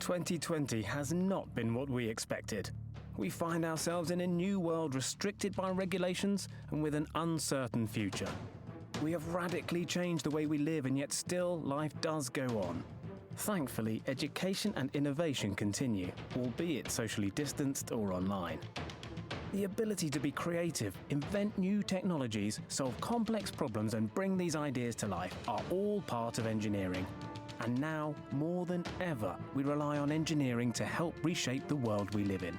2020 has not been what we expected. We find ourselves in a new world restricted by regulations and with an uncertain future. We have radically changed the way we live, and yet still life does go on. Thankfully, education and innovation continue, albeit socially distanced or online. The ability to be creative, invent new technologies, solve complex problems and bring these ideas to life are all part of engineering. And now, more than ever, we rely on engineering to help reshape the world we live in.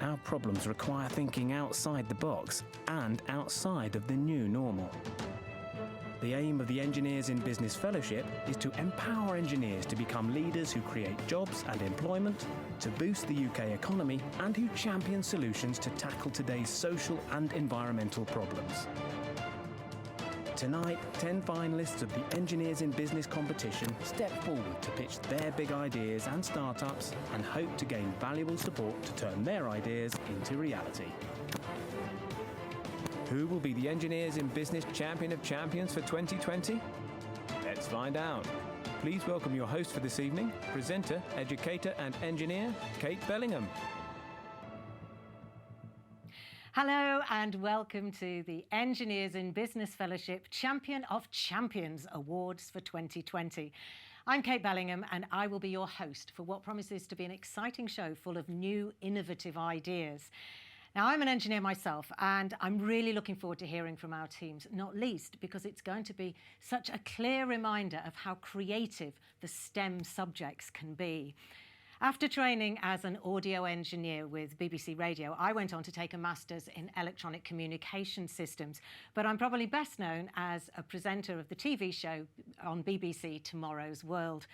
Our problems require thinking outside the box and outside of the new normal. The aim of the Engineers in Business Fellowship is to empower engineers to become leaders who create jobs and employment, to boost the UK economy, and who champion solutions to tackle today's social and environmental problems. Tonight, 10 finalists of the Engineers in Business competition step forward to pitch their big ideas and startups and hope to gain valuable support to turn their ideas into reality. Who will be the Engineers in Business Champion of Champions for 2020? Let's find out. Please welcome your host for this evening, presenter, educator and engineer, Kate Bellingham. Hello and welcome to the Engineers in Business Fellowship Champion of Champions Awards for 2020. I'm Kate Bellingham and I will be your host for what promises to be an exciting show full of new, innovative ideas. Now, I'm an engineer myself and I'm really looking forward to hearing from our teams, not least because it's going to be such a clear reminder of how creative the STEM subjects can be. After training as an audio engineer with BBC Radio, I went on to take a master's in electronic communication systems, but I'm probably best known as a presenter of the TV show on BBC Tomorrow's World.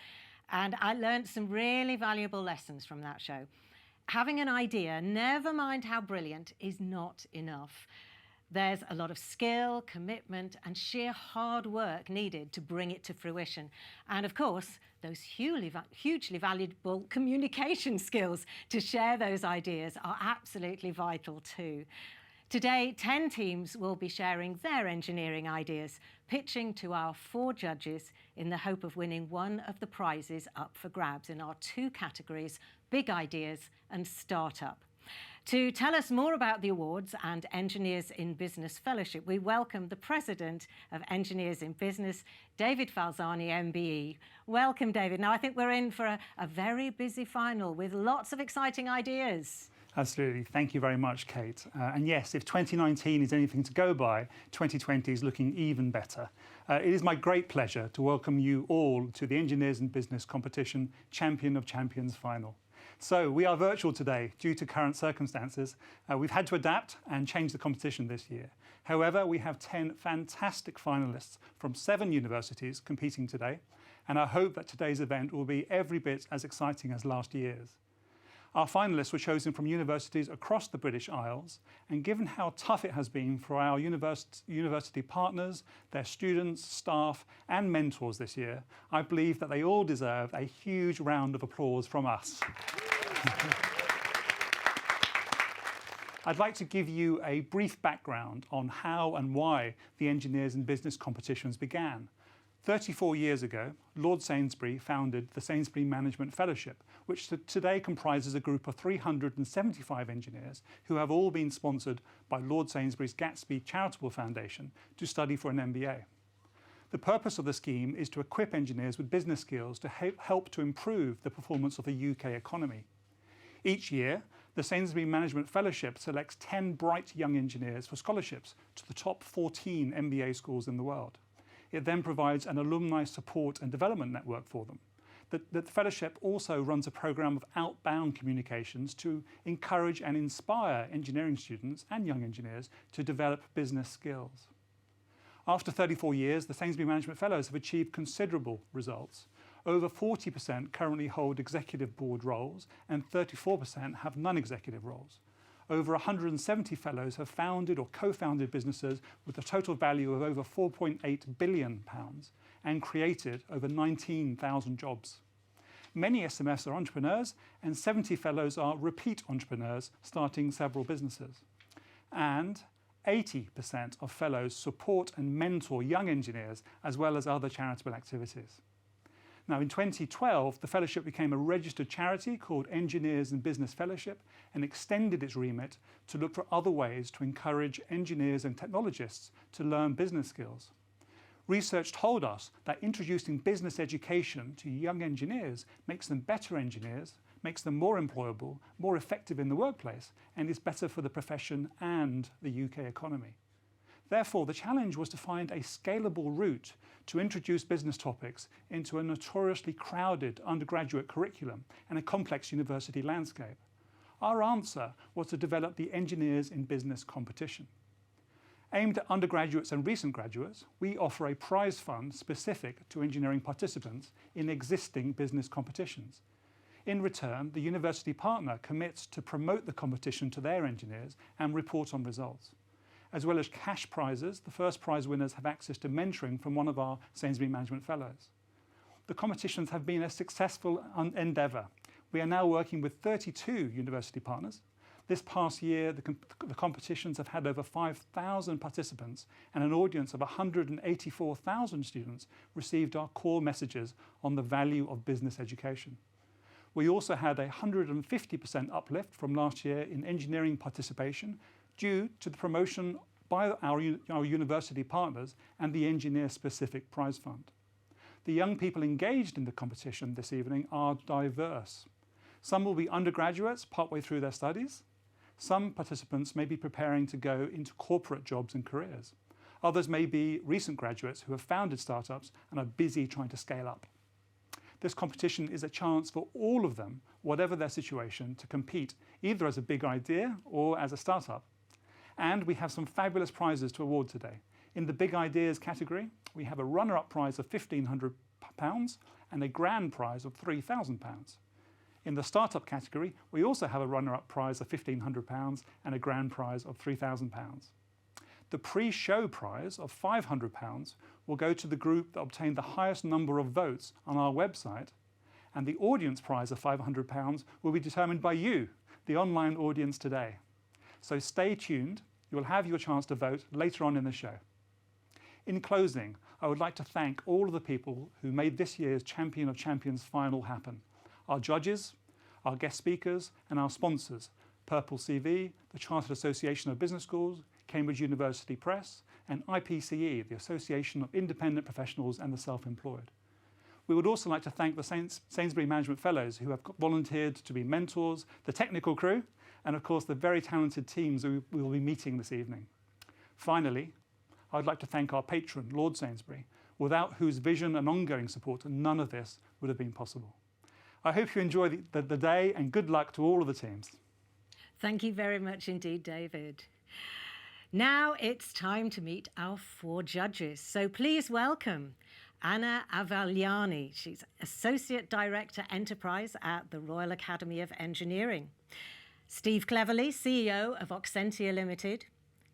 And I learned some really valuable lessons from that show. Having an idea, never mind how brilliant, is not enough. There's a lot of skill, commitment and sheer hard work needed to bring it to fruition. And of course, those hugely valuable communication skills to share those ideas are absolutely vital too. Today, 10 teams will be sharing their engineering ideas, pitching to our 4 judges in the hope of winning one of the prizes up for grabs in our 2 categories, Big Ideas and Startup. To tell us more about the awards and Engineers in Business Fellowship, we welcome the President of Engineers in Business, David Falzani, MBE. Welcome, David. Now, I think we're in for a very busy final with lots of exciting ideas. Absolutely. Thank you very much, Kate. And yes, if 2019 is anything to go by, 2020 is looking even better. It is my great pleasure to welcome you all to the Engineers in Business Competition Champion of Champions final. So we are virtual today due to current circumstances. We've had to adapt and change the competition this year. However, we have 10 fantastic finalists from 7 universities competing today, and I hope that today's event will be every bit as exciting as last year's. Our finalists were chosen from universities across the British Isles, and given how tough it has been for our university partners, their students, staff and mentors this year, I believe that they all deserve a huge round of applause from us. I'd like to give you a brief background on how and why the Engineers in Business competitions began. 34 years ago, Lord Sainsbury founded the Sainsbury Management Fellowship, which today comprises a group of 375 engineers who have all been sponsored by Lord Sainsbury's Gatsby Charitable Foundation to study for an MBA. The purpose of the scheme is to equip engineers with business skills to help to improve the performance of the UK economy. Each year, the Sainsbury Management Fellowship selects 10 bright young engineers for scholarships to the top 14 MBA schools in the world. It then provides an alumni support and development network for them. The fellowship also runs a programme of outbound communications to encourage and inspire engineering students and young engineers to develop business skills. After 34 years, the Sainsbury Management Fellows have achieved considerable results. Over 40% currently hold executive board roles and 34% have non-executive roles. Over 170 fellows have founded or co-founded businesses with a total value of over £4.8 billion and created over 19,000 jobs. Many SMFs are entrepreneurs and 70 fellows are repeat entrepreneurs starting several businesses. And 80% of fellows support and mentor young engineers as well as other charitable activities. Now, in 2012, the fellowship became a registered charity called Engineers in Business Fellowship and extended its remit to look for other ways to encourage engineers and technologists to learn business skills. Research told us that introducing business education to young engineers makes them better engineers, makes them more employable, more effective in the workplace, and is better for the profession and the UK economy. Therefore, the challenge was to find a scalable route to introduce business topics into a notoriously crowded undergraduate curriculum and a complex university landscape. Our answer was to develop the Engineers in Business competition. Aimed at undergraduates and recent graduates, we offer a prize fund specific to engineering participants in existing business competitions. In return, the university partner commits to promote the competition to their engineers and report on results. As well as cash prizes, the first prize winners have access to mentoring from one of our Sainsbury Management Fellows. The competitions have been a successful endeavour. We are now working with 32 university partners. This past year, the competitions have had over 5,000 participants, and an audience of 184,000 students received our core messages on the value of business education. We also had a 150% uplift from last year in engineering participation due to the promotion by our university partners and the engineer-specific prize fund. The young people engaged in the competition this evening are diverse. Some will be undergraduates partway through their studies. Some participants may be preparing to go into corporate jobs and careers. Others may be recent graduates who have founded startups and are busy trying to scale up. This competition is a chance for all of them, whatever their situation, to compete either as a big idea or as a startup. And we have some fabulous prizes to award today. In the big ideas category, we have a runner-up prize of £1,500 and a grand prize of £3,000. In the startup category, we also have a runner-up prize of £1,500 and a grand prize of £3,000. The pre-show prize of £500 will go to the group that obtained the highest number of votes on our website, and the audience prize of £500 will be determined by you, the online audience today. So stay tuned, you will have your chance to vote later on in the show. In closing, I would like to thank all of the people who made this year's Champion of Champions final happen. Our judges, our guest speakers, and our sponsors, Purple CV, the Chartered Association of Business Schools, Cambridge University Press, and IPCE, the Association of Independent Professionals and the Self-Employed. We would also like to thank the Sainsbury Management Fellows who have volunteered to be mentors, the technical crew, and of course the very talented teams who we will be meeting this evening. Finally, I'd like to thank our patron, Lord Sainsbury, without whose vision and ongoing support none of this would have been possible. I hope you enjoy the day, and good luck to all of the teams. Thank you very much indeed, David. Now it's time to meet our four judges. So please welcome Anna Avagliani. She's Associate Director Enterprise at the Royal Academy of Engineering. Steve Cleverly, CEO of Oxentia Limited.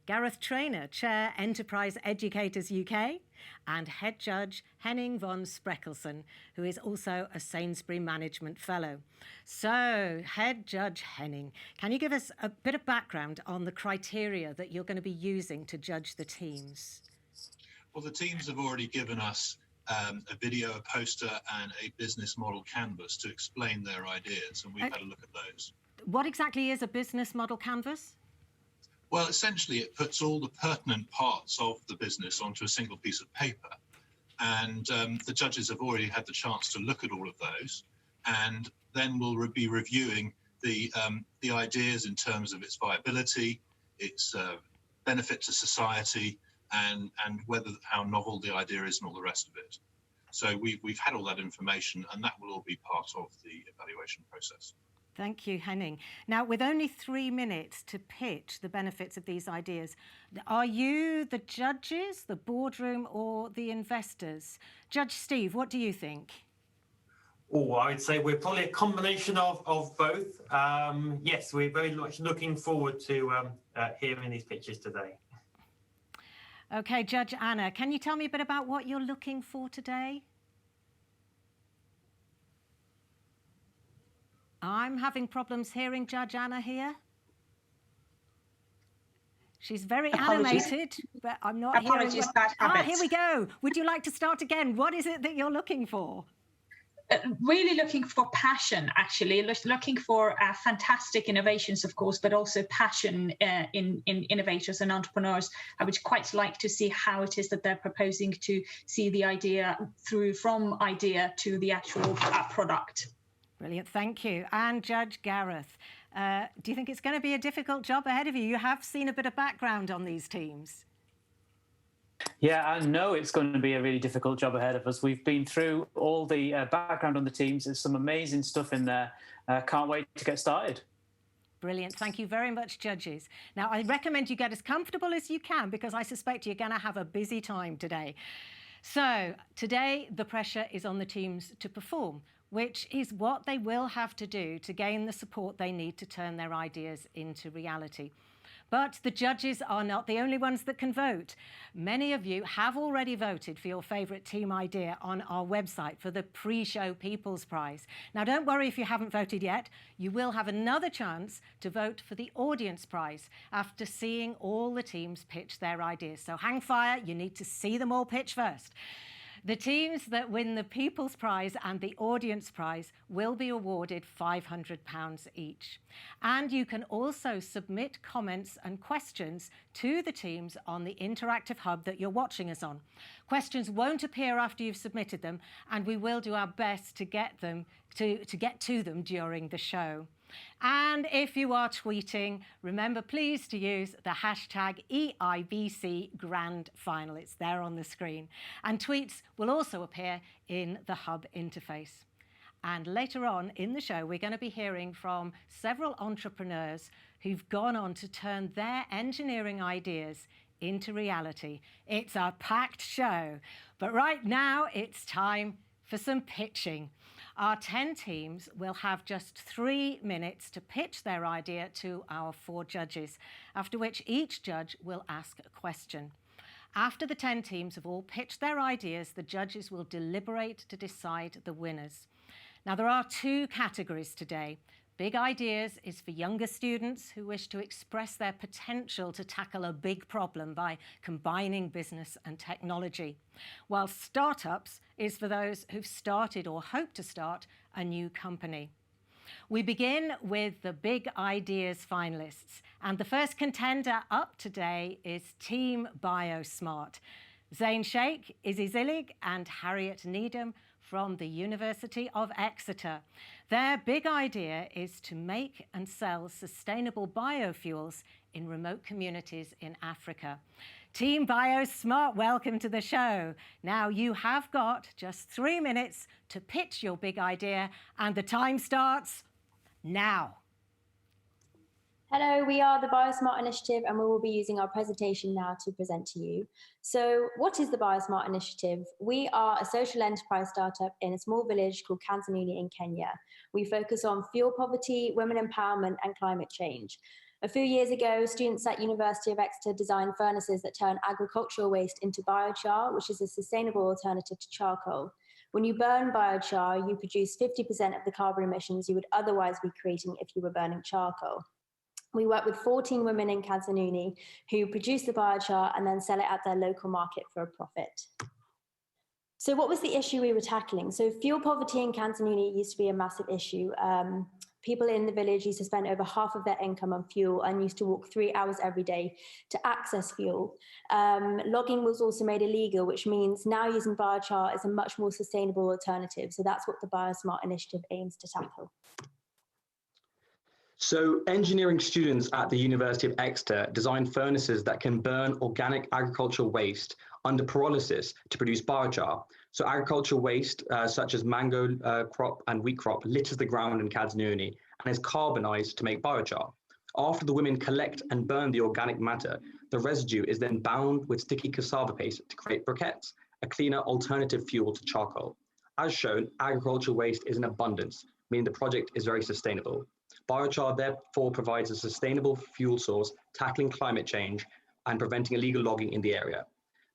Gareth Traynor, Chair Enterprise Educators UK, and Head Judge Henning von Spreckelsen, who is also a Sainsbury Management Fellow. So, Head Judge Henning, can you give us a bit of background on the criteria that you're going to be using to judge the teams? Well, the teams have already given us a video, a poster, and a business model canvas to explain their ideas, and we've had a look at those. What exactly is a business model canvas? Well, essentially, it puts all the pertinent parts of the business onto a single piece of paper. And the judges have already had the chance to look at all of those. And then we'll be reviewing the ideas in terms of its viability, its benefit to society, and how novel the idea is and all the rest of it. So we've had all that information, and that will all be part of the evaluation process. Thank you, Henning. Now, with only 3 minutes to pitch the benefits of these ideas, are you the judges, the boardroom, or the investors? Judge Steve, what do you think? Oh, I would say we're probably a combination of both. Yes, we're very much looking forward to hearing these pitches today. OK, Judge Anna, can you tell me a bit about what you're looking for today? I'm having problems hearing Judge Anna here. She's very animated, but I'm not hearing. Apologies, bad habit. Here we go. Would you like to start again? What is it that you're looking for? really looking for passion, actually, looking for fantastic innovations, of course, but also passion in innovators and entrepreneurs. I would quite like to see how it is that they're proposing to see the idea through from idea to the actual product. Brilliant, thank you. And Judge Gareth, do you think it's going to be a difficult job ahead of you? You have seen a bit of background on these teams. Yeah, I know it's going to be a really difficult job ahead of us. We've been through all the background on the teams. There's some amazing stuff in there. Can't wait to get started. Brilliant. Thank you very much, judges. Now, I recommend you get as comfortable as you can because I suspect you're going to have a busy time today. So today, the pressure is on the teams to perform, which is what they will have to do to gain the support they need to turn their ideas into reality. But the judges are not the only ones that can vote. Many of you have already voted for your favourite team idea on our website for the pre-show People's Prize. Now, don't worry if you haven't voted yet. You will have another chance to vote for the Audience Prize after seeing all the teams pitch their ideas. So hang fire, you need to see them all pitch first. The teams that win the People's Prize and the Audience Prize will be awarded £500 each. And you can also submit comments and questions to the teams on the interactive hub that you're watching us on. Questions won't appear after you've submitted them, and we will do our best to get them to get to them during the show. And if you are tweeting, remember please to use the hashtag EIBC Grand Final. It's there on the screen. And tweets will also appear in the hub interface. And later on in the show, we're going to be hearing from several entrepreneurs who've gone on to turn their engineering ideas into reality. It's a packed show. But right now, it's time for some pitching. Our 10 teams will have just 3 minutes to pitch their idea to our 4 judges, after which each judge will ask a question. After the 10 teams have all pitched their ideas, the judges will deliberate to decide the winners. Now, there are 2 categories today. Big Ideas is for younger students who wish to express their potential to tackle a big problem by combining business and technology, while Startups is for those who've started or hope to start a new company. We begin with the Big Ideas finalists, and the first contender up today is Team BioSmart. Zain Sheikh, Izzy Zillig and Harriet Needham from the University of Exeter. Their big idea is to make and sell sustainable biofuels in remote communities in Africa. Team BioSmart, welcome to the show. Now you have got just 3 minutes to pitch your big idea, and the time starts now. Hello, we are the BioSmart Initiative, and we will be using our presentation now to present to you. So what is the BioSmart Initiative? We are a social enterprise startup in a small village called Kanzanuni in Kenya. We focus on fuel poverty, women empowerment, and climate change. A few years ago, students at University of Exeter designed furnaces that turn agricultural waste into biochar, which is a sustainable alternative to charcoal. When you burn biochar, you produce 50% of the carbon emissions you would otherwise be creating if you were burning charcoal. We work with 14 women in Kanzanuni who produce the biochar and then sell it at their local market for a profit. So what was the issue we were tackling? So fuel poverty in Kanzanuni used to be a massive issue. People in the village used to spend over half of their income on fuel and used to walk 3 hours every day to access fuel. Logging was also made illegal, which means now using biochar is a much more sustainable alternative. So that's what the BioSmart Initiative aims to tackle. So engineering students at the University of Exeter designed furnaces that can burn organic agricultural waste under pyrolysis to produce biochar. So agricultural waste, such as mango crop and wheat crop, litters the ground in Kanzanuni and is carbonized to make biochar. After the women collect and burn the organic matter, the residue is then bound with sticky cassava paste to create briquettes, a cleaner alternative fuel to charcoal. As shown, agricultural waste is in abundance, meaning the project is very sustainable. Biochar therefore provides a sustainable fuel source, tackling climate change and preventing illegal logging in the area.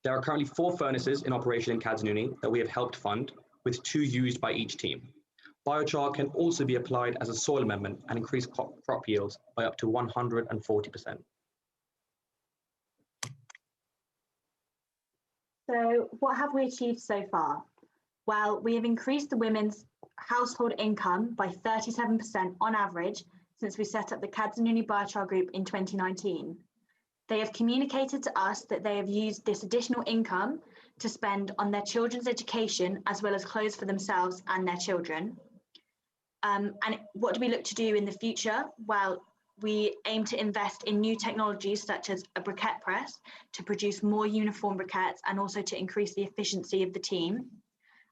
There are currently 4 furnaces in operation in Kanzanuni that we have helped fund, with 2 used by each team. Biochar can also be applied as a soil amendment and increase crop yields by up to 140%. So what have we achieved so far? Well, we have increased the women's household income by 37% on average since we set up the Kadzanuni Biochar Group in 2019. They have communicated to us that they have used this additional income to spend on their children's education as well as clothes for themselves and their children. And what do we look to do in the future? Well, we aim to invest in new technologies such as a briquette press to produce more uniform briquettes and also to increase the efficiency of the team.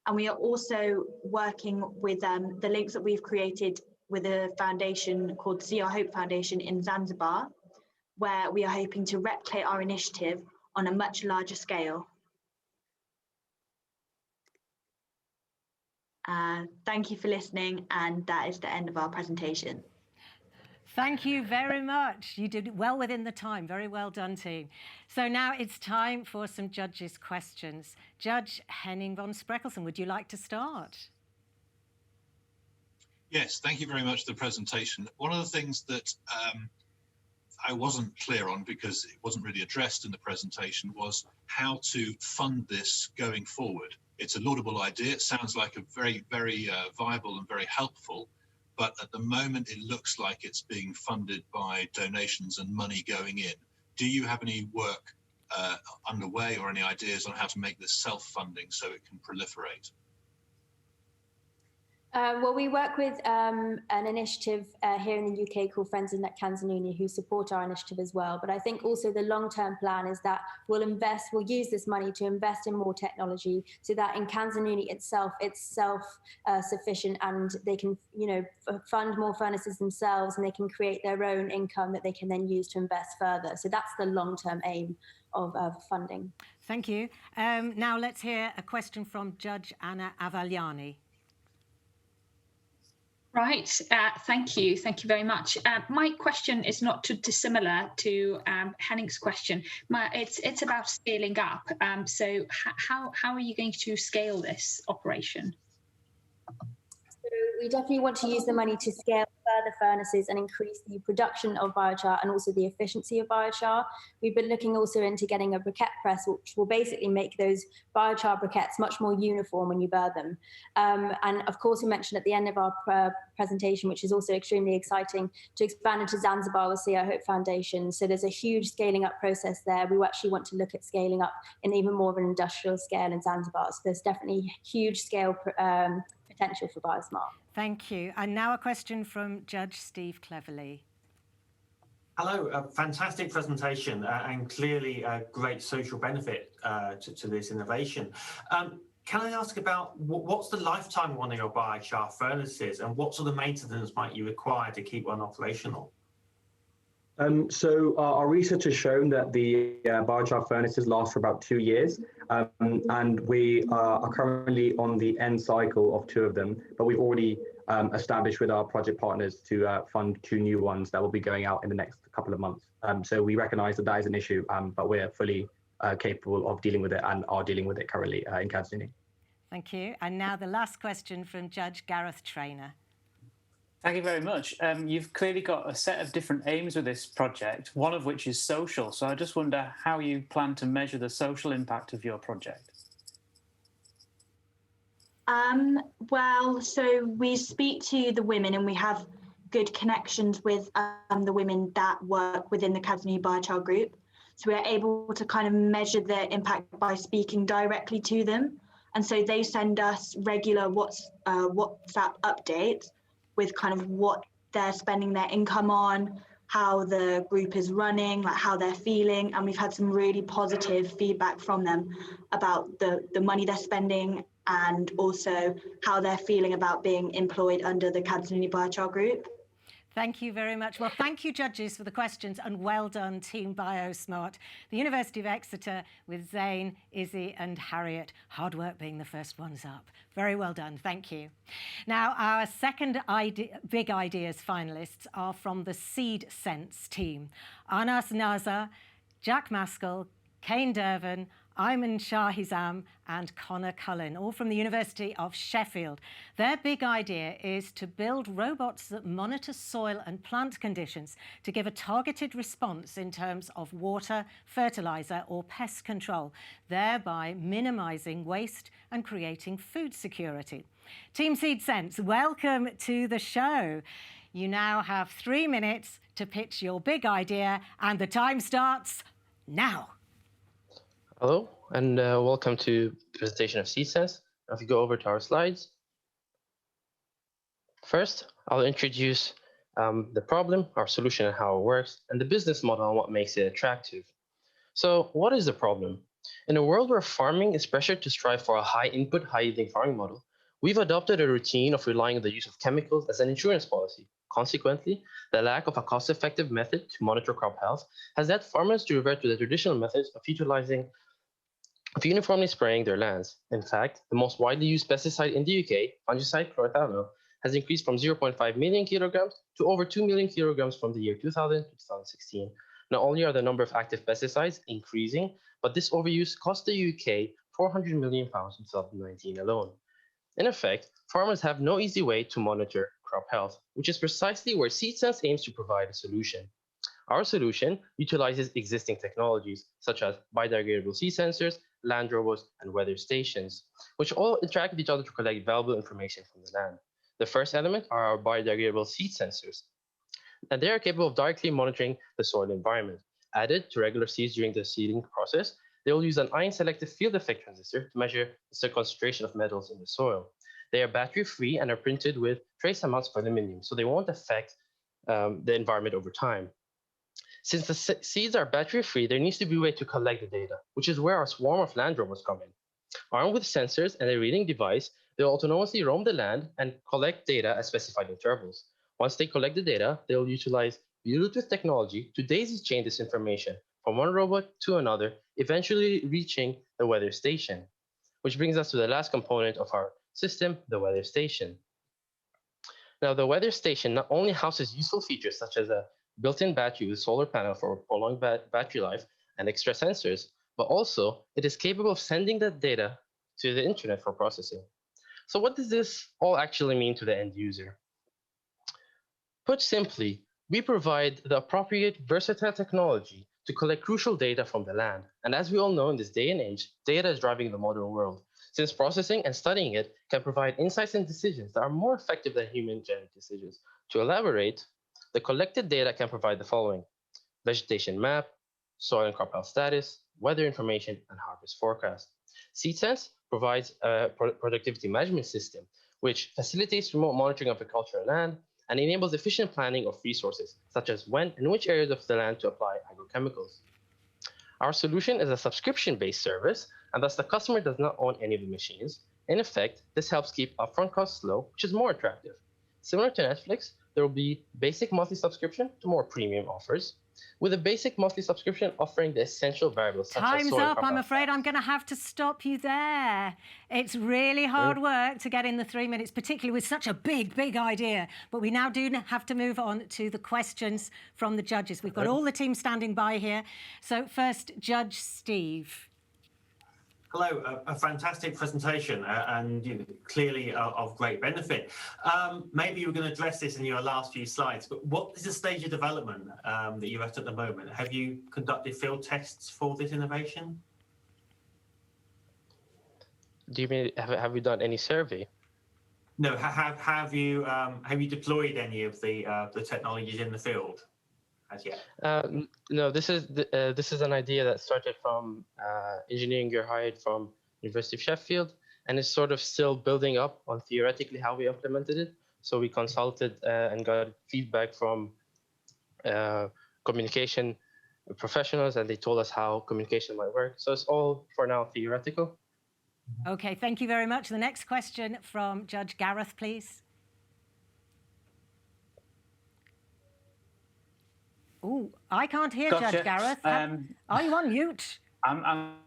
And we are also working with the links that we've created with a foundation called See Our Hope Foundation in Zanzibar, where we are hoping to replicate our initiative on a much larger scale. Thank you for listening, and that is the end of our presentation. Thank you very much. You did well within the time. Very well done, team. So now it's time for some judges' questions. Judge Henning von Spreckelsen, would you like to start? Yes, thank you very much for the presentation. One of the things that I wasn't clear on, because it wasn't really addressed in the presentation, was how to fund this going forward. It's a laudable idea. It sounds like a very, very viable and very helpful. But at the moment, it looks like it's being funded by donations and money going in. Do you have any work underway or any ideas on how to make this self-funding so it can proliferate? Well, we work with an initiative here in the UK called Friends of Kadzanuni, who support our initiative as well. But I think also the long-term plan is that we'll use this money to invest in more technology so that in Kadzanuni itself, it's self-sufficient and they can, fund more furnaces themselves and they can create their own income that they can then use to invest further. So that's the long-term aim of funding. Thank you. Now let's hear a question from Judge Anna Avagliani. Right, thank you very much. My question is not too dissimilar to Henning's question. It's about scaling up. So how are you going to scale this operation? So we definitely want to use the money to scale further furnaces and increase the production of biochar and also the efficiency of biochar. We've been looking also into getting a briquette press, which will basically make those biochar briquettes much more uniform when you burn them. And of course, we mentioned at the end of our presentation, which is also extremely exciting, to expand into Zanzibar with See Our Hope Foundation. So there's a huge scaling up process there. We actually want to look at scaling up in even more of an industrial scale in Zanzibar. So there's definitely huge scale potential for BioSmart. Thank you. And now a question from Judge Steve Cleverly. Hello, a fantastic presentation and clearly a great social benefit to this innovation. Can I ask about what's the lifetime of one of your biochar furnaces and what sort of maintenance might you require to keep one operational? So our research has shown that the biochar furnaces last for about 2 years, and we are currently on the end cycle of 2 of them, but we've already established with our project partners to fund 2 new ones that will be going out in the next couple of months. So we recognise that is an issue, but we're fully capable of dealing with it and are dealing with it currently in Kadzanuni. Thank you. And now the last question from Judge Gareth Traynor. Thank you very much. You've clearly got a set of different aims with this project, one of which is social. So I just wonder how you plan to measure the social impact of your project. Well, so we speak to the women and we have good connections with the women that work within the Kadzanuni Biochar Group. So we're able to kind of measure the impact by speaking directly to them. And so they send us regular WhatsApp updates with kind of what they're spending their income on, how the group is running, like how they're feeling. And we've had some really positive feedback from them about the money they're spending and also how they're feeling about being employed under the Kadzanuni Biochar Group. Thank you very much. Well, thank you, judges, for the questions, and well done, Team BioSmart. The University of Exeter with Zane, Izzy and Harriet. Hard work being the first ones up. Very well done. Thank you. Now, our second Big Ideas finalists are from the SeedSense team. Anas Nazar, Jack Maskell, Kane Dervan, Ayman Shahizam and Connor Cullen, all from the University of Sheffield. Their big idea is to build robots that monitor soil and plant conditions to give a targeted response in terms of water, fertiliser or pest control, thereby minimising waste and creating food security. Team SeedSense, welcome to the show. You now have 3 minutes to pitch your big idea, and the time starts now. Hello, and welcome to the presentation of SeedSense. If you go over to our slides. First, I'll introduce the problem, our solution and how it works, and the business model and what makes it attractive. So what is the problem? In a world where farming is pressured to strive for a high input, high yielding farming model, we've adopted a routine of relying on the use of chemicals as an insurance policy. Consequently, the lack of a cost-effective method to monitor crop health has led farmers to revert to the traditional methods of uniformly spraying their lands. In fact, the most widely used pesticide in the UK, fungicide chlorothalonil, has increased from 0.5 million kilograms to over 2 million kilograms from the year 2000 to 2016. Not only are the number of active pesticides increasing, but this overuse cost the UK £400 million in 2019 alone. In effect, farmers have no easy way to monitor crop health, which is precisely where SeedSense aims to provide a solution. Our solution utilizes existing technologies such as biodegradable seed sensors, land robots, and weather stations, which all interact with each other to collect valuable information from the land. The first element are our biodegradable seed sensors, and they are capable of directly monitoring the soil environment. Added to regular seeds during the seeding process, they will use an ion-selective field effect transistor to measure the concentration of metals in the soil. They are battery-free and are printed with trace amounts of aluminum, so they won't affect the environment over time. Since the seeds are battery-free, there needs to be a way to collect the data, which is where our swarm of land robots come in. Armed with sensors and a reading device, they will autonomously roam the land and collect data at specified intervals. Once they collect the data, they will utilize Bluetooth technology to daisy-chain this information from one robot to another, eventually reaching the weather station. Which brings us to the last component of our system, the weather station. Now, the weather station not only houses useful features such as a built-in battery with solar panel for prolonged battery life and extra sensors, but also it is capable of sending that data to the internet for processing. So what does this all actually mean to the end user? Put simply, we provide the appropriate versatile technology to collect crucial data from the land. And as we all know in this day and age, data is driving the modern world, since processing and studying it can provide insights and decisions that are more effective than human-generated decisions. To elaborate, the collected data can provide the following: vegetation map, soil and crop health status, weather information, and harvest forecast. SeedSense provides a productivity management system, which facilitates remote monitoring of agricultural land and enables efficient planning of resources, such as when and which areas of the land to apply agrochemicals. Our solution is a subscription-based service, and thus the customer does not own any of the machines. In effect, this helps keep upfront costs low, which is more attractive. Similar to Netflix, there will be basic monthly subscription to more premium offers, with a basic monthly subscription offering the essential variables such as Time's soil up. crop I'm health. afraid I'm going to have to stop you there. It's really hard work to get in the 3 minutes, particularly with such a big idea. But we now do have to move on to the questions from the judges. We've got all the team standing by here. So first, Judge Steve. Hello, a fantastic presentation and clearly of great benefit. Maybe you were going to address this in your last few slides, but what is the stage of development that you're at the moment? Have you conducted field tests for this innovation? Do you mean have we done any survey? No, have you deployed any of the technologies in the field as yet? No, this is an idea that started from engineering year hired from University of Sheffield, and is sort of still building up on theoretically how we implemented it. So we consulted and got feedback from communication professionals, and they told us how communication might work. So it's all for now theoretical. Okay, thank you very much. The next question from Judge Gareth, please. Oh, I can't hear Judge Gareth. Are you on mute? I'm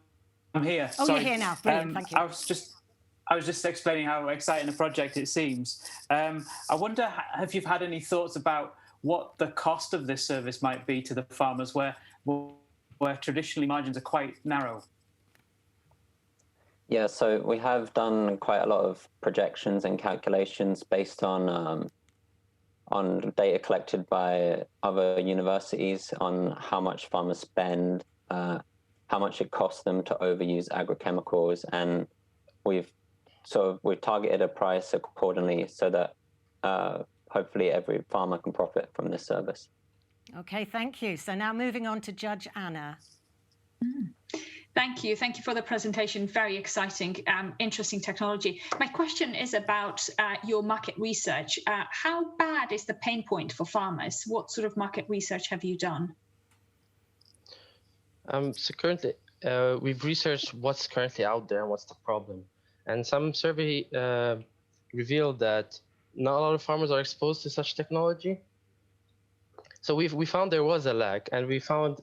here. Oh, Sorry. you're here now. Brilliant, thank you. I was just explaining how exciting a project it seems. I wonder if you've had any thoughts about what the cost of this service might be to the farmers where traditionally margins are quite narrow? Yeah, so we have done quite a lot of projections and calculations based on data collected by other universities on how much farmers spend, how much it costs them to overuse agrochemicals, and we've targeted a price accordingly so that hopefully every farmer can profit from this service. Okay, thank you. So now moving on to Judge Anna. Thank you. Thank you for the presentation. Very exciting, interesting technology. My question is about your market research. How bad is the pain point for farmers? What sort of market research have you done? So currently, we've researched what's currently out there and what's the problem. And some survey revealed that not a lot of farmers are exposed to such technology. So we found there was a lag, and we found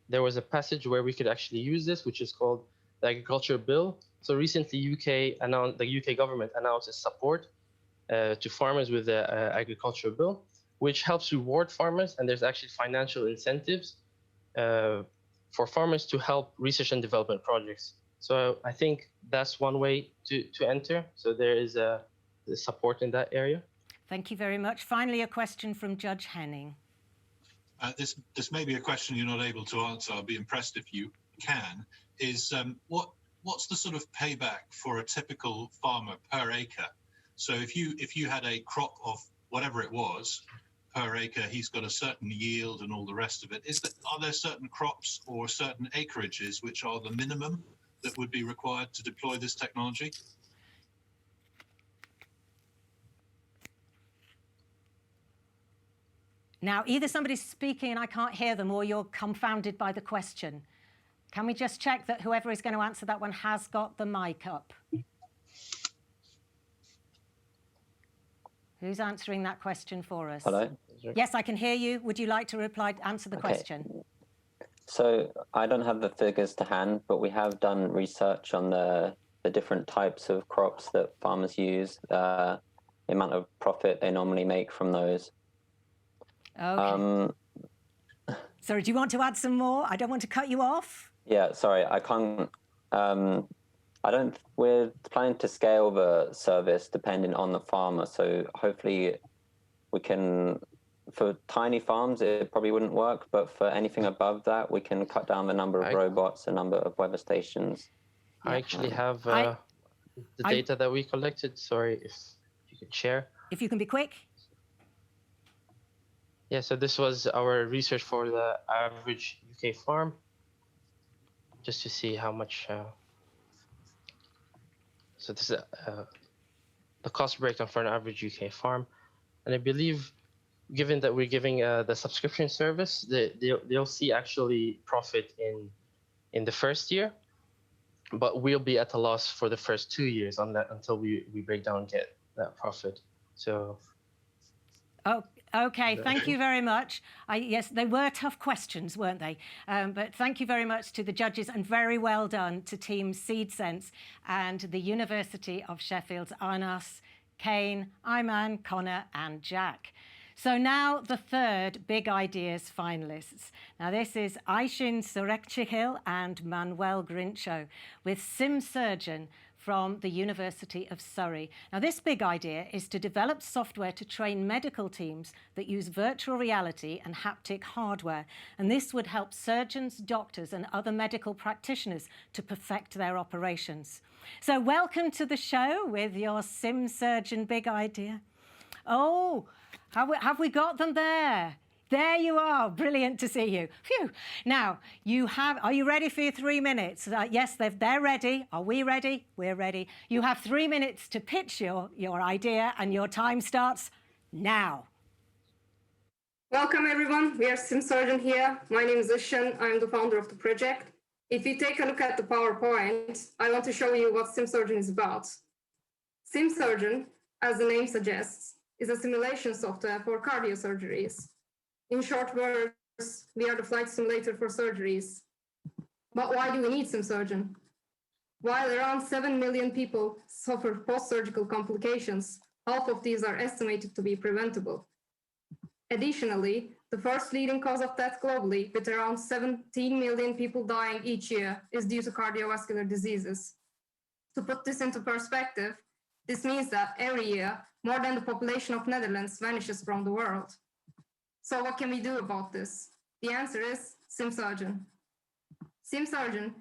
there was a passage where we could actually use this, which is called the Agriculture Bill. So recently, the UK government announced its support to farmers with the Agriculture Bill, which helps reward farmers, and there's actually financial incentives for farmers to help research and development projects. So I think that's one way to enter. So there is the support in that area. Thank you very much. Finally, a question from Judge Henning. This may be a question you're not able to answer. I'll be impressed if you can. Is what's the sort of payback for a typical farmer per acre? So if you had a crop of whatever it was per acre, he's got a certain yield and all the rest of it. Are there certain crops or certain acreages which are the minimum that would be required to deploy this technology? Now, either somebody's speaking and I can't hear them, or you're confounded by the question. Can we just check that whoever is going to answer that one has got the mic up? Who's answering that question for us? Hello? Yes, I can hear you. Would you like to answer the question? So I don't have the figures to hand, but we have done research on the different types of crops that farmers use, the amount of profit they normally make from those. Okay. Sorry, do you want to add some more? I don't want to cut you off. Yeah, sorry, I can't. We're planning to scale the service depending on the farmer. So hopefully we can, for tiny farms, it probably wouldn't work, but for anything above that, we can cut down the number of robots, the number of weather stations. I actually have the data that we collected. Sorry, if you could share. If you can be quick. Yeah, so this was our research for the average UK farm, just to see how much. So this is the cost breakdown for an average UK farm, and I believe, given that we're giving the subscription service, they'll see actually profit in the first year, but we'll be at a loss for the first 2 years on that until we break down and get that profit. So. Oh. Okay, thank you very much. Yes, they were tough questions, weren't they? But thank you very much to the judges, and very well done to Team SeedSense and the University of Sheffield's Arnas, Kane, Ayman, Connor and Jack. So now the third Big Ideas finalists. Now this is Aishin Surekchihil and Manuel Grincho with SimSurgeon from the University of Surrey. Now this big idea is to develop software to train medical teams that use virtual reality and haptic hardware. And this would help surgeons, doctors and other medical practitioners to perfect their operations. So welcome to the show with your SimSurgeon big idea. Oh, have we got them there? There you are. Brilliant to see you. Phew. Now, are you ready for your 3 minutes? Yes, they're ready. Are we ready? We're ready. You have 3 minutes to pitch your idea, and your time starts now. Welcome, everyone. We are SimSurgeon here. My name is Ishan. I'm the founder of the project. If you take a look at the PowerPoint, I want to show you what SimSurgeon is about. SimSurgeon, as the name suggests, is a simulation software for cardio surgeries. In short words, we are the flight simulator for surgeries. But why do we need SimSurgeon? While around 7 million people suffer post-surgical complications, half of these are estimated to be preventable. Additionally, the first leading cause of death globally, with around 17 million people dying each year, is due to cardiovascular diseases. To put this into perspective, this means that every year, more than the population of Netherlands vanishes from the world. So what can we do about this? The answer is SimSurgeon. SimSurgeon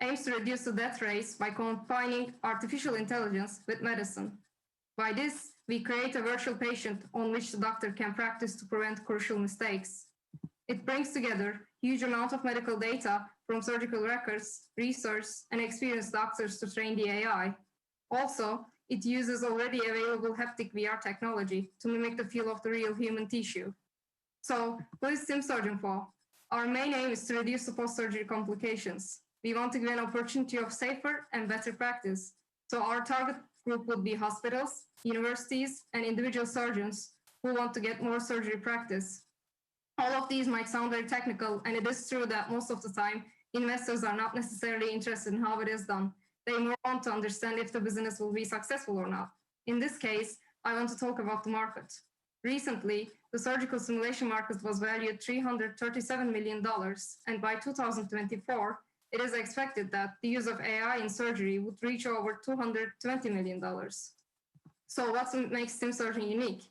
aims to reduce the death rates by combining artificial intelligence with medicine. By this, we create a virtual patient on which the doctor can practice to prevent crucial mistakes. It brings together huge amount of medical data from surgical records, research, and experienced doctors to train the AI. Also, it uses already available haptic VR technology to mimic the feel of the real human tissue. So, what is SimSurgeon for? Our main aim is to reduce the post-surgery complications. We want to give an opportunity of safer and better practice. So our target group would be hospitals, universities, and individual surgeons who want to get more surgery practice. All of these might sound very technical, and it is true that most of the time, investors are not necessarily interested in how it is done. They more want to understand if the business will be successful or not. In this case, I want to talk about the market. Recently, the surgical simulation market was valued $337 million, and by 2024, it is expected that the use of AI in surgery would reach over $220 million. So what makes SimSurgeon unique?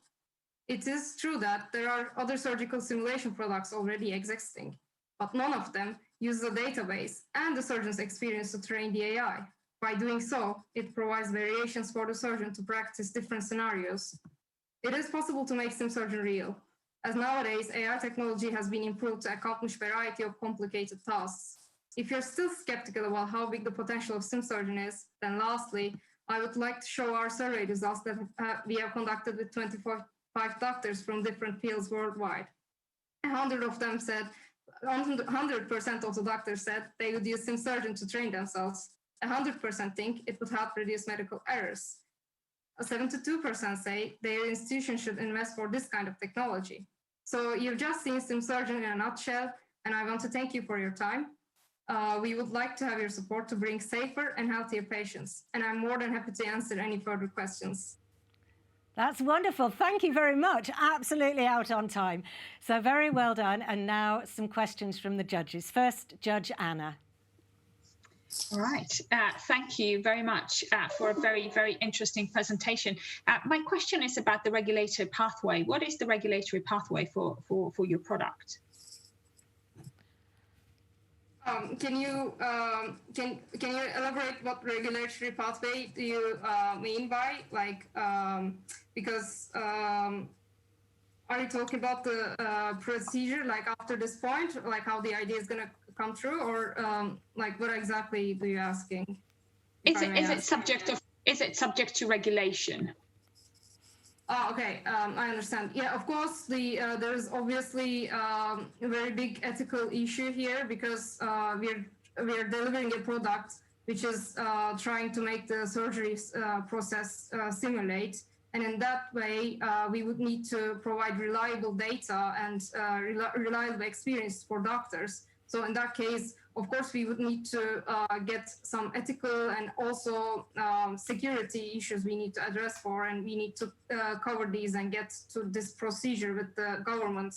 It is true that there are other surgical simulation products already existing, but none of them use the database and the surgeon's experience to train the AI. By doing so, it provides variations for the surgeon to practice different scenarios. It is possible to make SimSurgeon real, as nowadays AI technology has been improved to accomplish a variety of complicated tasks. If you're still skeptical about how big the potential of SimSurgeon is, then lastly, I would like to show our survey results that we have conducted with 25 doctors from different fields worldwide. 100% of the doctors said they would use SimSurgeon to train themselves. 100% think it would help reduce medical errors. 72% say their institution should invest for this kind of technology. So you've just seen SimSurgeon in a nutshell, and I want to thank you for your time. We would like to have your support to bring safer and healthier patients, and I'm more than happy to answer any further questions. That's wonderful. Thank you very much. Absolutely out on time. So very well done. And now some questions from the judges. First, Judge Anna. All right. Thank you very much for a very, very interesting presentation. My question is about the regulatory pathway. What is the regulatory pathway for your product? Can you elaborate what regulatory pathway do you mean by, like, because are you talking about the procedure, like after this point, like how the idea is going to come through, or like what exactly are you asking? Is it subject to regulation? Oh, okay, I understand. Yeah, of course, there's obviously a very big ethical issue here, because we're delivering a product which is trying to make the surgery process simulate. And in that way, we would need to provide reliable data and reliable experience for doctors. So in that case, of course, we would need to get some ethical and also security issues we need to address for, and we need to cover these and get to this procedure with the government.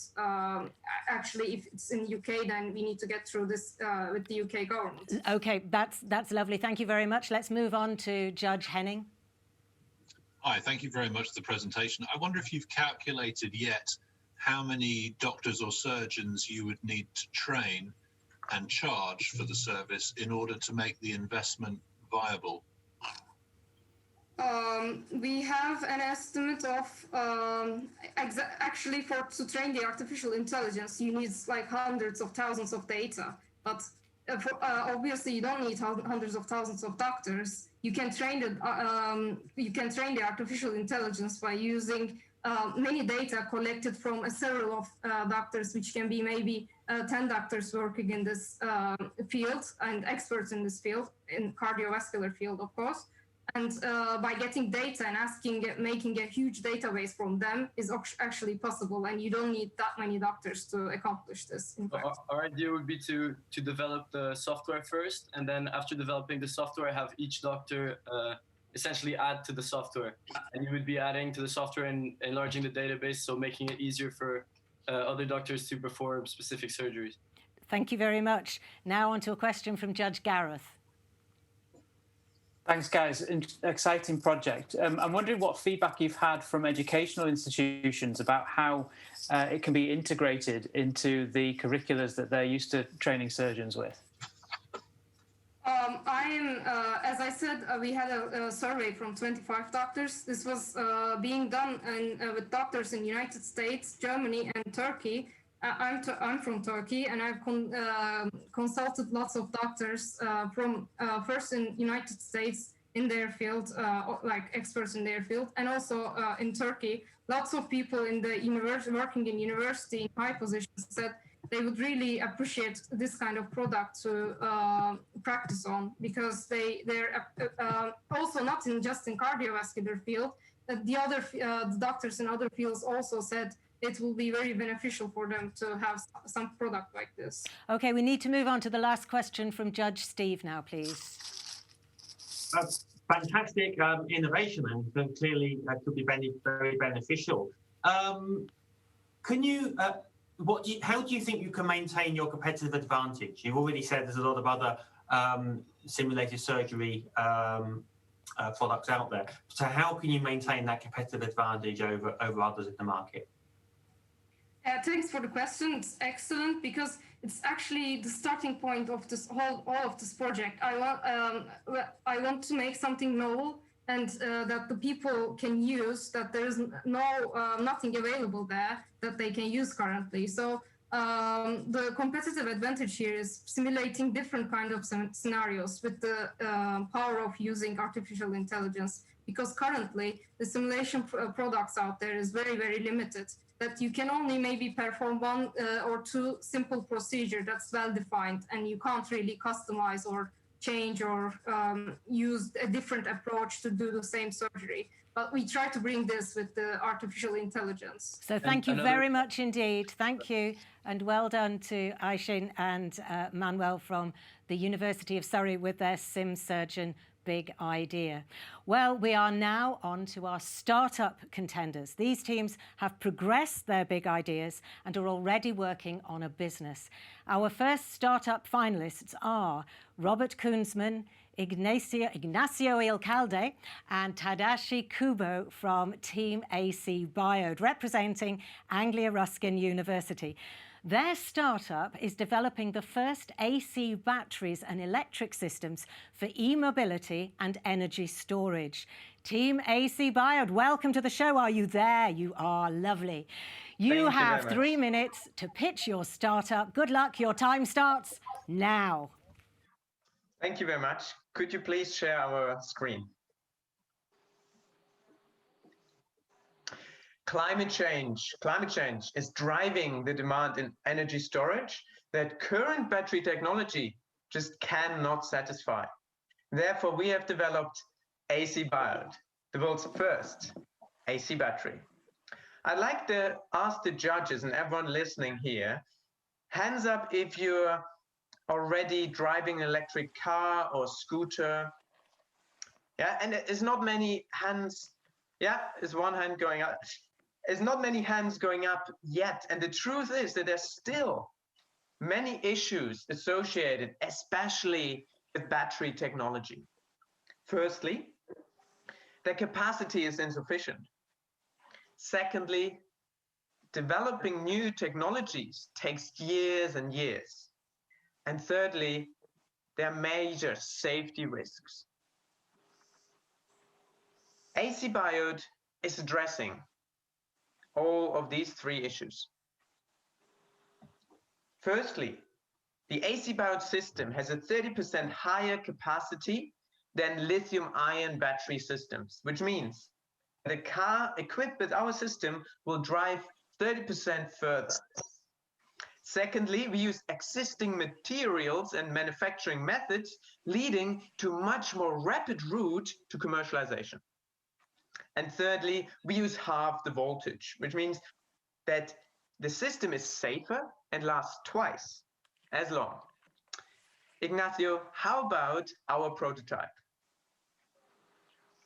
Actually, if it's in the UK, then we need to get through this with the UK government. Okay, that's lovely. Thank you very much. Let's move on to Judge Henning. Hi, thank you very much for the presentation. I wonder if you've calculated yet how many doctors or surgeons you would need to train and charge for the service in order to make the investment viable? We have an estimate of actually to train the artificial intelligence, you need like hundreds of thousands of data. But obviously, you don't need hundreds of thousands of doctors. You can train the artificial intelligence by using many data collected from several of doctors, which can be maybe 10 doctors working in this field and experts in this field, in cardiovascular field, of course. And by getting data and making a huge database from them is actually possible, and you don't need that many doctors to accomplish this. In fact. Our idea would be to develop the software first, and then after developing the software, have each doctor essentially add to the software. And you would be adding to the software and enlarging the database, so making it easier for other doctors to perform specific surgeries. Thank you very much. Now on to a question from Judge Gareth. Thanks, guys. Exciting project. I'm wondering what feedback you've had from educational institutions about how it can be integrated into the curriculums that they're used to training surgeons with. As I said, we had a survey from 25 doctors. This was being done with doctors in the United States, Germany, and Turkey. I'm from Turkey, and I've consulted lots of doctors from first in United States in their field, like experts in their field, and also in Turkey. Lots of people in the working in university in high positions said they would really appreciate this kind of product to practice on, because they're also not just in cardiovascular field. The doctors in other fields also said it will be very beneficial for them to have some product like this. Okay, we need to move on to the last question from Judge Steve now, please. Fantastic innovation, and clearly could be very beneficial. Can you? How do you think you can maintain your competitive advantage? You've already said there's a lot of other simulated surgery products out there. So how can you maintain that competitive advantage over others in the market? Thanks for the question. It's excellent, because it's actually the starting point of this all of this project. I want to make something novel and that the people can use, that there is nothing available there that they can use currently. So the competitive advantage here is simulating different kind of scenarios with the power of using artificial intelligence, because currently the simulation products out there is very, very limited, that you can only maybe perform one or two simple procedure that's well defined, and you can't really customize or change or use a different approach to do the same surgery. But we try to bring this with the artificial intelligence. So thank you very much indeed. Thank you, and well done to Aishin and Manuel from the University of Surrey with their SimSurgeon big idea. Well, we are now on to our startup contenders. These teams have progressed their big ideas and are already working on a business. Our first startup finalists are Robert Koonsman, Ignacio Ilcalde and Tadashi Kubo from Team AC Biode, representing Anglia Ruskin University. Their startup is developing the first AC batteries and electric systems for e-mobility and energy storage. Team AC Biode, welcome to the show. Are you there? You are. Lovely. You have 3 minutes to pitch your startup. Good luck. Your time starts now. Thank you very much. Could you please share our screen? Climate change is driving the demand in energy storage that current battery technology just cannot satisfy. Therefore, we have developed AC Biode, the world's first AC battery. I'd like to ask the judges and everyone listening here, hands up if you're already driving an electric car or scooter. Yeah, and there's not many hands. Yeah, there's one hand going up. There's not many hands going up yet. And the truth is that there's still many issues associated, especially with battery technology. Firstly, the capacity is insufficient. Secondly, developing new technologies takes years and years. And thirdly, there are major safety risks. AC Biode is addressing all of these three issues. Firstly, the AC Biode system has a 30% higher capacity than lithium-ion battery systems, which means the car equipped with our system will drive 30% further. Secondly, we use existing materials and manufacturing methods, leading to much more rapid route to commercialization. And thirdly, we use half the voltage, which means that the system is safer and lasts twice as long. Ignacio, how about our prototype?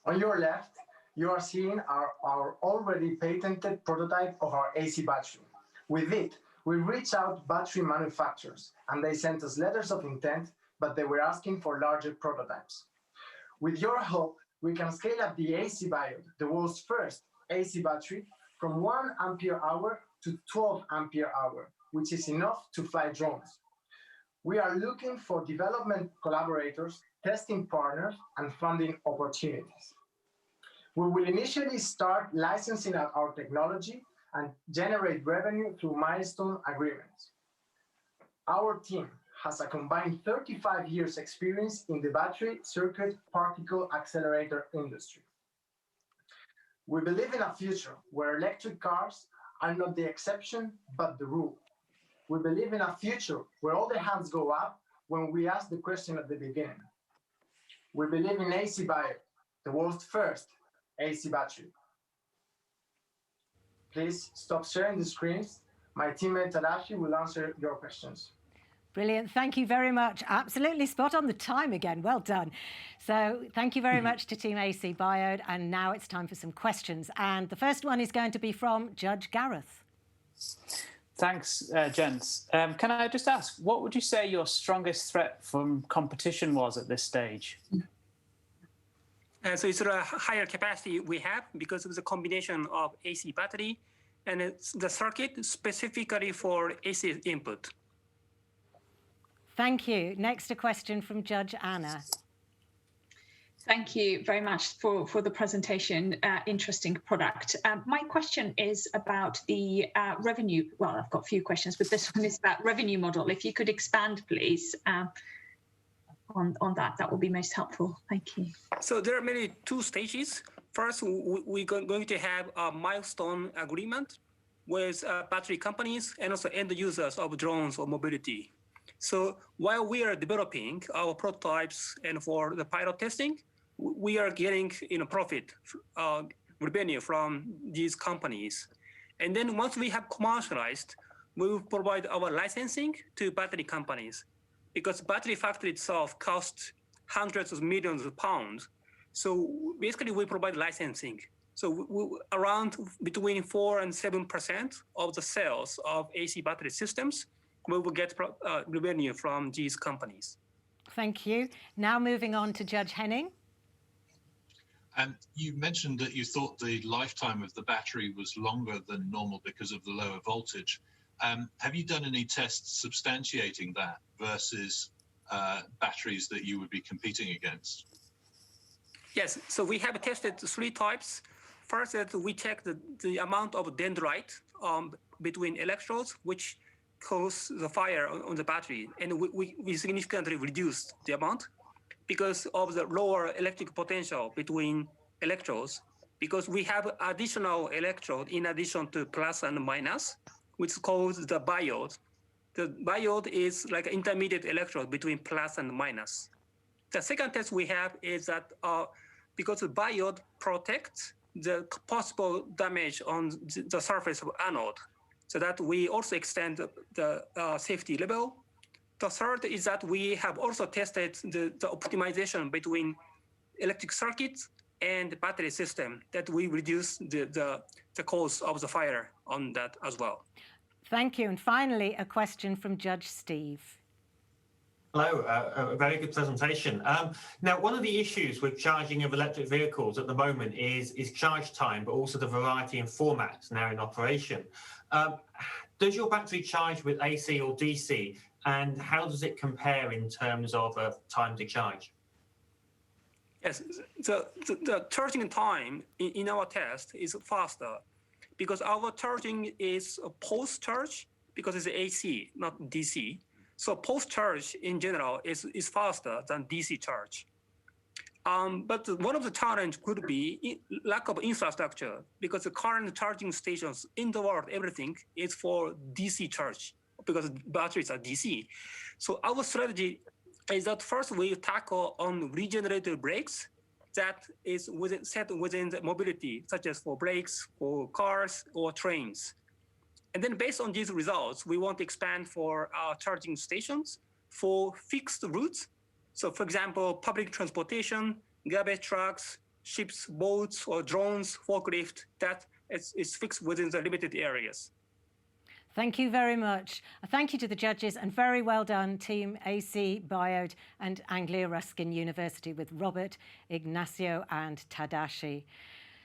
On your left, you are seeing our already patented prototype of our AC battery. With it, we reached out battery manufacturers and they sent us letters of intent, but they were asking for larger prototypes. With your help, we can scale up the AC Biode, the world's first AC battery, from 1 ampere hour to 12 ampere hour, which is enough to fly drones. We are looking for development collaborators, testing partners, and funding opportunities. We will initially start licensing out our technology and generate revenue through milestone agreements. Our team has a combined 35 years experience in the battery circuit particle accelerator industry. We believe in a future where electric cars are not the exception, but the rule. We believe in a future where all the hands go up when we ask the question at the beginning. We believe in AC Biode, the world's first AC battery. Please stop sharing the screens. My teammate Tadashi will answer your questions. Brilliant. Thank you very much. Absolutely spot on the time again. Well done. So thank you very much to Team AC Biode. And now it's time for some questions. And the first one is going to be from Judge Gareth. Thanks, gents. Can I just ask, what would you say your strongest threat from competition was at this stage? So it's a higher capacity we have because of the combination of AC battery and it's the circuit specifically for AC input. Thank you. Next, a question from Judge Anna. Thank you very much for the presentation. Interesting product. My question is about the revenue. Well, I've got a few questions, but this one is about revenue model. If you could expand, please, on that, that would be most helpful. Thank you. So there are mainly two stages. First, we're going to have a milestone agreement with battery companies and also end users of drones or mobility. So while we are developing our prototypes and for the pilot testing, we are getting profit revenue from these companies. And then once we have commercialized, we will provide our licensing to battery companies because battery factory itself costs hundreds of millions of pounds. So basically we provide licensing. So around between 4 and 7% of the sales of AC battery systems, we will get revenue from these companies. Thank you. Now moving on to Judge Henning. You mentioned that you thought the lifetime of the battery was longer than normal because of the lower voltage. Have you done any tests substantiating that versus batteries that you would be competing against? Yes, so we have tested 3 types. First, that we check the amount of dendrite between electrodes, which cause the fire on the battery. And we significantly reduced the amount because of the lower electric potential between electrodes, because we have additional electrode in addition to plus and minus, which is called the Biode. The Biode is like an intermediate electrode between plus and minus. The second test we have is that because the Biode protects the possible damage on the surface of anode, so that we also extend the safety level. The third is that we have also tested the optimization between electric circuits and battery system, that we reduce the cause of the fire on that as well. Thank you. And finally, a question from Judge Steve. Hello, a very good presentation. Now, one of the issues with charging of electric vehicles at the moment is charge time, but also the variety and formats now in operation. Does your battery charge with AC or DC, and how does it compare in terms of time to charge? Yes, the charging time in our test is faster because our charging is a post-charge because it's AC, not DC. So post-charge in general is faster than DC charge. But one of the challenges could be lack of infrastructure because the current charging stations in the world, everything is for DC charge because batteries are DC. So our strategy is that first we tackle on regenerative brakes that is set within the mobility, such as for brakes, for cars or trains. And then based on these results, we want to expand for our charging stations for fixed routes. So for example, public transportation, garbage trucks, ships, boats, or drones, forklift, that is fixed within the limited areas. Thank you very much. Thank you to the judges, and very well done, Team AC, Biode and Anglia Ruskin University with Robert, Ignacio and Tadashi.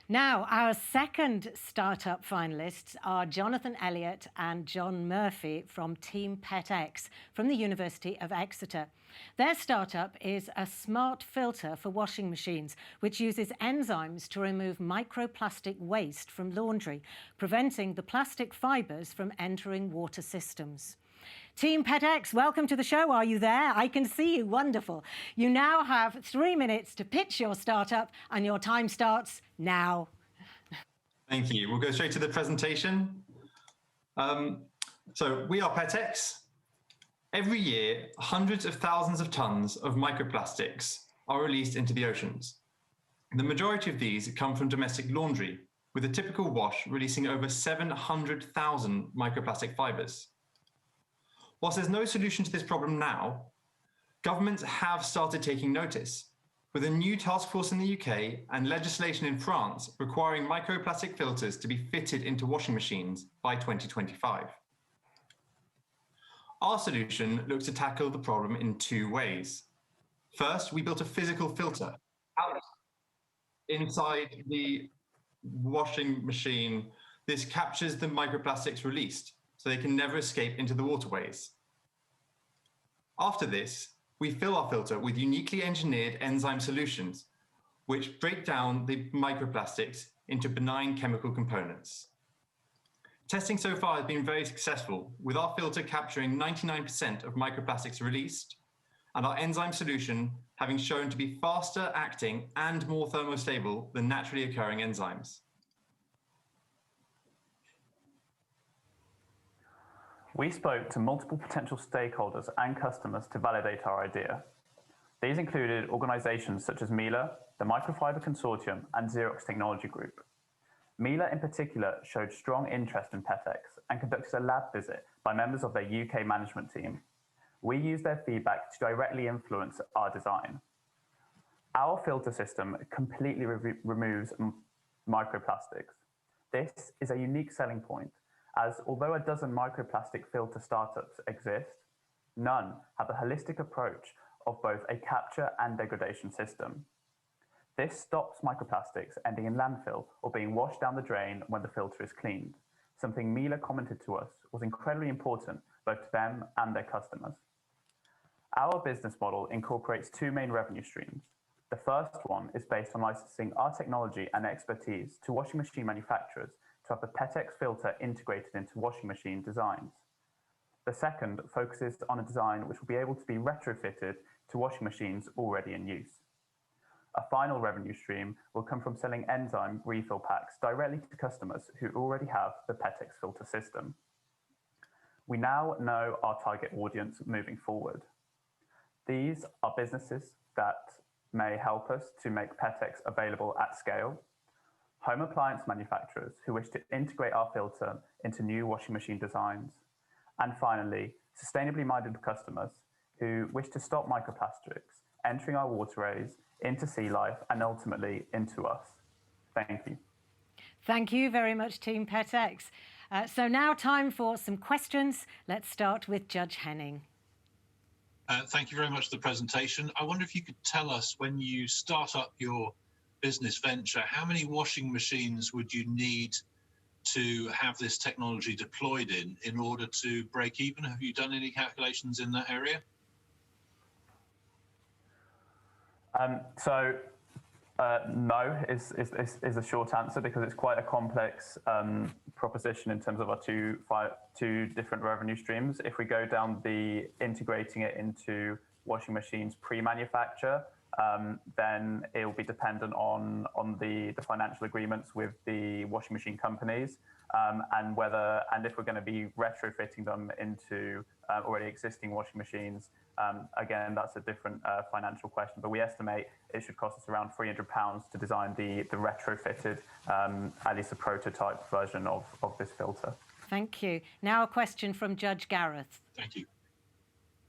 Now, our second startup finalists are Jonathan Elliott and John Murphy from Team PETexe from the University of Exeter. Their startup is a smart filter for washing machines, which uses enzymes to remove microplastic waste from laundry, preventing the plastic fibres from entering water systems. Team PETexe, welcome to the show. Are you there? I can see you. Wonderful. You now have 3 minutes to pitch your startup, and your time starts now. Thank you. We'll go straight to the presentation. So we are PETexe. Every year, hundreds of thousands of tons of microplastics are released into the oceans. The majority of these come from domestic laundry, with a typical wash releasing over 700,000 microplastic fibres. Whilst there's no solution to this problem now, governments have started taking notice, with a new task force in the UK and legislation in France requiring microplastic filters to be fitted into washing machines by 2025. Our solution looks to tackle the problem in 2 ways. First, we built a physical filter out inside the washing machine. This captures the microplastics released, so they can never escape into the waterways. After this, we fill our filter with uniquely engineered enzyme solutions, which break down the microplastics into benign chemical components. Testing so far has been very successful, with our filter capturing 99% of microplastics released, and our enzyme solution having shown to be faster acting and more thermostable than naturally occurring enzymes. We spoke to multiple potential stakeholders and customers to validate our idea. These included organisations such as Miele, the Microfiber Consortium, and Xerox Technology Group. Miele in particular showed strong interest in PETexe and conducted a lab visit by members of their UK management team. We used their feedback to directly influence our design. Our filter system completely removes microplastics. This is a unique selling point, as although a dozen microplastic filter startups exist, none have a holistic approach of both a capture and degradation system. This stops microplastics ending in landfill or being washed down the drain when the filter is cleaned, something Miele commented to us was incredibly important both to them and their customers. Our business model incorporates 2 main revenue streams. The first one is based on licensing our technology and expertise to washing machine manufacturers to have the PETexe filter integrated into washing machine designs. The second focuses on a design which will be able to be retrofitted to washing machines already in use. A final revenue stream will come from selling enzyme refill packs directly to customers who already have the PETexe filter system. We now know our target audience moving forward. These are businesses that may help us to make PETexe available at scale, home appliance manufacturers who wish to integrate our filter into new washing machine designs, and finally, sustainably minded customers who wish to stop microplastics entering our waterways, into sea life, and ultimately into us. Thank you. Thank you very much, Team PETexe. So now time for some questions. Let's start with Judge Henning. Thank you very much for the presentation. I wonder if you could tell us, when you start up your business venture, how many washing machines would you need to have this technology deployed in order to break even? Have you done any calculations in that area? No is a short answer, because it's quite a complex proposition in terms of our two different revenue streams. If we go down the integrating it into washing machines pre-manufacture, then it will be dependent on the financial agreements with the washing machine companies, and if we're going to be retrofitting them into already existing washing machines. Again, that's a different financial question, but we estimate it should cost us around £300 to design the retrofitted, at least a prototype version of this filter. Thank you. Now a question from Judge Gareth. Thank you.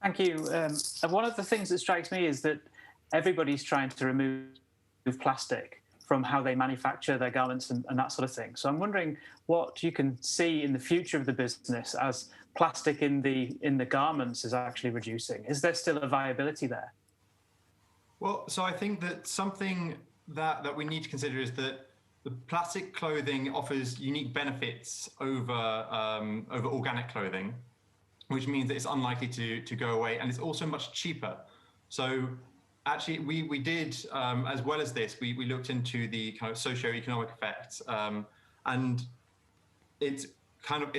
Thank you. One of the things that strikes me is that everybody's trying to remove plastic from how they manufacture their garments and that sort of thing. So I'm wondering what you can see in the future of the business as plastic in the garments is actually reducing. Is there still a viability there? Well, so I think that something that we need to consider is that the plastic clothing offers unique benefits over organic clothing, which means that it's unlikely to go away, and it's also much cheaper. So actually, we did, as well as this, we looked into the kind of socio-economic effects, and it's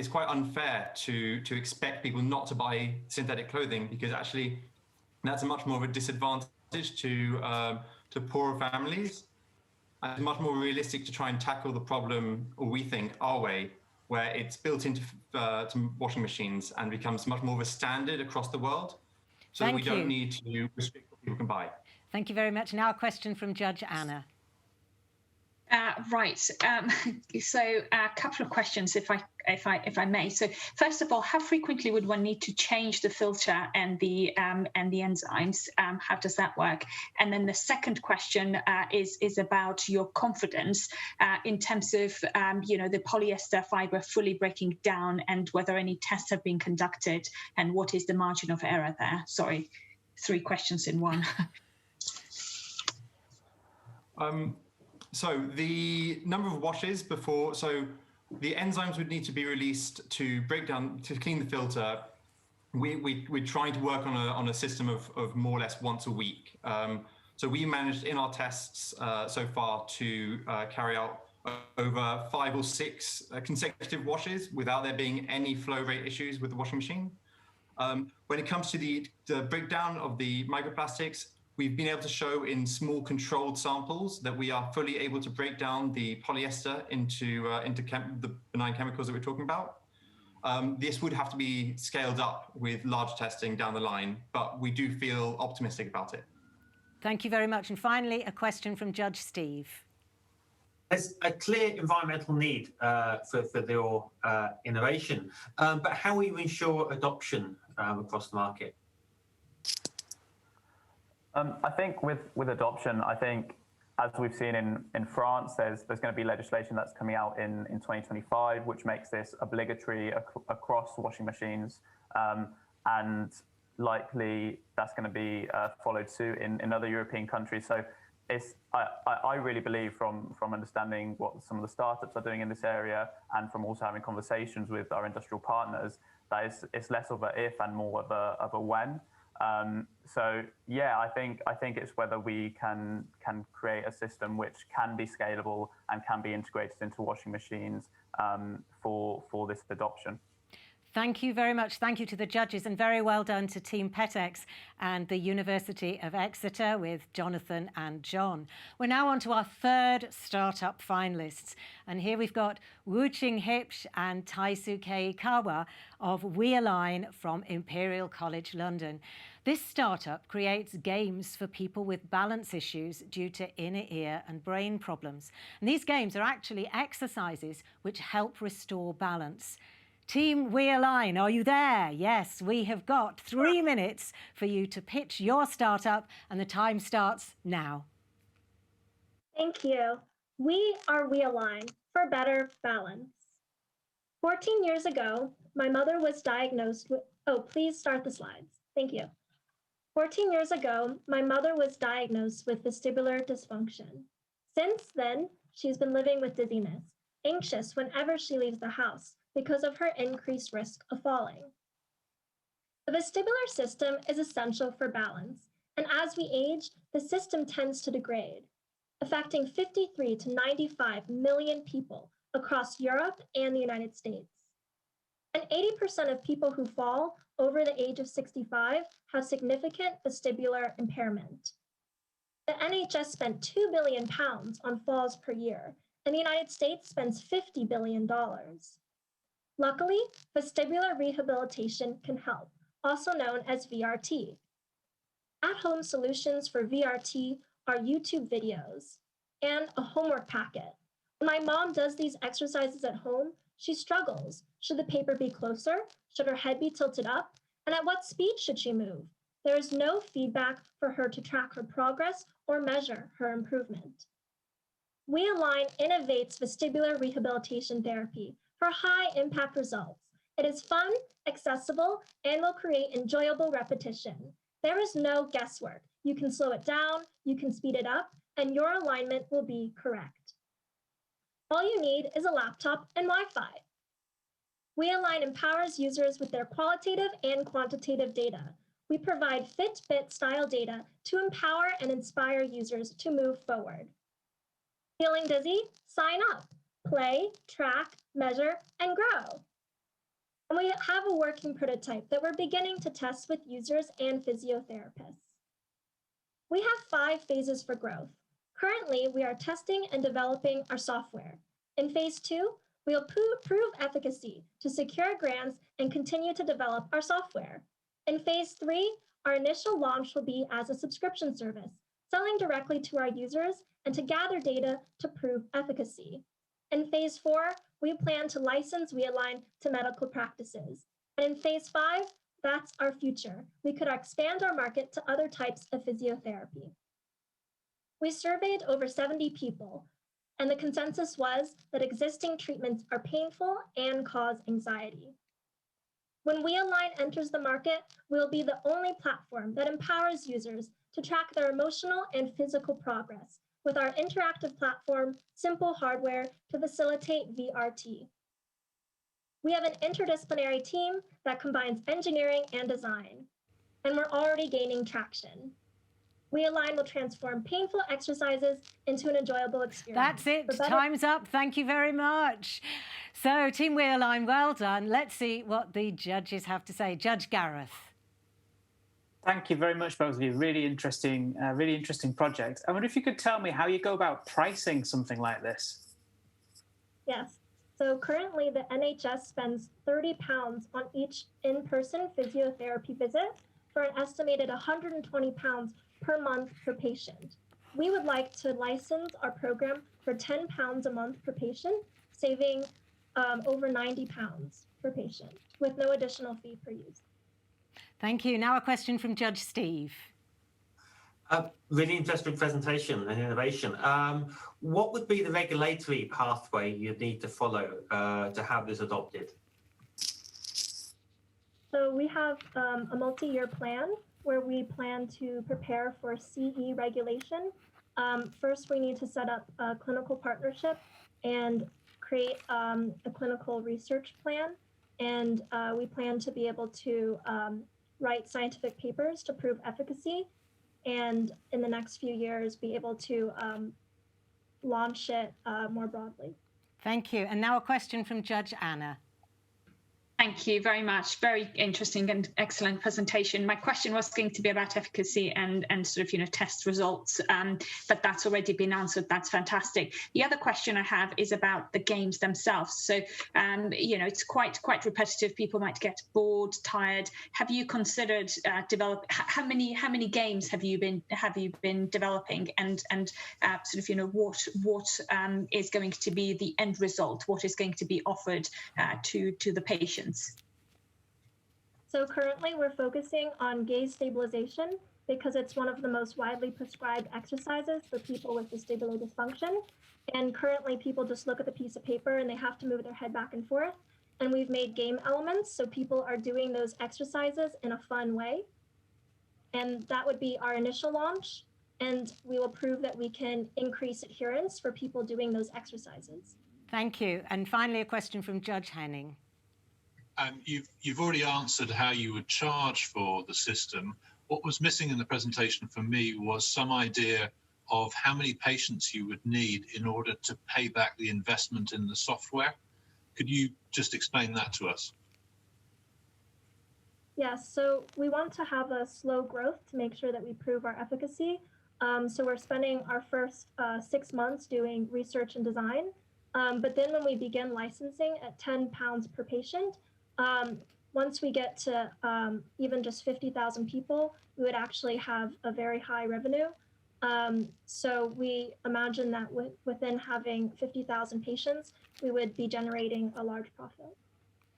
quite unfair to expect people not to buy synthetic clothing, because actually that's a much more of a disadvantage to poorer families. And it's much more realistic to try and tackle the problem, or we think, our way, where it's built into washing machines and becomes much more of a standard across the world, so that we don't need to restrict what people can buy. Thank you very much. Now a question from Judge Anna. Right. So a couple of questions, if I may. So first of all, how frequently would one need to change the filter and the enzymes? How does that work? And then the second question is about your confidence in terms of the polyester fiber fully breaking down, and whether any tests have been conducted, and what is the margin of error there? Sorry, 3 questions in one. So the number of washes before, so the enzymes would need to be released to break down, to clean the filter. We're trying to work on a system of more or less once a week. So we managed in our tests so far to carry out over 5 or 6 consecutive washes without there being any flow rate issues with the washing machine. When it comes to the breakdown of the microplastics, we've been able to show in small controlled samples that we are fully able to break down the polyester into the benign chemicals that we're talking about. This would have to be scaled up with large testing down the line, but we do feel optimistic about it. Thank you very much. And finally, a question from Judge Steve. There's a clear environmental need for your innovation, but how will you ensure adoption across the market? I think with adoption, I think as we've seen in France, there's going to be legislation that's coming out in 2025, which makes this obligatory across washing machines, and likely that's going to be followed suit in other European countries. So I really believe from understanding what some of the startups are doing in this area, and from also having conversations with our industrial partners, that it's less of a if and more of a when. So yeah, I think it's whether we can create a system which can be scalable and can be integrated into washing machines for this adoption. Thank you very much. Thank you to the judges, and very well done to Team PETexe and the University of Exeter with Jonathan and John. We're now on to our 3rd startup finalists. And here we've got Woo-Ching Hipsh and Taisuke Kawa of WeAlign from Imperial College London. This startup creates games for people with balance issues due to inner ear and brain problems. And these games are actually exercises which help restore balance. Team WeAlign, are you there? Yes, we have got 3 minutes for you to pitch your startup, and the time starts now. Thank you. We are WeAlign for better balance. 14 years ago, my mother was diagnosed with, please start the slides. Thank you. 14 years ago, my mother was diagnosed with vestibular dysfunction. Since then, she's been living with dizziness, anxious whenever she leaves the house, because of her increased risk of falling. The vestibular system is essential for balance, and as we age, the system tends to degrade, affecting 53 to 95 million people across Europe and the United States. And 80% of people who fall over the age of 65 have significant vestibular impairment. The NHS spent £2 billion on falls per year, and the United States spends $50 billion. Luckily, vestibular rehabilitation can help, also known as VRT. At-home solutions for VRT are YouTube videos and a homework packet. When my mom does these exercises at home, she struggles. Should the paper be closer? Should her head be tilted up? And at what speed should she move? There is no feedback for her to track her progress or measure her improvement. WeAlign innovates vestibular rehabilitation therapy for high-impact results. It is fun, accessible, and will create enjoyable repetition. There is no guesswork. You can slow it down, you can speed it up, and your alignment will be correct. All you need is a laptop and Wi-Fi. WeAlign empowers users with their qualitative and quantitative data. We provide Fitbit style data to empower and inspire users to move forward. Feeling dizzy? Sign up. Play, track, measure, and grow. And we have a working prototype that we're beginning to test with users and physiotherapists. We have 5 phases for growth. Currently, we are testing and developing our software. In phase 2, we'll prove efficacy to secure grants and continue to develop our software. In phase 3, our initial launch will be as a subscription service, selling directly to our users and to gather data to prove efficacy. In phase 4, we plan to license WeAlign to medical practices. And in phase 5, that's our future. We could expand our market to other types of physiotherapy. We surveyed over 70 people, and the consensus was that existing treatments are painful and cause anxiety. When WeAlign enters the market, we'll be the only platform that empowers users to track their emotional and physical progress with our interactive platform, simple hardware to facilitate VRT. We have an interdisciplinary team that combines engineering and design, and we're already gaining traction. WeAlign will transform painful exercises into an enjoyable experience. That's it. Time's up. Thank you very much. So, Team WeAlign, well done. Let's see what the judges have to say. Judge Gareth. Thank you very much, both of you. Really interesting project. I wonder if you could tell me how you go about pricing something like this. Yes. So currently, the NHS spends £30 on each in-person physiotherapy visit for an estimated £120 per month per patient. We would like to license our program for £10 a month per patient, saving over £90 per patient with no additional fee per use. Thank you. Now a question from Judge Steve. Really interesting presentation and innovation. What would be the regulatory pathway you'd need to follow to have this adopted? So we have a multi-year plan where we plan to prepare for CE regulation. First, we need to set up a clinical partnership and create a clinical research plan. And we plan to be able to write scientific papers to prove efficacy, and in the next few years be able to launch it more broadly. Thank you. And now a question from Judge Anna. Thank you very much. Very interesting and excellent presentation. My question was going to be about efficacy and sort of, test results, but that's already been answered. That's fantastic. The other question I have is about the games themselves. So, it's quite repetitive. People might get bored, tired. Have you considered how many games have you been developing, and sort of, what is going to be the end result? What is going to be offered to the patient? So currently we're focusing on gaze stabilization because it's one of the most widely prescribed exercises for people with vestibular dysfunction. And currently people just look at the piece of paper and they have to move their head back and forth. And we've made game elements so people are doing those exercises in a fun way. And that would be our initial launch. And we will prove that we can increase adherence for people doing those exercises. Thank you. And finally, a question from Judge Henning. You've already answered how you would charge for the system. What was missing in the presentation for me was some idea of how many patients you would need in order to pay back the investment in the software. Could you just explain that to us? Yes, so we want to have a slow growth to make sure that we prove our efficacy. So we're spending our first 6 months doing research and design. But then when we begin licensing at £10 per patient, once we get to even just 50,000 people, we would actually have a very high revenue. So we imagine that within having 50,000 patients, we would be generating a large profit.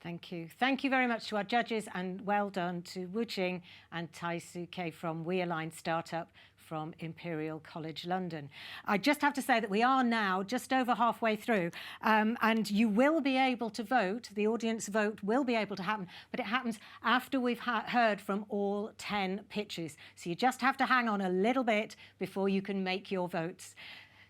Thank you. Thank you very much to our judges, and well done to Wu Qing and Tai Su Ke from WeAlign Startup from Imperial College London. I just have to say that we are now just over halfway through, and you will be able to vote. The audience vote will be able to happen, but it happens after we've heard from all 10 pitches. So you just have to hang on a little bit before you can make your votes.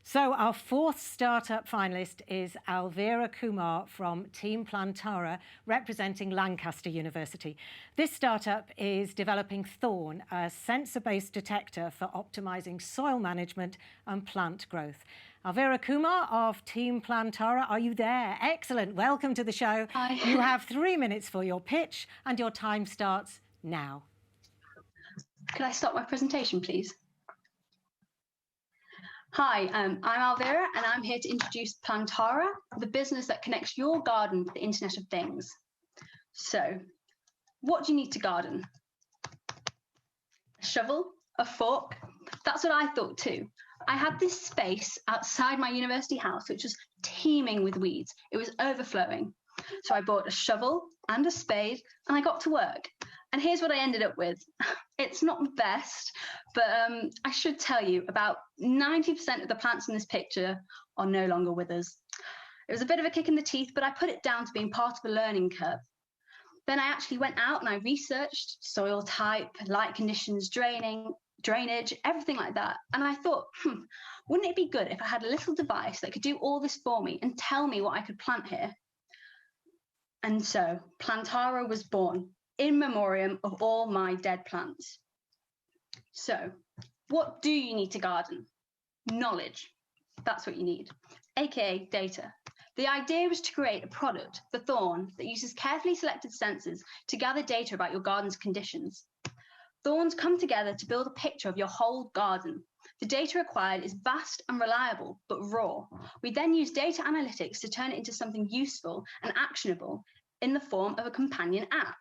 So our fourth startup finalist is Alvira Kumar from Team Plantara, representing Lancaster University. This startup is developing Thorn, a sensor-based detector for optimizing soil management and plant growth. Alvira Kumar of Team Plantara, are you there? Excellent. Welcome to the show. Hi. You have 3 minutes for your pitch, and your time starts now. Could I start my presentation, please? Hi, I'm Alvira, and I'm here to introduce Plantara, the business that connects your garden to the Internet of Things. So, what do you need to garden? A shovel, a fork? That's what I thought too. I had this space outside my university house which was teeming with weeds. It was overflowing. So I bought a shovel and a spade, and I got to work. And here's what I ended up with. It's not the best, but I should tell you, about 90% of the plants in this picture are no longer with us. It was a bit of a kick in the teeth, but I put it down to being part of a learning curve. Then I actually went out and I researched soil type, light conditions, drainage, everything like that. And I thought, wouldn't it be good if I had a little device that could do all this for me and tell me what I could plant here? And so Plantara was born, in memoriam of all my dead plants. So, what do you need to garden? Knowledge. That's what you need, aka data. The idea was to create a product, the Thorn, that uses carefully selected sensors to gather data about your garden's conditions. Thorns come together to build a picture of your whole garden. The data acquired is vast and reliable, but raw. We then use data analytics to turn it into something useful and actionable in the form of a companion app.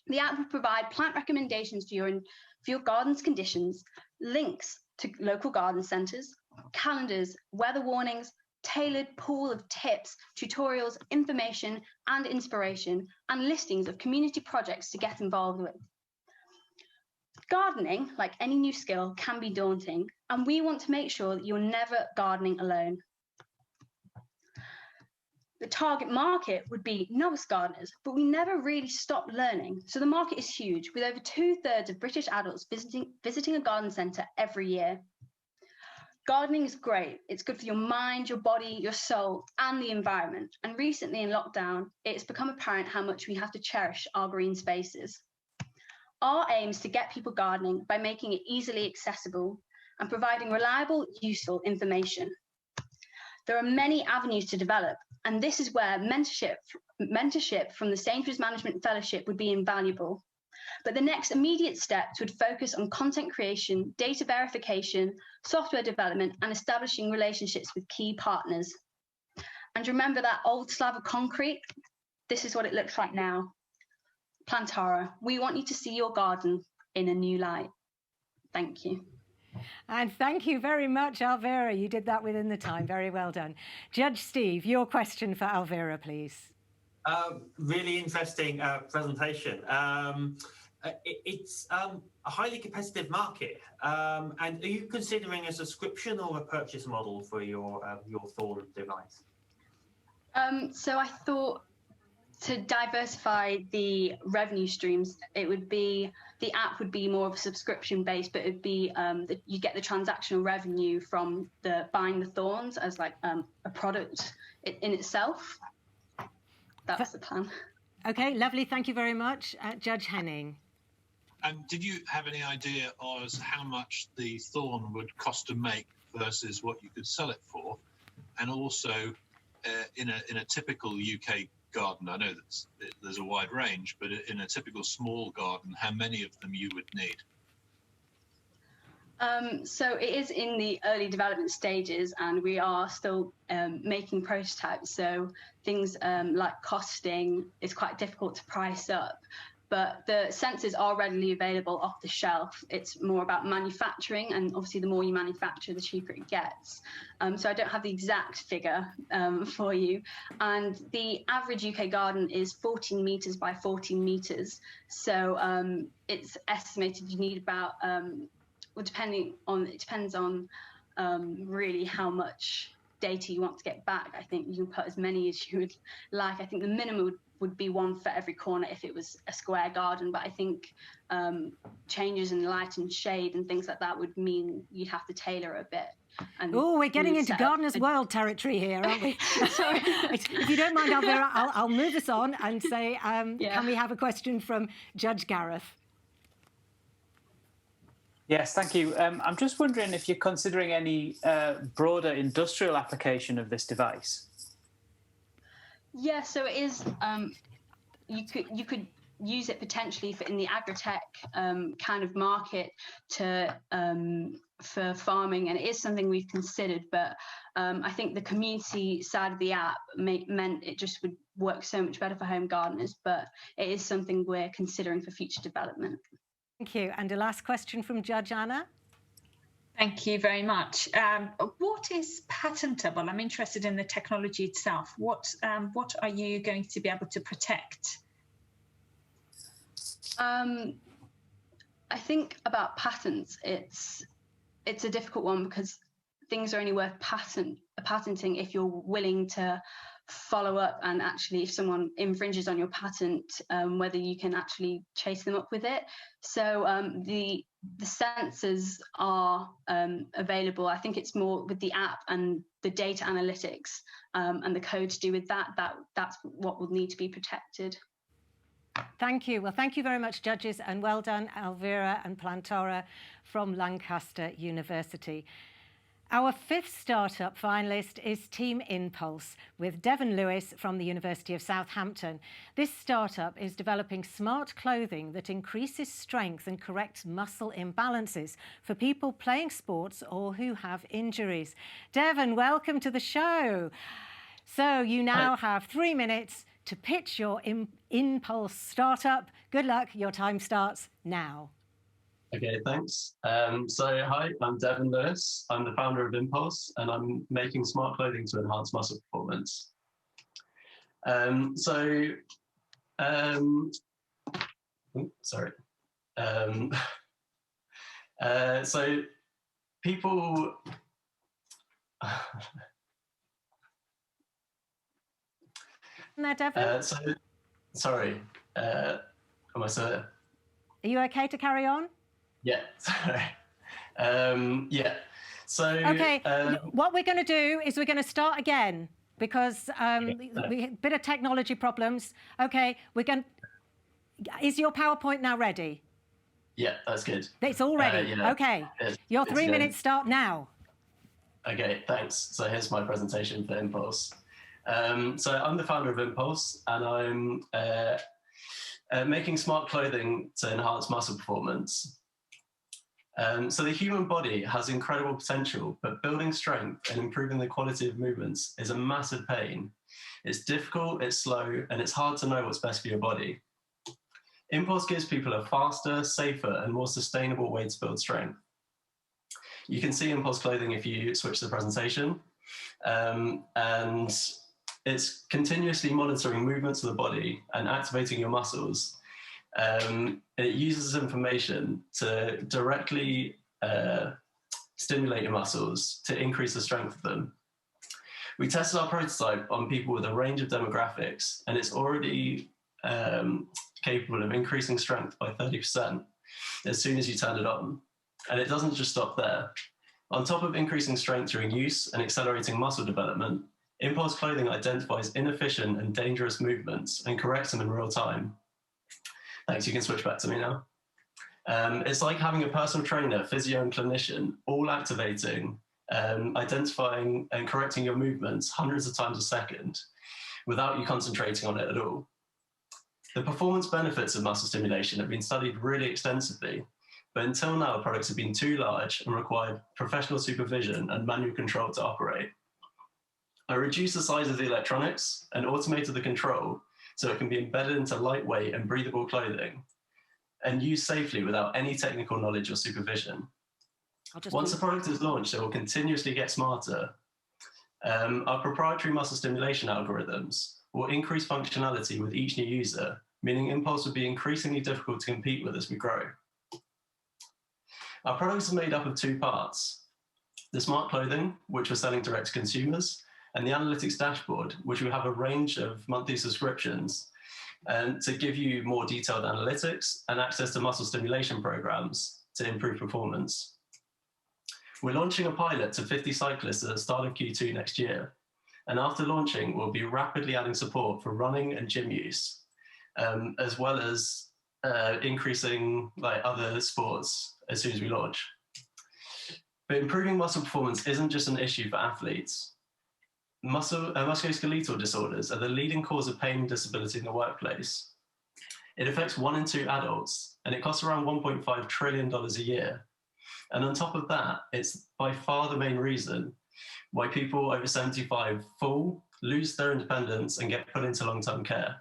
The app will provide plant recommendations for your garden's conditions, links to local garden centres, calendars, weather warnings, tailored pool of tips, tutorials, information and inspiration, and listings of community projects to get involved with. Gardening, like any new skill, can be daunting, and we want to make sure that you're never gardening alone. The target market would be novice gardeners, but we never really stop learning. So the market is huge, with over 2/3 of British adults visiting a garden centre every year. Gardening is great. It's good for your mind, your body, your soul, and the environment. And recently in lockdown, it's become apparent how much we have to cherish our green spaces. Our aim is to get people gardening by making it easily accessible and providing reliable, useful information. There are many avenues to develop, and this is where mentorship from the Sainsbury's Management Fellowship would be invaluable. But the next immediate steps would focus on content creation, data verification, software development, and establishing relationships with key partners. And remember that old slab of concrete? This is what it looks like now. Plantara, we want you to see your garden in a new light. Thank you. And thank you very much, Alvira. You did that within the time. Very well done. Judge Steve, your question for Alvira, please. Really interesting presentation. It's a highly competitive market. And are you considering a subscription or a purchase model for your Thorn device? So I thought, to diversify the revenue streams, it would be, the app would be more of a subscription based, but it'd be you get the transactional revenue from the buying the Thorns as like a product in itself. That's the plan. Okay, lovely. Thank you very much, Judge Henning. Did you have any idea as how much the Thorn would cost to make versus what you could sell it for? And also, in a typical UK garden, I know that there's a wide range, but in a typical small garden, how many of them you would need? So it is in the early development stages, and we are still making prototypes. So things like costing is quite difficult to price up, but the sensors are readily available off the shelf. It's more about manufacturing, and obviously the more you manufacture, the cheaper it gets. So I don't have the exact figure for you. And the average UK garden is 14 metres by 14 metres. So it's estimated you need about it depends on really how much data you want to get back. I think you can put as many as you would like. I think the minimum would be one for every corner if it was a square garden, but I think changes in light and shade and things like that would mean you'd have to tailor a bit. Oh, we're getting into Gardener's World territory here, aren't we? Sorry. If you don't mind, Alvira, I'll move us on and say, can we have a question from Judge Gareth? Yes, thank you. I'm just wondering if you're considering any broader industrial application of this device. Yeah, so it is. You could use it potentially in the agri-tech kind of market for farming, and it is something we've considered. But I think the community side of the app meant it just would work so much better for home gardeners. But it is something we're considering for future development. Thank you. And a last question from Judge Anna. Thank you very much. What is patentable? I'm interested in the technology itself. What are you going to be able to protect? I think about patents, it's a difficult one because things are only worth patenting if you're willing to follow up, and actually if someone infringes on your patent, whether you can actually chase them up with it. So the sensors are available. I think it's more with the app and the data analytics and the code to do with that's what will need to be protected. Thank you. Well, thank you very much, judges, and well done, Alvira and Plantara from Lancaster University. Our fifth startup finalist is Team Impulse, with Devon Lewis from the University of Southampton. This startup is developing smart clothing that increases strength and corrects muscle imbalances for people playing sports or who have injuries. Devon, welcome to the show. So you now have 3 minutes to pitch your Impulse startup. Good luck. Your time starts now. Okay, thanks. Hi, I'm Devon Lewis. I'm the founder of Impulse, and I'm making smart clothing to enhance muscle performance. People. There, Devon. Sorry. Am I still there? Are you okay to carry on? Yeah, sorry. Yeah. Okay, what we're going to do is we're going to start again because we bit of technology problems. Okay, is your PowerPoint now ready? Yeah, that's good. It's all ready. Yeah. Okay, your 3 minutes start now. Okay, thanks. So here's my presentation for Impulse. So I'm the founder of Impulse, and I'm making smart clothing to enhance muscle performance. So the human body has incredible potential, but building strength and improving the quality of movements is a massive pain. It's difficult, it's slow, and it's hard to know what's best for your body. Impulse gives people a faster, safer, and more sustainable way to build strength. You can see Impulse clothing if you switch the presentation, and it's continuously monitoring movements of the body and activating your muscles. It uses information to directly stimulate your muscles to increase the strength of them. We tested our prototype on people with a range of demographics, and it's already capable of increasing strength by 30% as soon as you turn it on. And it doesn't just stop there. On top of increasing strength during use and accelerating muscle development, Impulse clothing identifies inefficient and dangerous movements and corrects them in real time. Thanks, you can switch back to me now. It's like having a personal trainer, physio and clinician, all activating, identifying and correcting your movements hundreds of times a second without you concentrating on it at all. The performance benefits of muscle stimulation have been studied really extensively, but until now, products have been too large and required professional supervision and manual control to operate. I reduced the size of the electronics and automated the control so it can be embedded into lightweight and breathable clothing and used safely without any technical knowledge or supervision. Once the product is launched, it will continuously get smarter. Our proprietary muscle stimulation algorithms will increase functionality with each new user, meaning Impulse will be increasingly difficult to compete with as we grow. Our products are made up of two parts: the smart clothing, which we're selling direct to consumers, and the analytics dashboard, which we have a range of monthly subscriptions to give you more detailed analytics and access to muscle stimulation programs to improve performance. We're launching a pilot to 50 cyclists at the start of Q2 next year. And after launching, we'll be rapidly adding support for running and gym use, as well as increasing other sports as soon as we launch. But improving muscle performance isn't just an issue for athletes. Musculoskeletal disorders are the leading cause of pain and disability in the workplace. It affects 1 in 2 adults, and it costs around $1.5 trillion a year. And on top of that, it's by far the main reason why people over 75 fall, lose their independence, and get put into long-term care.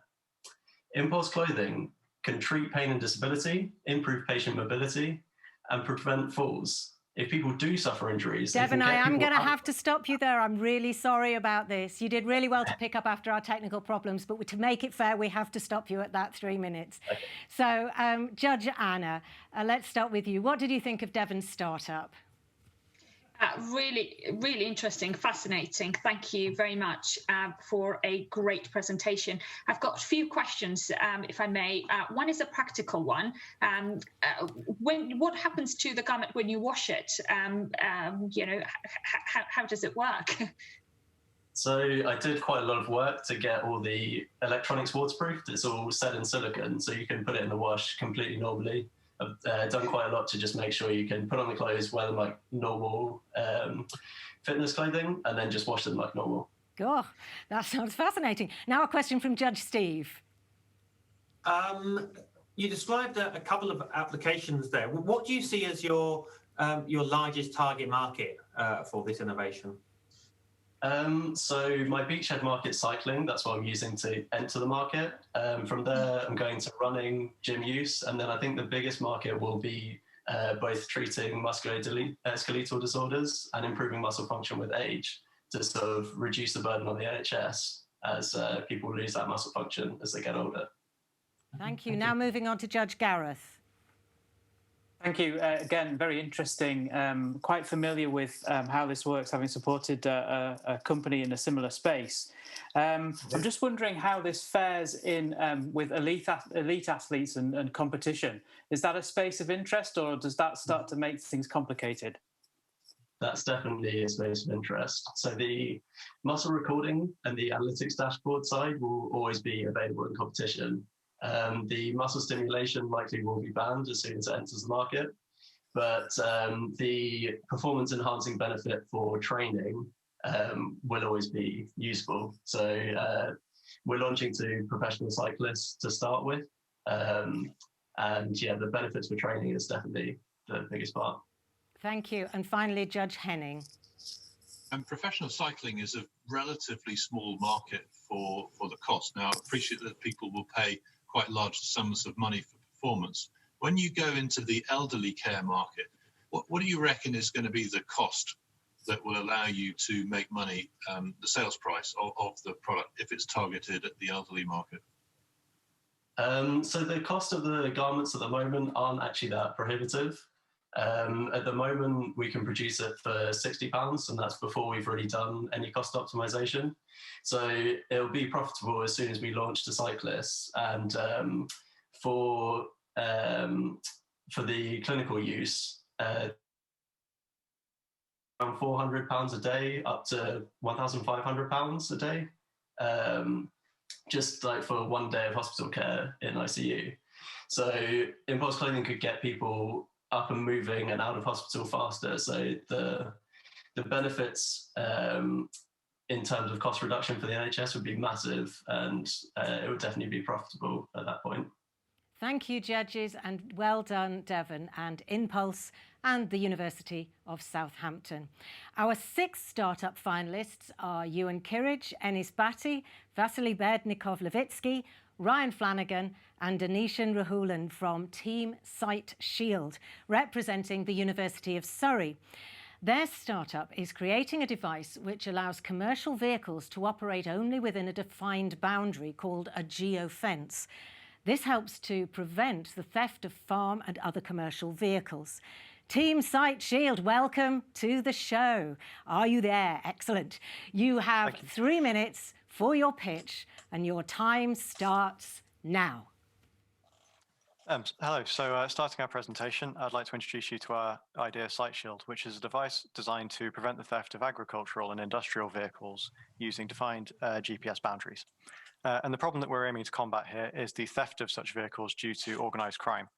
Impulse clothing can treat pain and disability, improve patient mobility, and prevent falls. If people do suffer injuries, Devon, I am going to have to stop you there. I'm really sorry about this. You did really well to pick up after our technical problems, but to make it fair, we have to stop you at that 3 minutes. Okay. So, Judge Anna, let's start with you. What did you think of Devon's startup? Really, really interesting, fascinating. Thank you very much for a great presentation. I've got a few questions, if I may. One is a practical one. What happens to the garment when you wash it? You know, how does it work? So I did quite a lot of work to get all the electronics waterproofed. It's all set in silicone, so you can put it in the wash completely normally. I've done quite a lot to just make sure you can put on the clothes, wear them like normal fitness clothing, and then just wash them like normal. Oh, that sounds fascinating. Now a question from Judge Steve. You described a couple of applications there. What do you see as your largest target market for this innovation? So my beachhead market cycling, that's what I'm using to enter the market. From there, I'm going to running, gym use, and then I think the biggest market will be both treating musculoskeletal disorders and improving muscle function with age to sort of reduce the burden on the NHS as people lose that muscle function as they get older. Thank you. Now moving on to Judge Gareth. Thank you. Again, very interesting. Quite familiar with how this works, having supported a company in a similar space. I'm just wondering how this fares in with elite athletes and competition. Is that a space of interest, or does that start to make things complicated? That's definitely a space of interest. So the muscle recording and the analytics dashboard side will always be available in competition. The muscle stimulation likely will be banned as soon as it enters the market, but the performance enhancing benefit for training will always be useful. So we're launching to professional cyclists to start with. And yeah, the benefits for training is definitely the biggest part. Thank you. And finally, Judge Henning. Professional cycling is a relatively small market for the cost. Now, I appreciate that people will pay quite large sums of money for performance. When you go into the elderly care market, what do you reckon is going to be the cost that will allow you to make money, the sales price of the product if it's targeted at the elderly market? So the cost of the garments at the moment aren't actually that prohibitive. At the moment, we can produce it for £60, and that's before we've really done any cost optimization. So it'll be profitable as soon as we launch to cyclists. And for the clinical use, around £400 a day, up to £1,500 a day, just like for 1 day of hospital care in ICU. So Impulse clothing could get people up and moving and out of hospital faster. So the benefits in terms of cost reduction for the NHS would be massive, and it would definitely be profitable at that point. Thank you, judges, and well done, Devon and Impulse and the University of Southampton. Our 6 startup finalists are Ewan Kirridge, Enis Bhatti, Vasily Berdnikov-Levitsky, Ryan Flanagan and Anishan Rahulan from Team SiteShield, representing the University of Surrey. Their startup is creating a device which allows commercial vehicles to operate only within a defined boundary called a geofence. This helps to prevent the theft of farm and other commercial vehicles. Team SiteShield, welcome to the show. Are you there? Excellent. You have 3 minutes for your pitch, and your time starts now. Hello. So starting our presentation, I'd like to introduce you to our idea SiteShield, which is a device designed to prevent the theft of agricultural and industrial vehicles using defined GPS boundaries. And the problem that we're aiming to combat here is the theft of such vehicles due to organized crime,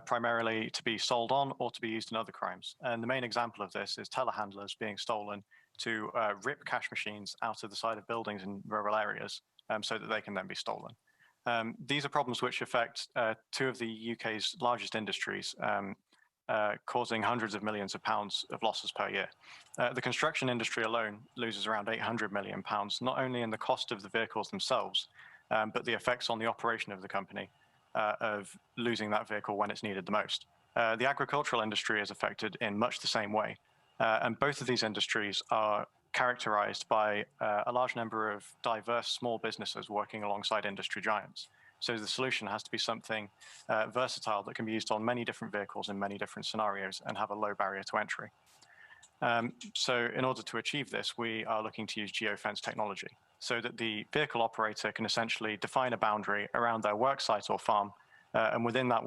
primarily to be sold on or to be used in other crimes. And the main example of this is telehandlers being stolen to rip cash machines out of the side of buildings in rural areas so that they can then be stolen. These are problems which affect two of the UK's largest industries, causing hundreds of millions of pounds of losses per year. The construction industry alone loses around £800 million, not only in the cost of the vehicles themselves, but the effects on the operation of the company of losing that vehicle when it's needed the most. The agricultural industry is affected in much the same way, and both of these industries are characterized by a large number of diverse small businesses working alongside industry giants. So the solution has to be something versatile that can be used on many different vehicles in many different scenarios and have a low barrier to entry. So in order to achieve this, we are looking to use geofence technology so that the vehicle operator can essentially define a boundary around their work site or farm, and within that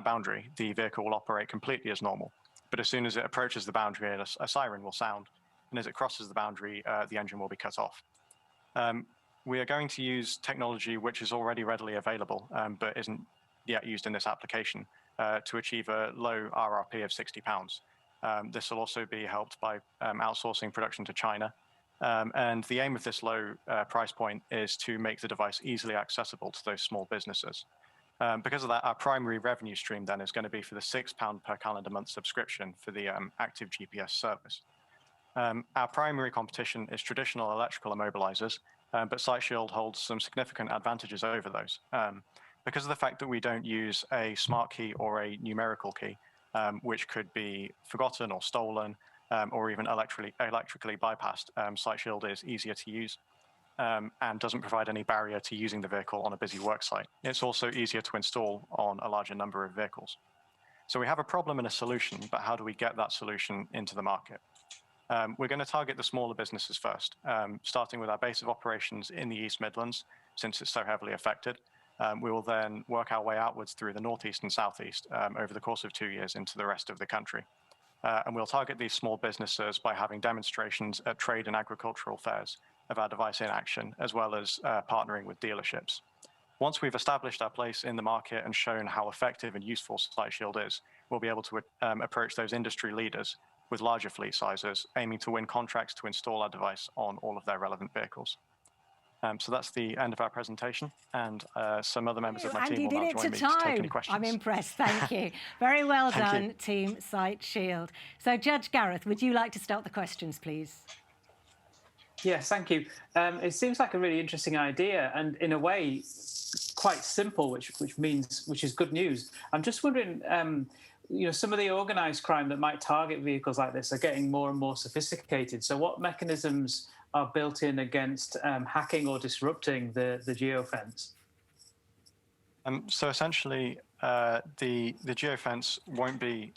boundary, the vehicle will operate completely as normal. But as soon as it approaches the boundary, a siren will sound, and as it crosses the boundary, the engine will be cut off. We are going to use technology which is already readily available, but isn't yet used in this application, to achieve a low RRP of £60. This will also be helped by outsourcing production to China. And the aim of this low price point is to make the device easily accessible to those small businesses. Because of that, our primary revenue stream then is going to be for the £6 per calendar month subscription for the active GPS service. Our primary competition is traditional electrical immobilizers, but SiteShield holds some significant advantages over those. Because of the fact that we don't use a smart key or a numerical key, which could be forgotten or stolen, or even electrically bypassed, SiteShield is easier to use and doesn't provide any barrier to using the vehicle on a busy work site. It's also easier to install on a larger number of vehicles. So we have a problem and a solution, but how do we get that solution into the market? We're going to target the smaller businesses first, starting with our base of operations in the East Midlands, since it's so heavily affected. We will then work our way outwards through the Northeast and Southeast over the course of 2 years into the rest of the country. And we'll target these small businesses by having demonstrations at trade and agricultural fairs of our device in action, as well as partnering with dealerships. Once we've established our place in the market and shown how effective and useful SiteShield is, we'll be able to approach those industry leaders with larger fleet sizes, aiming to win contracts to install our device on all of their relevant vehicles. So that's the end of our presentation, and some other members of my team will now join me to take any questions. I'm impressed, thank you. Very well done, Team SiteShield. So Judge Gareth, would you like to start the questions, please? Yes, thank you. It seems like a really interesting idea, and in a way, quite simple, which is good news. I'm just wondering, some of the organised crime that might target vehicles like this are getting more and more sophisticated. So, what mechanisms are built in against hacking or disrupting the geofence? So essentially, the geofence won't be.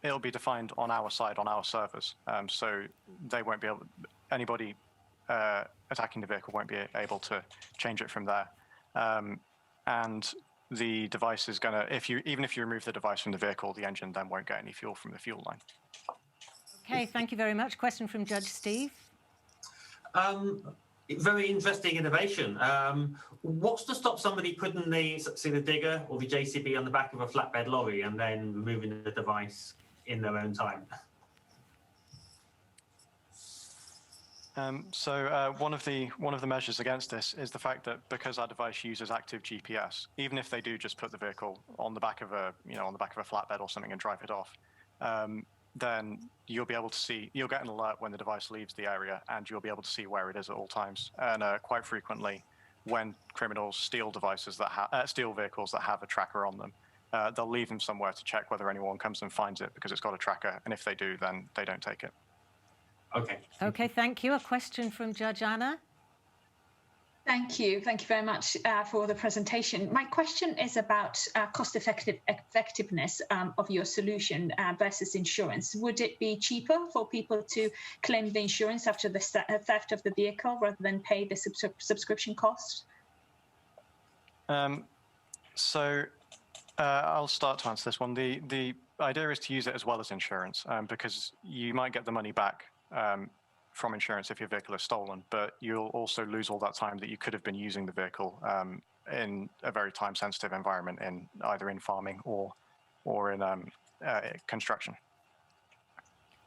It'll be defined on our side, on our servers. So they won't be able. Anybody attacking the vehicle won't be able to change it from there. And the device is going to, even if you remove the device from the vehicle, the engine then won't get any fuel from the fuel line. Okay, thank you very much. Question from Judge Steve. Very interesting innovation. What's to stop somebody putting the digger or the JCB on the back of a flatbed lorry and then removing the device in their own time? So one of the measures against this is the fact that because our device uses active GPS, even if they do just put the vehicle on the back of a flatbed or something and drive it off, then you'll be able to see, you'll get an alert when the device leaves the area, and you'll be able to see where it is at all times. And quite frequently, when criminals steal devices that steal vehicles that have a tracker on them, they'll leave them somewhere to check whether anyone comes and finds it because it's got a tracker. And if they do, then they don't take it. Okay. Okay, thank you. A question from Judge Anna. Thank you very much for the presentation. My question is about effectiveness of your solution versus insurance. Would it be cheaper for people to claim the insurance after the theft of the vehicle rather than pay the subscription cost? I'll start to answer this one. The idea is to use it as well as insurance, because you might get the money back from insurance if your vehicle is stolen, but you'll also lose all that time that you could have been using the vehicle in a very time-sensitive environment, in either in farming or in construction.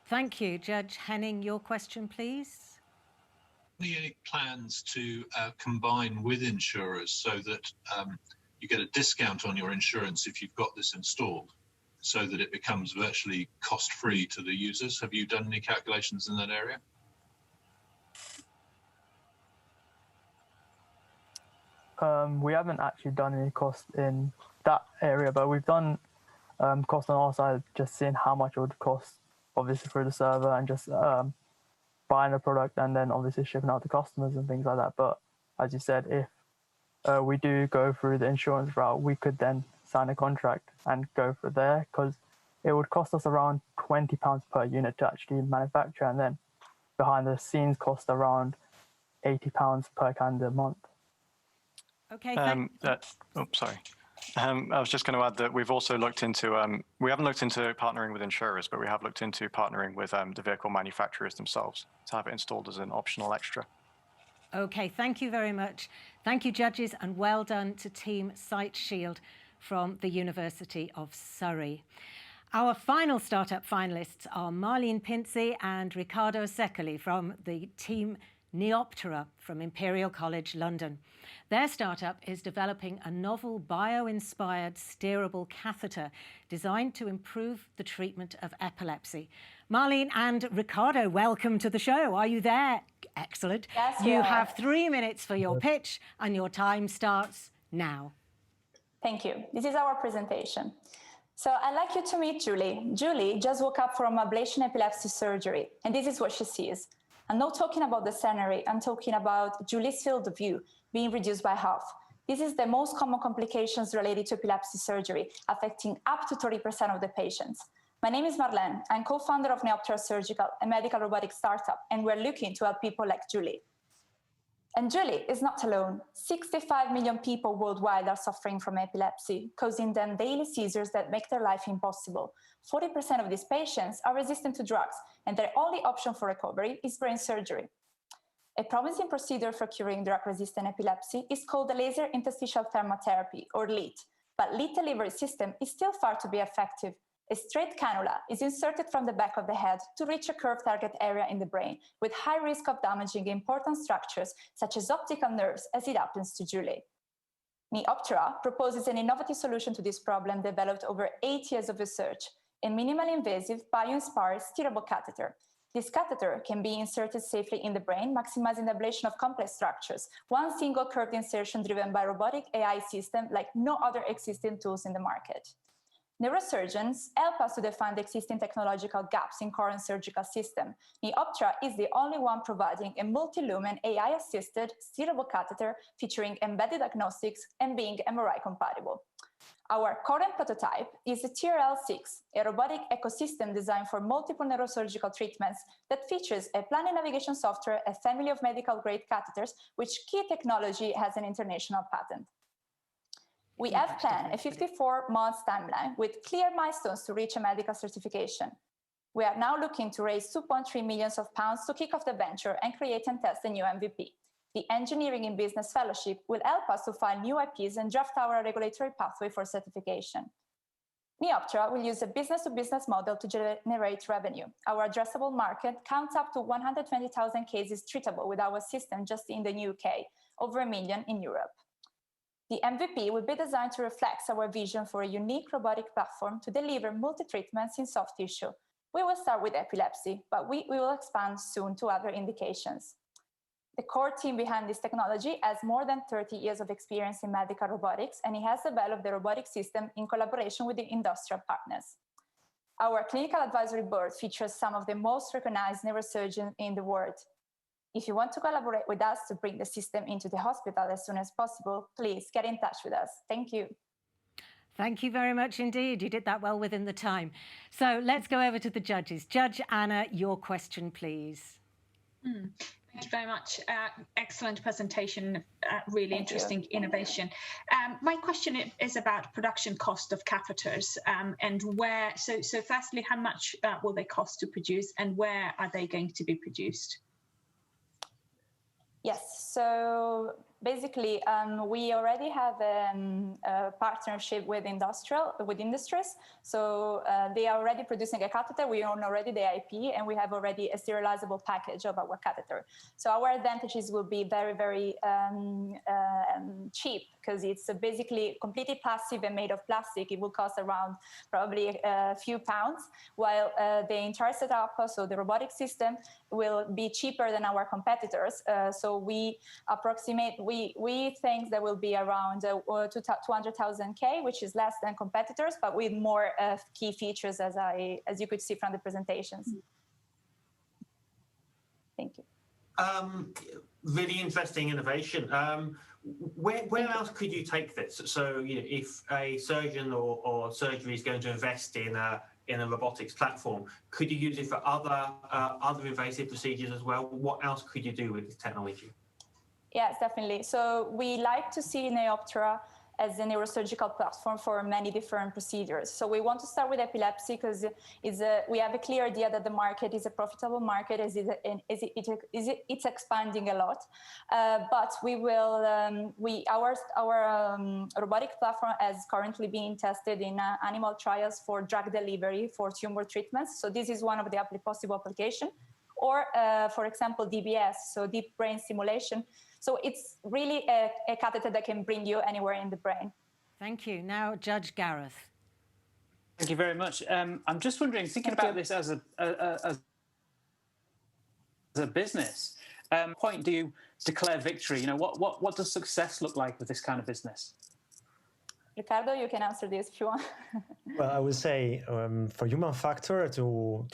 Thank you. Judge Henning, your question, please. Any plans to combine with insurers so that you get a discount on your insurance if you've got this installed, so that it becomes virtually cost-free to the users? Have you done any calculations in that area? We haven't actually done any cost in that area, but we've done cost on our side, just seeing how much it would cost, obviously, through the server and just buying a product and then obviously shipping out to customers and things like that. But as you said, if we do go through the insurance route, we could then sign a contract and go for there, because it would cost us around £20 per unit to actually manufacture, and then behind the scenes cost around £80 per calendar month. Okay. Sorry. I was just going to add that we've also looked into, we haven't looked into partnering with insurers, but we have looked into partnering with the vehicle manufacturers themselves to have it installed as an optional extra. Okay, thank you very much. Thank you, judges, and well done to Team SiteShield from the University of Surrey. Our final startup finalists are Marlene Pincy and Riccardo Secoli from the team Neoptera from Imperial College London. Their startup is developing a novel bio-inspired steerable catheter designed to improve the treatment of epilepsy. Marlene and Riccardo, welcome to the show. Are you there? Excellent. Yes, you have 3 minutes for your pitch, and your time starts now. Thank you. This is our presentation. So I'd like you to meet Julie. Julie just woke up from ablation epilepsy surgery, and this is what she sees. I'm not talking about the scenery, I'm talking about Julie's field of view being reduced by half. This is the most common complications related to epilepsy surgery, affecting up to 30% of the patients. My name is Marlene. I'm co-founder of Neoptera Surgical, a medical robotics startup, and we're looking to help people like Julie. And Julie is not alone. 65 million people worldwide are suffering from epilepsy, causing them daily seizures that make their life impossible. 40% of these patients are resistant to drugs, and their only option for recovery is brain surgery. A promising procedure for curing drug-resistant epilepsy is called the laser interstitial thermotherapy, or LIT, but LIT delivery system is still far to be effective. A straight cannula is inserted from the back of the head to reach a curved target area in the brain, with high risk of damaging important structures such as optical nerves, as it happens to Julie. Neoptera proposes an innovative solution to this problem developed over 8 years of research, a minimally invasive bio-inspired steerable catheter. This catheter can be inserted safely in the brain, maximizing the ablation of complex structures. One single curved insertion driven by robotic AI system like no other existing tools in the market. Neurosurgeons help us to define the existing technological gaps in current surgical system. Neoptera is the only one providing a multi-lumen AI-assisted steerable catheter featuring embedded diagnostics and being MRI compatible. Our current prototype is the TRL6, a robotic ecosystem designed for multiple neurosurgical treatments that features a planning navigation software, a family of medical-grade catheters, which key technology has an international patent. We have planned a 54-month timeline with clear milestones to reach a medical certification. We are now looking to raise £2.3 million to kick off the venture and create and test a new MVP. The Engineering in Business Fellowship will help us to find new IPs and draft our regulatory pathway for certification. Neoptera will use a business-to-business model to generate revenue. Our addressable market counts up to 120,000 cases treatable with our system just in the UK, over 1 million in Europe. The MVP will be designed to reflect our vision for a unique robotic platform to deliver multi-treatments in soft tissue. We will start with epilepsy, but we will expand soon to other indications. The core team behind this technology has more than 30 years of experience in medical robotics, and it has developed the robotic system in collaboration with the industrial partners. Our clinical advisory board features some of the most recognized neurosurgeons in the world. If you want to collaborate with us to bring the system into the hospital as soon as possible, please get in touch with us. Thank you. Thank you very much indeed. You did that well within the time. So let's go over to the judges. Judge Anna, your question, please. Thank you very much. Excellent presentation, really interesting innovation. My question is about production cost of catheters and where, so firstly, how much will they cost to produce and where are they going to be produced? Yes, so basically, we already have a partnership with industries. So they are already producing a catheter. We own already the IP, and we have already a sterilizable package of our catheter. So our advantages will be very, very cheap because it's basically completely passive and made of plastic. It will cost around probably a few pounds, while the entire setup, so the robotic system, will be cheaper than our competitors. So we approximate, we think there will be around 200,000 K, which is less than competitors, but with more key features as you could see from the presentations. Thank you. Really interesting innovation. Where else could you take this? So, you know, if a surgeon or surgery is going to invest in a robotics platform, could you use it for other invasive procedures as well? What else could you do with this technology? Yes, definitely. So we like to see Neoptera as a neurosurgical platform for many different procedures. So we want to start with epilepsy because we have a clear idea that the market is a profitable market as it's expanding a lot. But we will, our robotic platform is currently being tested in animal trials for drug delivery for tumor treatments. So this is one of the possible applications. Or, for example, DBS, so deep brain stimulation. So it's really a catheter that can bring you anywhere in the brain. Thank you. Now, Judge Gareth. Thank you very much. I'm just wondering, thinking about this as a business, point do you declare victory? You know, what does success look like with this kind of business? Ricardo, you can answer this if you want. Well, I would say for human factor to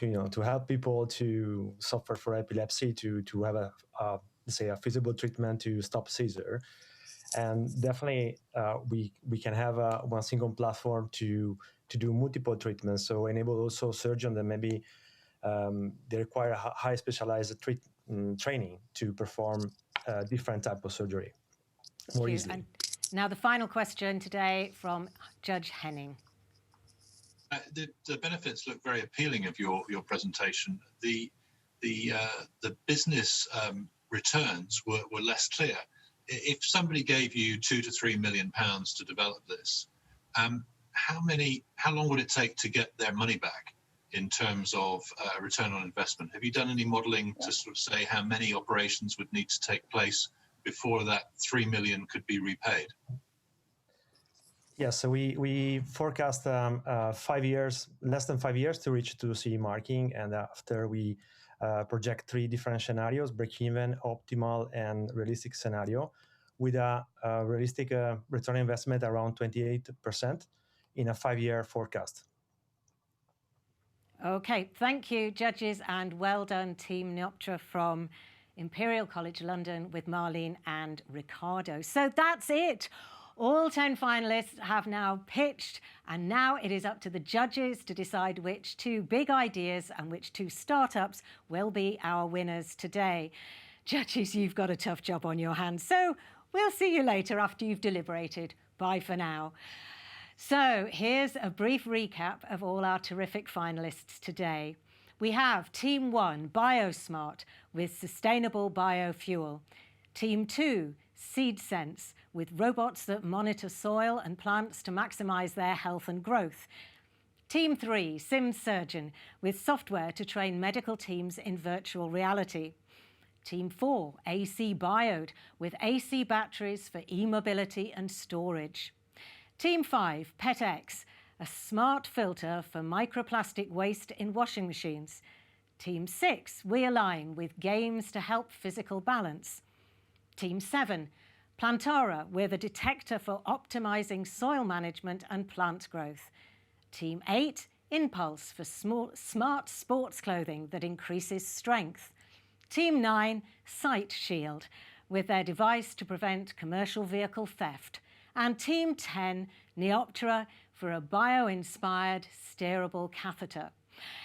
help people to suffer for epilepsy to have let's say a feasible treatment to stop seizure, and definitely we can have one single platform to do multiple treatments. So enable also surgeons that maybe they require high specialized training to perform different type of surgery more easily. And now the final question today from Judge Henning. The benefits look very appealing of your presentation. The business returns were less clear. If somebody gave you £2 to £3 million to develop this, how long would it take to get their money back in terms of return on investment? Have you done any modelling to sort of say how many operations would need to take place before that 3 million could be repaid? Yeah, so we forecast 5 years, less than 5 years to reach 2C marking, and after we project 3 different scenarios: break-even, optimal, and realistic scenario, with a realistic return on investment around 28% in a 5-year forecast. Okay, thank you, judges, and well done, Team Neoptera from Imperial College London with Marlene and Ricardo. So that's it. All 10 finalists have now pitched, and now it is up to the judges to decide which 2 big ideas and which 2 startups will be our winners today. Judges, you've got a tough job on your hands, so we'll see you later after you've deliberated. Bye for now. So here's a brief recap of all our terrific finalists today. We have Team 1, BioSmart, with sustainable biofuel. Team 2, SeedSense, with robots that monitor soil and plants to maximise their health and growth. Team 3, SimSurgeon, with software to train medical teams in virtual reality. Team 4, AC Biode, with AC batteries for e-mobility and storage. Team 5, PETexe, a smart filter for microplastic waste in washing machines. Team 6, WeAlign, with games to help physical balance. Team 7, Plantara, with a detector for optimizing soil management and plant growth. Team 8, Impulse, for smart sports clothing that increases strength. Team 9, SiteShield, with their device to prevent commercial vehicle theft. And Team 10, Neoptera, for a bio-inspired steerable catheter.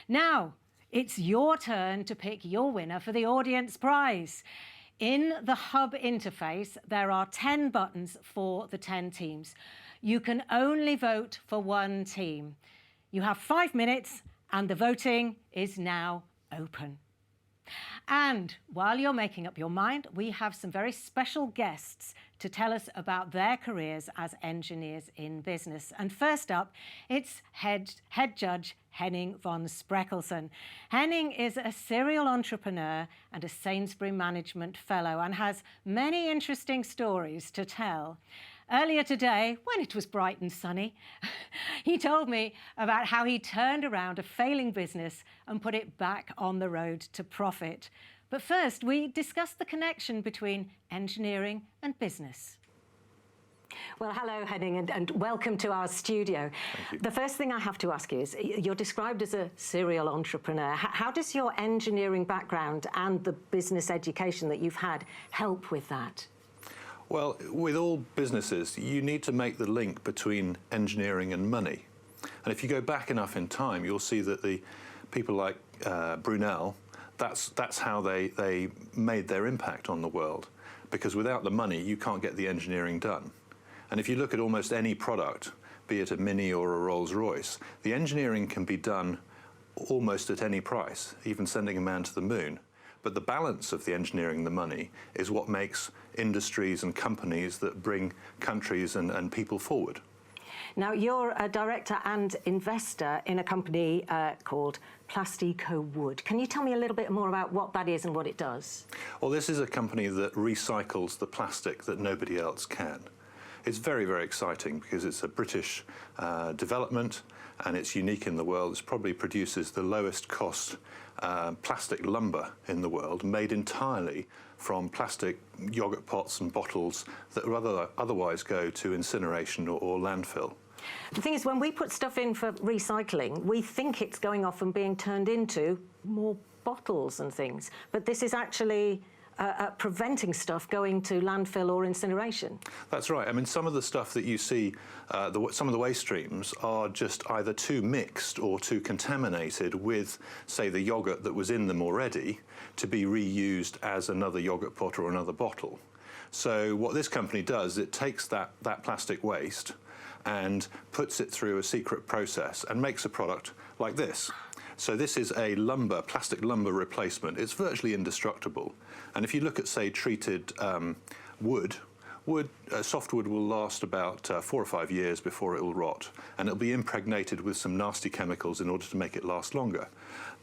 Now, it's your turn to pick your winner for the audience prize. In the hub interface, there are 10 buttons for the 10 teams. You can only vote for one team. You have 5 minutes, and the voting is now open. And while you're making up your mind, we have some very special guests to tell us about their careers as engineers in business. And first up, it's head judge Henning von Spreckelsen. Henning is a serial entrepreneur and a Sainsbury Management Fellow and has many interesting stories to tell. Earlier today, when it was bright and sunny, he told me about how he turned around a failing business and put it back on the road to profit. But first, we discussed the connection between engineering and business. Well, hello, Henning, and welcome to our studio. The first thing I have to ask you is, you're described as a serial entrepreneur. How does your engineering background and the business education that you've had help with that? Well, with all businesses, you need to make the link between engineering and money. And if you go back enough in time, you'll see that the people like Brunel, that's how they made their impact on the world. Because without the money, you can't get the engineering done. And if you look at almost any product, be it a Mini or a Rolls-Royce, the engineering can be done almost at any price, even sending a man to the moon. But the balance of the engineering and the money is what makes industries and companies that bring countries and people forward. Now, you're a director and investor in a company called Plastecowood. Can you tell me a little bit more about what that is and what it does? Well, this is a company that recycles the plastic that nobody else can. It's very, very exciting because it's a British development and it's unique in the world. It probably produces the lowest cost plastic lumber in the world, made entirely from plastic yogurt pots and bottles that would otherwise go to incineration or landfill. The thing is, when we put stuff in for recycling, we think it's going off and being turned into more bottles and things, but this is actually preventing stuff going to landfill or incineration. That's right. I mean, some of the stuff that you see, some of the waste streams are just either too mixed or too contaminated with, say, the yogurt that was in them already to be reused as another yogurt pot or another bottle. So what this company does, it takes that plastic waste and puts it through a secret process and makes a product like this. So this is a plastic lumber replacement. It's virtually indestructible. And if you look at, say, treated softwood will last about 4 or 5 years before it will rot. And it'll be impregnated with some nasty chemicals in order to make it last longer.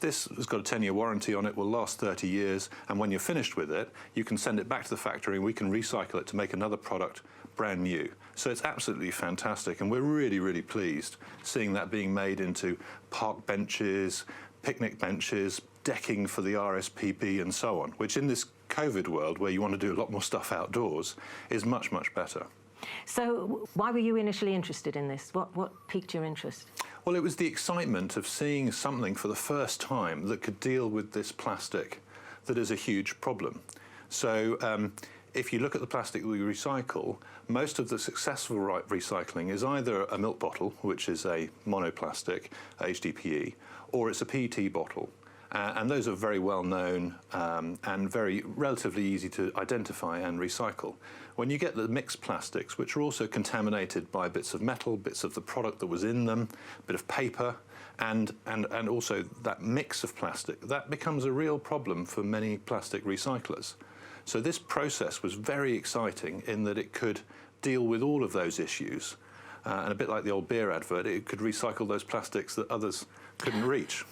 This has got a 10-year warranty on it, will last 30 years. And when you're finished with it, you can send it back to the factory and we can recycle it to make another product brand new. So it's absolutely fantastic, and we're really, really pleased seeing that being made into park benches, picnic benches, decking for the RSPB and so on, which in this COVID world where you want to do a lot more stuff outdoors is much, much better. So why were you initially interested in this? What piqued your interest? Well, it was the excitement of seeing something for the first time that could deal with this plastic that is a huge problem. So if you look at the plastic that we recycle, most of the successful recycling is either a milk bottle, which is a monoplastic, HDPE, or it's a PET bottle. And those are very well known and very relatively easy to identify and recycle. When you get the mixed plastics, which are also contaminated by bits of metal, bits of the product that was in them, a bit of paper, and also that mix of plastic, that becomes a real problem for many plastic recyclers. So this process was very exciting in that it could deal with all of those issues. And a bit like the old beer advert, it could recycle those plastics that others couldn't reach.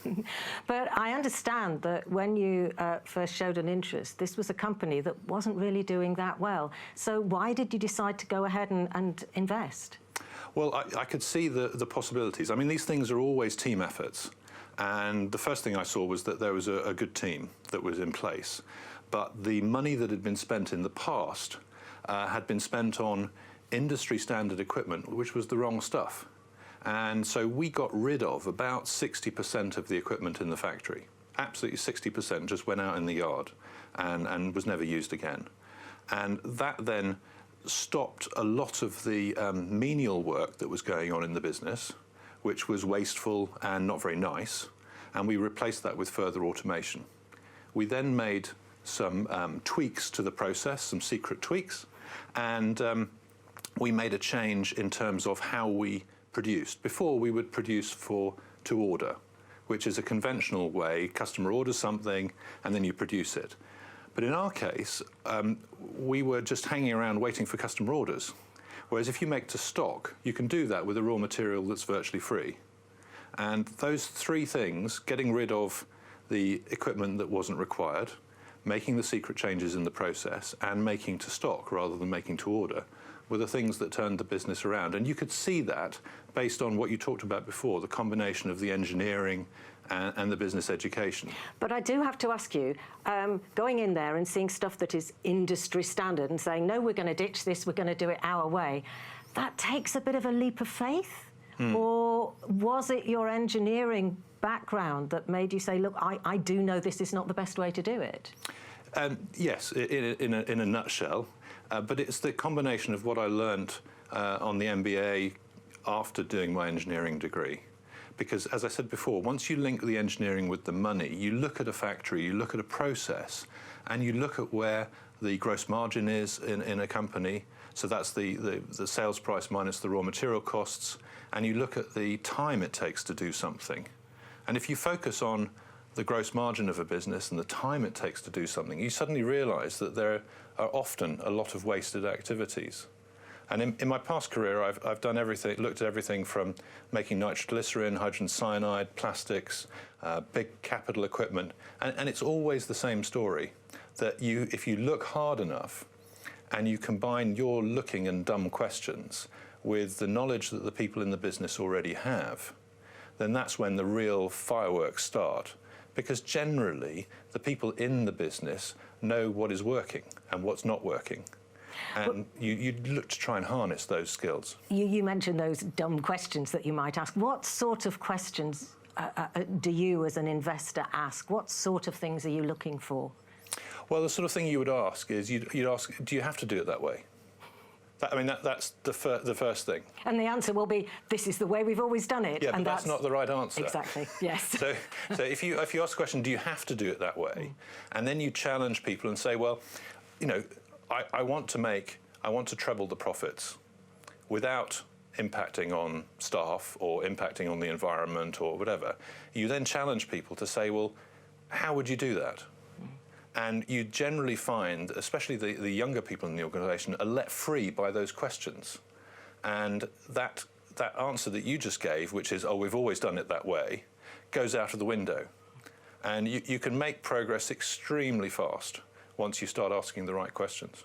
But I understand that when you first showed an interest, this was a company that wasn't really doing that well. So why did you decide to go ahead and invest? Well, I could see the possibilities. I mean, these things are always team efforts. And the first thing I saw was that there was a good team that was in place. But the money that had been spent in the past had been spent on industry standard equipment, which was the wrong stuff. And so we got rid of about 60% of the equipment in the factory. Absolutely 60% just went out in the yard and was never used again. And that then stopped a lot of the menial work that was going on in the business, which was wasteful and not very nice, and we replaced that with further automation. We then made some tweaks to the process, some secret tweaks, and we made a change in terms of how we produced. Before, we would produce to order, which is a conventional way. Customer orders something and then you produce it. But in our case, we were just hanging around waiting for customer orders. Whereas if you make to stock, you can do that with a raw material that's virtually free. And those three things, getting rid of the equipment that wasn't required, making the secret changes in the process, and making to stock rather than making to order, were the things that turned the business around. And you could see that based on what you talked about before, the combination of the engineering and the business education. But I do have to ask you, going in there and seeing stuff that is industry standard and saying, no, we're going to ditch this, we're going to do it our way, that takes a bit of a leap of faith? Or was it your engineering background that made you say, look, I do know this is not the best way to do it? Yes, in a nutshell. But it's the combination of what I learned on the MBA after doing my engineering degree. Because, as I said before, once you link the engineering with the money, you look at a factory, you look at a process, and you look at where the gross margin is in a company. So that's the sales price minus the raw material costs. And you look at the time it takes to do something. And if you focus on the gross margin of a business and the time it takes to do something, you suddenly realize that there are often a lot of wasted activities. And in my past career, I've done everything, looked at everything from making nitroglycerin, hydrogen cyanide, plastics, big capital equipment, and it's always the same story, that if you look hard enough and you combine your looking and dumb questions with the knowledge that the people in the business already have, then that's when the real fireworks start. Because generally, the people in the business know what is working and what's not working. And you look to try and harness those skills. You mentioned those dumb questions that you might ask. What sort of questions do you as an investor ask? What sort of things are you looking for? Well, the sort of thing you would ask is, you'd ask, do you have to do it that way? That's the first thing. And the answer will be, this is the way we've always done it. Yeah, but that's not the right answer. Exactly, yes. So if you ask the question, do you have to do it that way? And then you challenge people and say, well, you know, I want to treble the profits without impacting on staff or impacting on the environment or whatever. You then challenge people to say, well, how would you do that? And you generally find, especially the younger people in the organisation, are let free by those questions. And that answer that you just gave, which is, oh, we've always done it that way, goes out of the window. And you can make progress extremely fast once you start asking the right questions.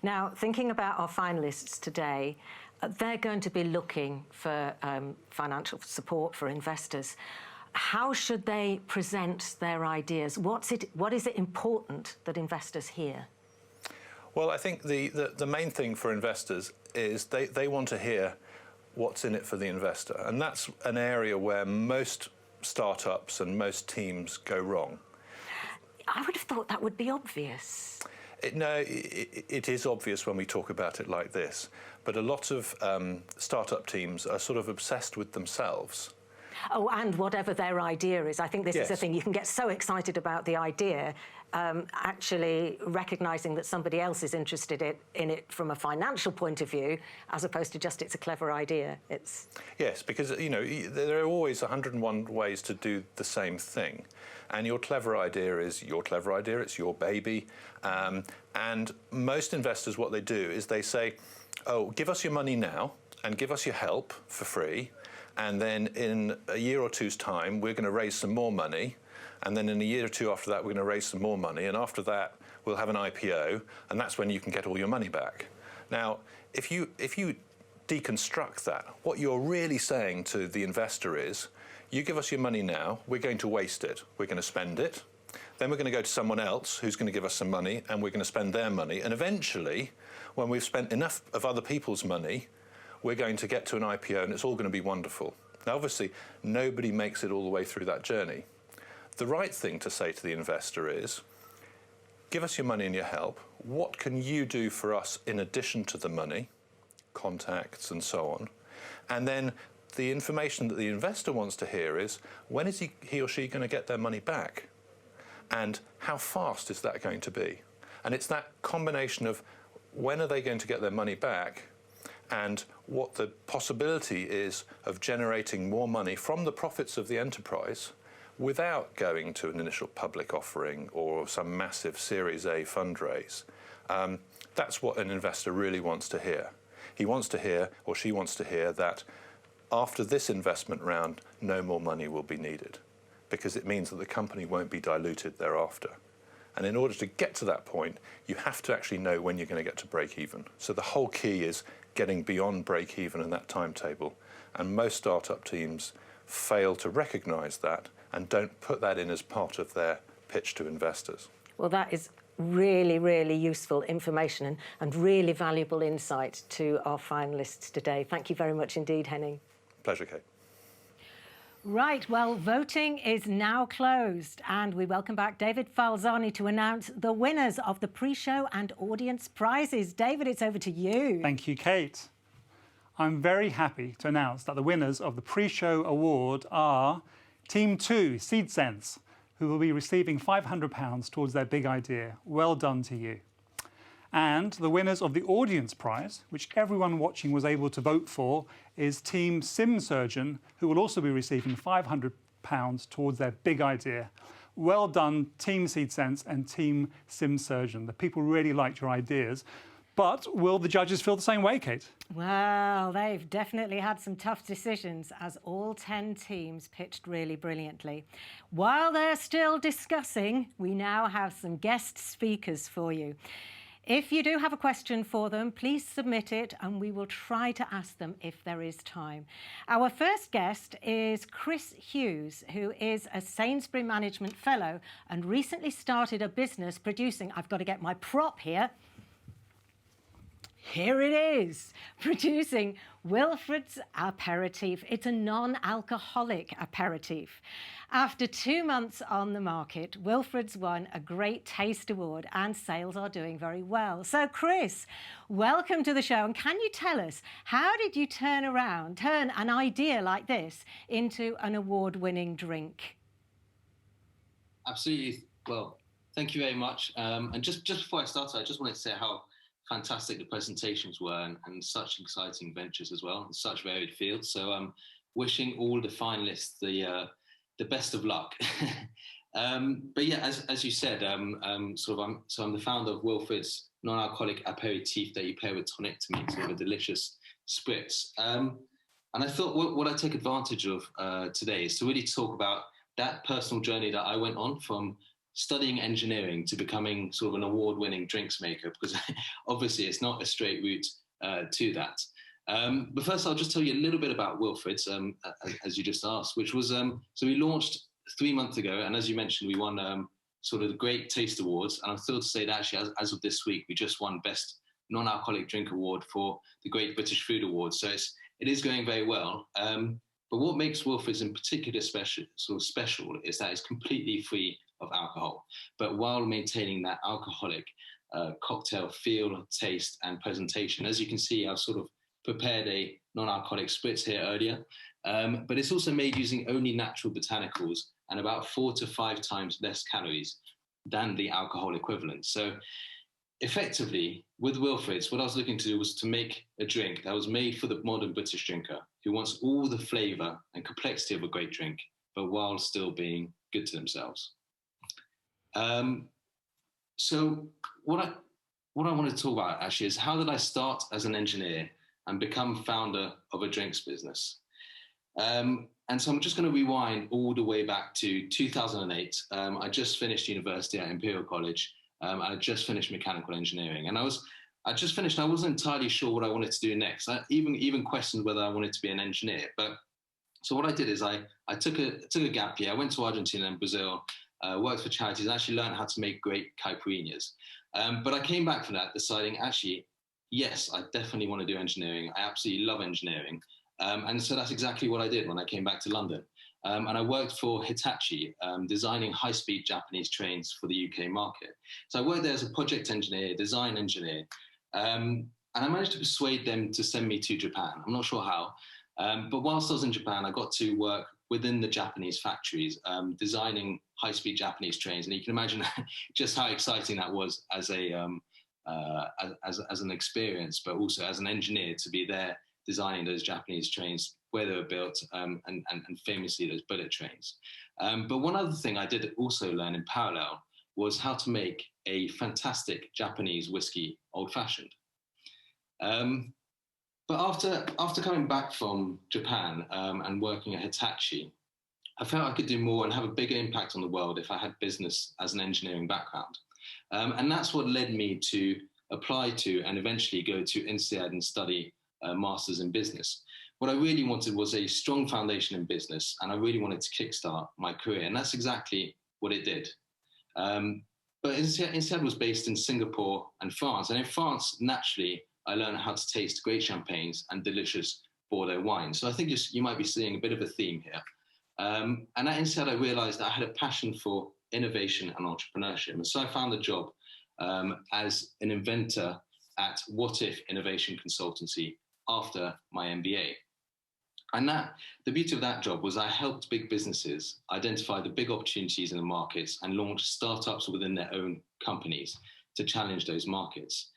Now, thinking about our finalists today, they're going to be looking for financial support for investors. How should they present their ideas? What is it important that investors hear? Well, I think the main thing for investors is they want to hear what's in it for the investor. And that's an area where most startups and most teams go wrong. I would have thought that would be obvious. It is obvious when we talk about it like this. But a lot of startup teams are sort of obsessed with themselves. Oh, and whatever their idea is. I think this is the thing. You can get so excited about the idea, actually recognising that somebody else is interested in it from a financial point of view, as opposed to just it's a clever idea. Yes, because, you know, there are always 101 ways to do the same thing. And your clever idea is your clever idea, it's your baby. And most investors, what they do is they say, oh, give us your money now and give us your help for free. And then in a year or two's time, we're going to raise some more money. And then in a year or two after that, we're going to raise some more money. And after that, we'll have an IPO. And that's when you can get all your money back. Now, if you deconstruct that, what you're really saying to the investor is, you give us your money now, we're going to waste it. We're going to spend it. Then we're going to go to someone else who's going to give us some money, and we're going to spend their money. And eventually, when we've spent enough of other people's money, we're going to get to an IPO and it's all going to be wonderful. Now, obviously, nobody makes it all the way through that journey. the right thing to say to the investor is, give us your money and your help. What can you do for us in addition to the money, contacts and so on? And then the information that the investor wants to hear is, when is he or she going to get their money back? And how fast is that going to be? And it's that combination of when are they going to get their money back and what the possibility is of generating more money from the profits of the enterprise without going to an initial public offering or some massive Series A fundraise. That's what an investor really wants to hear. He wants to hear, or she wants to hear, that after this investment round, no more money will be needed, because it means that the company won't be diluted thereafter. And in order to get to that point, you have to actually know when you're going to get to break even. So the whole key is getting beyond break even in that timetable. And most startup teams fail to recognize that and don't put that in as part of their pitch to investors. Well, that is really, really useful information and really valuable insight to our finalists today. Thank you very much indeed, Henning. Pleasure, Kate. Right, well, voting is now closed, and we welcome back David Falzani to announce the winners of the pre-show and audience prizes. David, it's over to you. Thank you, Kate. I'm very happy to announce that the winners of the pre-show award are Team 2, SeedSense, who will be receiving £500 towards their big idea. Well done to you. And the winners of the audience prize, which everyone watching was able to vote for, is Team SimSurgeon, who will also be receiving £500 towards their big idea. Well done, Team SeedSense and Team SimSurgeon. The people really liked your ideas. But will the judges feel the same way, Kate? Well, they've definitely had some tough decisions, as all 10 teams pitched really brilliantly. While they're still discussing, we now have some guest speakers for you. If you do have a question for them, please submit it and we will try to ask them if there is time. Our first guest is Chris Hughes, who is a Sainsbury Management Fellow and recently started a business producing, I've got to get my prop here. Here it is, producing Wilfred's Aperitif. It's a non-alcoholic aperitif. After 2 months on the market, Wilfred's won a Great Taste Award and sales are doing very well. So Chris, welcome to the show. And can you tell us, how did you turn an idea like this into an award-winning drink? Absolutely. Well, thank you very much. And just before I start, I just wanted to say how fantastic the presentations were and such exciting ventures as well, in such varied fields. So I'm wishing all the finalists the best of luck. But yeah, as you said, I'm the founder of Wilfred's non-alcoholic aperitif that you pair with tonic to make sort of a delicious spritz. And I thought what I take advantage of today is to really talk about that personal journey that I went on from studying engineering to becoming sort of an award-winning drinks maker, because obviously it's not a straight route to that. But first, I'll just tell you a little bit about Wilfred's, as you just asked, which was, so we launched 3 months ago, and as you mentioned, we won sort of the Great Taste Awards, and I'm thrilled to say that actually, as of this week, we just won Best Non-Alcoholic Drink Award for the Great British Food Awards. So it is going very well. But what makes Wilfred's in particular special is that it's completely free of alcohol, but while maintaining that alcoholic cocktail feel, taste, and presentation. As you can see, I've sort of prepared a non-alcoholic spritz here earlier, but it's also made using only natural botanicals and about 4 to 5 times less calories than the alcohol equivalent. So effectively, with Wilfred's, what I was looking to do was to make a drink that was made for the modern British drinker who wants all the flavour and complexity of a great drink, but while still being good to themselves. So what I want to talk about actually is, how did I start as an engineer and become founder of a drinks business? And so I'm just going to rewind all the way back to 2008. I just finished university at Imperial College. I just finished mechanical engineering, and I wasn't entirely sure what I wanted to do next. I even questioned whether I wanted to be an engineer. But so what I did is I took a gap year. I went to Argentina and Brazil. Worked for charities, and actually learned how to make great caipirinhas. But I came back from that deciding, actually, yes, I definitely want to do engineering. I absolutely love engineering. And so that's exactly what I did when I came back to London. And I worked for Hitachi, designing high-speed Japanese trains for the UK market. So I worked there as a project engineer, design engineer, and I managed to persuade them to send me to Japan. I'm not sure how, but whilst I was in Japan, I got to work within the Japanese factories, designing high-speed Japanese trains. And you can imagine just how exciting that was as an experience, but also as an engineer to be there designing those Japanese trains, where they were built, and famously those bullet trains. But one other thing I did also learn in parallel was how to make a fantastic Japanese whiskey old-fashioned. But after coming back from Japan and working at Hitachi, I felt I could do more and have a bigger impact on the world if I had business as an engineering background. And that's what led me to apply to and eventually go to INSEAD and study Masters in Business. What I really wanted was a strong foundation in business, and I really wanted to kickstart my career, and that's exactly what it did. But INSEAD was based in Singapore and France, and in France, naturally, I learned how to taste great champagnes and delicious Bordeaux wines. So I think you might be seeing a bit of a theme here. And at INSEAD, I realized that I had a passion for innovation and entrepreneurship. And so I found a job as an inventor at What If Innovation Consultancy after my MBA. And the beauty of that job was I helped big businesses identify the big opportunities in the markets and launch startups within their own companies to challenge those markets.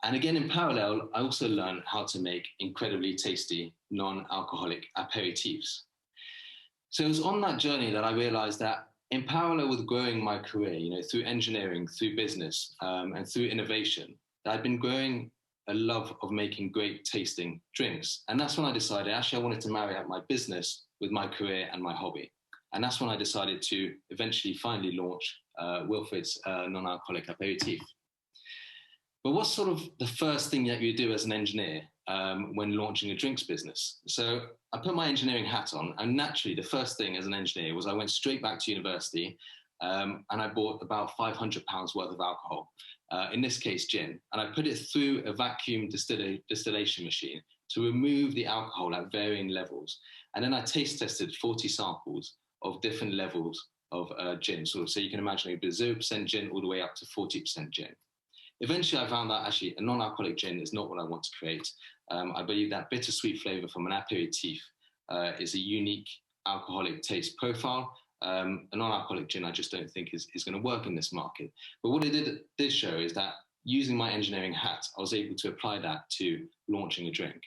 And again, in parallel, I also learned how to make incredibly tasty, non-alcoholic aperitifs. So it was on that journey that I realized that in parallel with growing my career, through engineering, through business, and through innovation, that I'd been growing a love of making great tasting drinks. And that's when I decided, actually, I wanted to marry out my business with my career and my hobby. And that's when I decided to eventually finally launch Wilfred's non-alcoholic aperitif. But what's sort of the first thing that you do as an engineer when launching a drinks business? So I put my engineering hat on, and naturally the first thing as an engineer was I went straight back to university and I bought about £500 worth of alcohol, in this case gin, and I put it through a vacuum distillation machine to remove the alcohol at varying levels. And then I taste tested 40 samples of different levels of gin. So you can imagine it would be 0% gin all the way up to 40% gin. Eventually, I found that actually a non-alcoholic gin is not what I want to create. I believe that bittersweet flavor from an aperitif is a unique alcoholic taste profile. A non-alcoholic gin, I just don't think is going to work in this market. But what it did show is that using my engineering hat, I was able to apply that to launching a drink.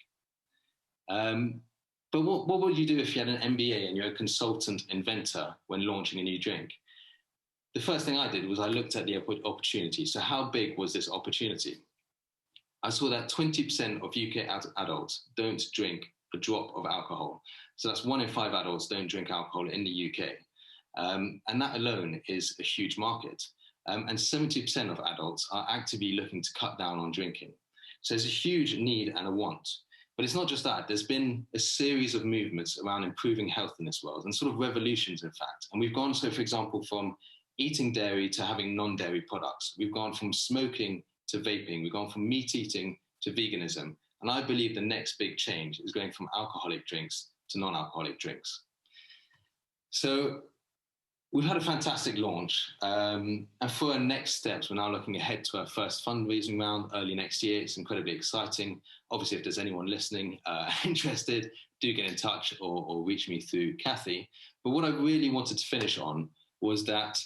But what would you do if you had an MBA and you're a consultant inventor when launching a new drink? The first thing I did was I looked at the opportunity. So how big was this opportunity? I saw that 20% of UK adults don't drink a drop of alcohol. So that's 1 in 5 adults don't drink alcohol in the UK. And that alone is a huge market. And 70% of adults are actively looking to cut down on drinking. So there's a huge need and a want. But it's not just that. There's been a series of movements around improving health in this world, and sort of revolutions, in fact. And we've gone, so for example, from eating dairy to having non-dairy products. We've gone from smoking to vaping. We've gone from meat eating to veganism. And I believe the next big change is going from alcoholic drinks to non-alcoholic drinks. So we've had a fantastic launch. And for our next steps, we're now looking ahead to our first fundraising round early next year. It's incredibly exciting. Obviously, if there's anyone listening interested, do get in touch or reach me through Kathy. But what I really wanted to finish on was that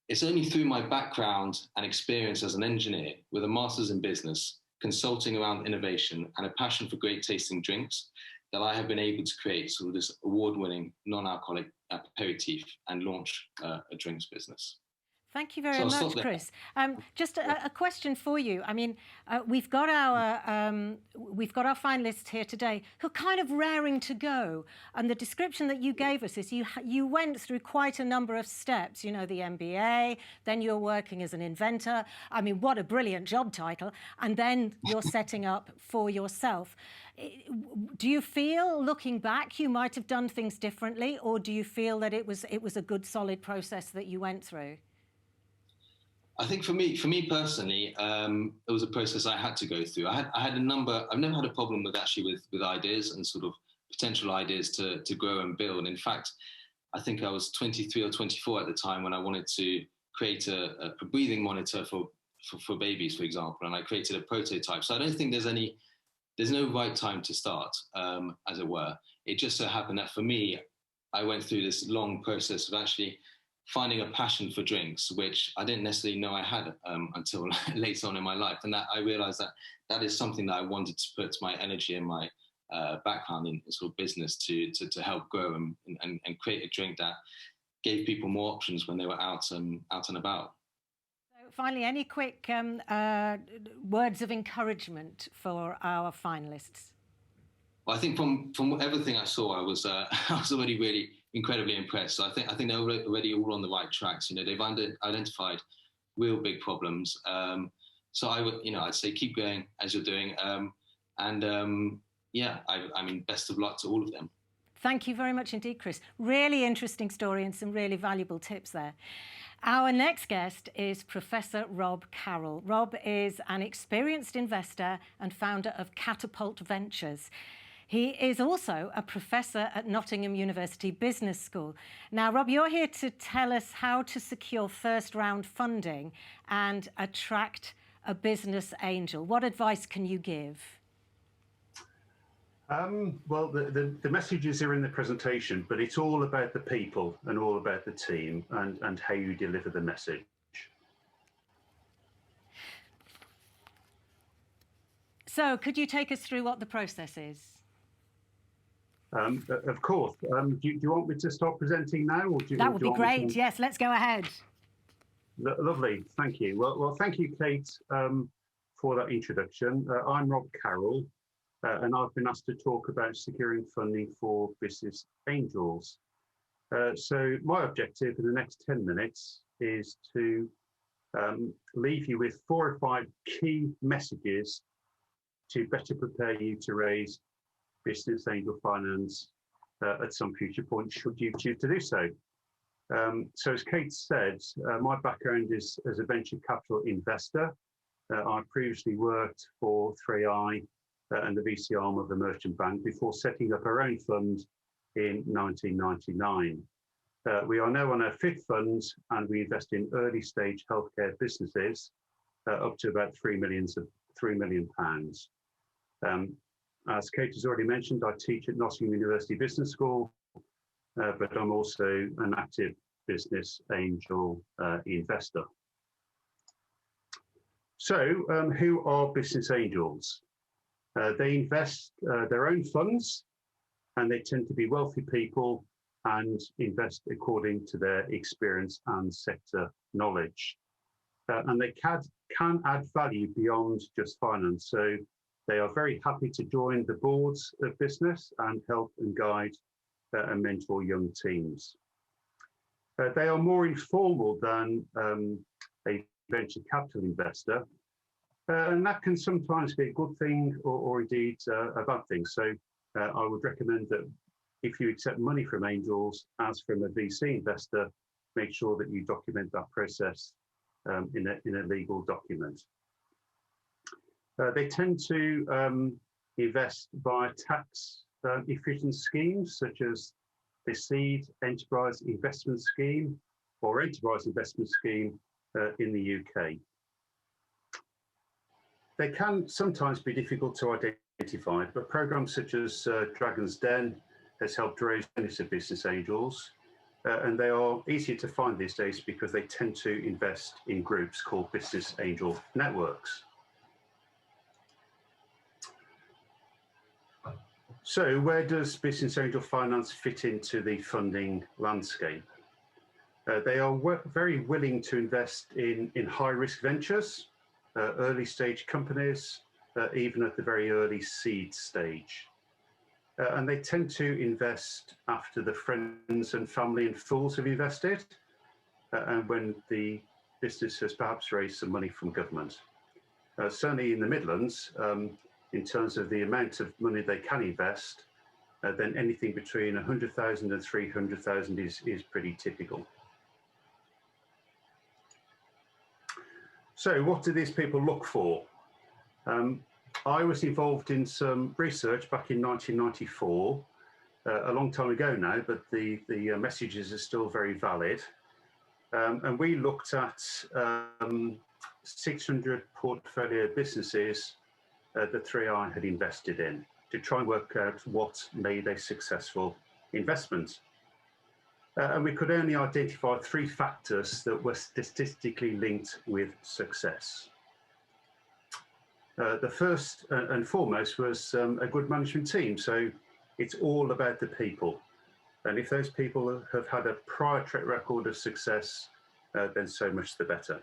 it's only through my background and experience as an engineer with a master's in business, consulting around innovation and a passion for great tasting drinks that I have been able to create sort of this award-winning non-alcoholic aperitif and launch a drinks business. Thank you very much, Chris. Just a question for you. I mean, we've got our finalists here today who are kind of raring to go. And the description that you gave us is you went through quite a number of steps. The MBA, then you're working as an inventor. I mean, what a brilliant job title! And then you're setting up for yourself. Do you feel, looking back, you might have done things differently, or do you feel that it was a good, solid process that you went through? I think for me personally, it was a process I had to go through. I had a number. I've never had a problem with with ideas and sort of potential ideas to grow and build. In fact, I think I was 23 or 24 at the time when I wanted to create a breathing monitor for babies, for example, and I created a prototype. So I don't think there's no right time to start, as it were. It just so happened that for me, I went through this long process of actually finding a passion for drinks, which I didn't necessarily know I had until later on in my life. And that I realized that is something that I wanted to put my energy and my background in sort of business to help grow and create a drink that gave people more options when they were out and about. So finally, any quick words of encouragement for our finalists? Well, I think from everything I saw, I was already really incredibly impressed. So I think they're already all on the right tracks. You know, they've identified real big problems. So I would, I'd say keep going as you're doing. Yeah, I mean, best of luck to all of them. Thank you very much indeed, Chris. Really interesting story and some really valuable tips there. Our next guest is Professor Rob Carroll. Rob is an experienced investor and founder of Catapult Ventures. He is also a professor at Nottingham University Business School. Now, Rob, you're here to tell us how to secure first-round funding and attract a business angel. What advice can you give? Well, the messages are in the presentation, but it's all about the people and all about the team and how you deliver the message. So could you take us through what the process is? Of course. Do you want me to start presenting now? Or that would be great. Yes, let's go ahead. Lovely. Thank you. Well, thank you, Kate, for that introduction. I'm Rob Carroll. And I've been asked to talk about securing funding for business angels. So my objective in the next 10 minutes is to leave you with 4 or 5 key messages to better prepare you to raise business angel finance at some future point, should you choose to do so. So as Kate said, my background is as a venture capital investor. I previously worked for 3i and the VC arm of the Merchant Bank before setting up our own fund in 1999. We are now on our 5th fund and we invest in early stage healthcare businesses up to about £3 million. As Kate has already mentioned, I teach at Nottingham University Business School, but I'm also an active business angel investor. So who are business angels? They invest their own funds and they tend to be wealthy people and invest according to their experience and sector knowledge. And they can add value beyond just finance. So they are very happy to join the boards of business and help and guide and mentor young teams. They are more informal than a venture capital investor. And that can sometimes be a good thing or indeed a bad thing. So I would recommend that if you accept money from angels, as from a VC investor, make sure that you document that process in a legal document. They tend to invest via tax efficient schemes such as the Seed Enterprise Investment Scheme or Enterprise Investment Scheme in the UK. They can sometimes be difficult to identify, but programs such as Dragon's Den has helped raise millions of business angels, and they are easier to find these days because they tend to invest in groups called business angel networks. So where does business angel finance fit into the funding landscape? They are very willing to invest in high-risk ventures, early stage companies, even at the very early seed stage. And they tend to invest after the friends and family and fools have invested, and when the business has perhaps raised some money from government. Certainly in the Midlands, in terms of the amount of money they can invest, then anything between 100,000 and 300,000 is pretty typical. So what do these people look for? I was involved in some research back in 1994 a long time ago now, but the messages are still very valid. And we looked at 600 portfolio businesses that 3i had invested in to try and work out what made a successful investment. And we could only identify 3 factors that were statistically linked with success. The first and foremost was a good management team. So it's all about the people. And if those people have had a prior track record of success, then so much the better.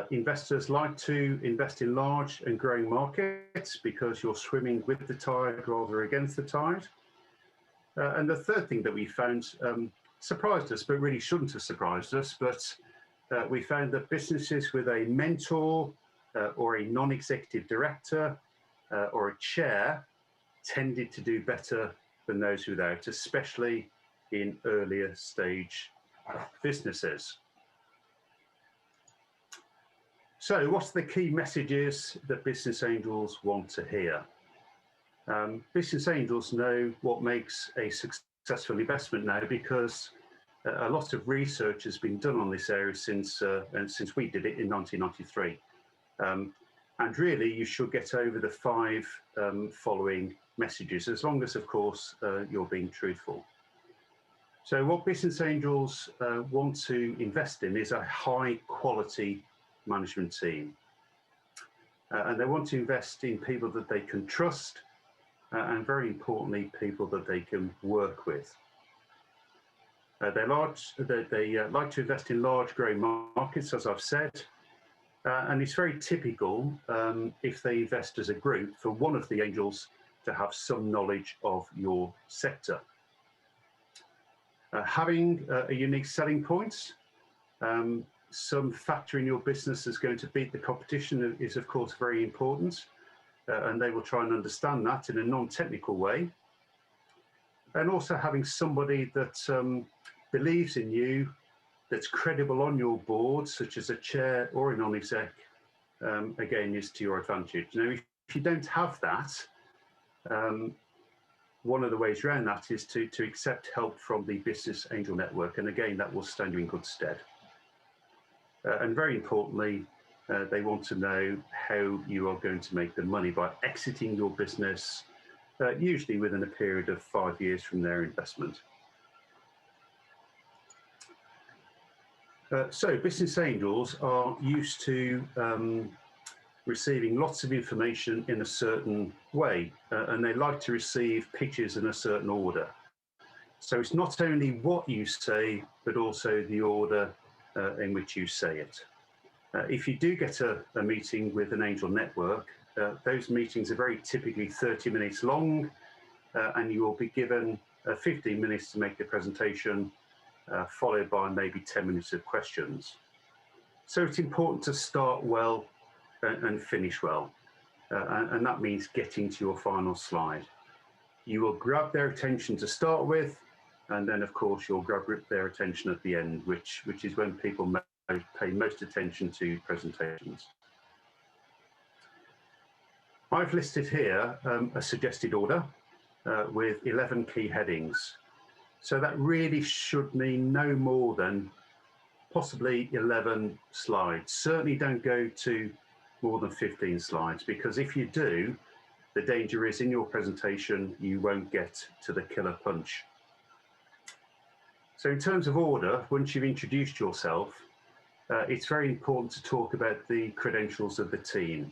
Investors like to invest in large and growing markets because you're swimming with the tide rather against the tide. And the third thing that we found surprised us, but really shouldn't have surprised us, but we found that businesses with a mentor or a non-executive director or a chair tended to do better than those without, especially in earlier stage businesses. So what's the key messages that business angels want to hear? Business angels know what makes a successful investment now because a lot of research has been done on this area since we did it in 1993. And really, you should get over the 5 following messages, as long as, of course, you're being truthful. So what business angels want to invest in is a high quality management team. And they want to invest in people that they can trust and very importantly, people that they can work with. They like to invest in large growing markets, as I've said, and it's very typical if they invest as a group for one of the angels to have some knowledge of your sector. Having a unique selling point, some factor in your business is going to beat the competition is of course very important, and they will try and understand that in a non-technical way. And also having somebody that believes in you, that's credible on your board, such as a chair or a non-exec, again, is to your advantage. Now, if you don't have that, one of the ways around that is to accept help from the business angel network. And again, that will stand you in good stead. And very importantly, they want to know how you are going to make the money by exiting your business, usually within a period of 5 years from their investment. So business angels are used to receiving lots of information in a certain way, and they like to receive pitches in a certain order. So it's not only what you say, but also the order in which you say it. If you do get a meeting with an angel network, those meetings are very typically 30 minutes long, and you will be given 15 minutes to make the presentation, followed by maybe 10 minutes of questions. So it's important to start well and finish well, and that means getting to your final slide. You will grab their attention to start with, and then of course you'll grab their attention at the end, which is when people pay most attention to presentations. I've listed here a suggested order with 11 key headings. So that really should mean no more than possibly 11 slides. Certainly don't go to more than 15 slides, because if you do, the danger is in your presentation, you won't get to the killer punch. So in terms of order, once you've introduced yourself, it's very important to talk about the credentials of the team,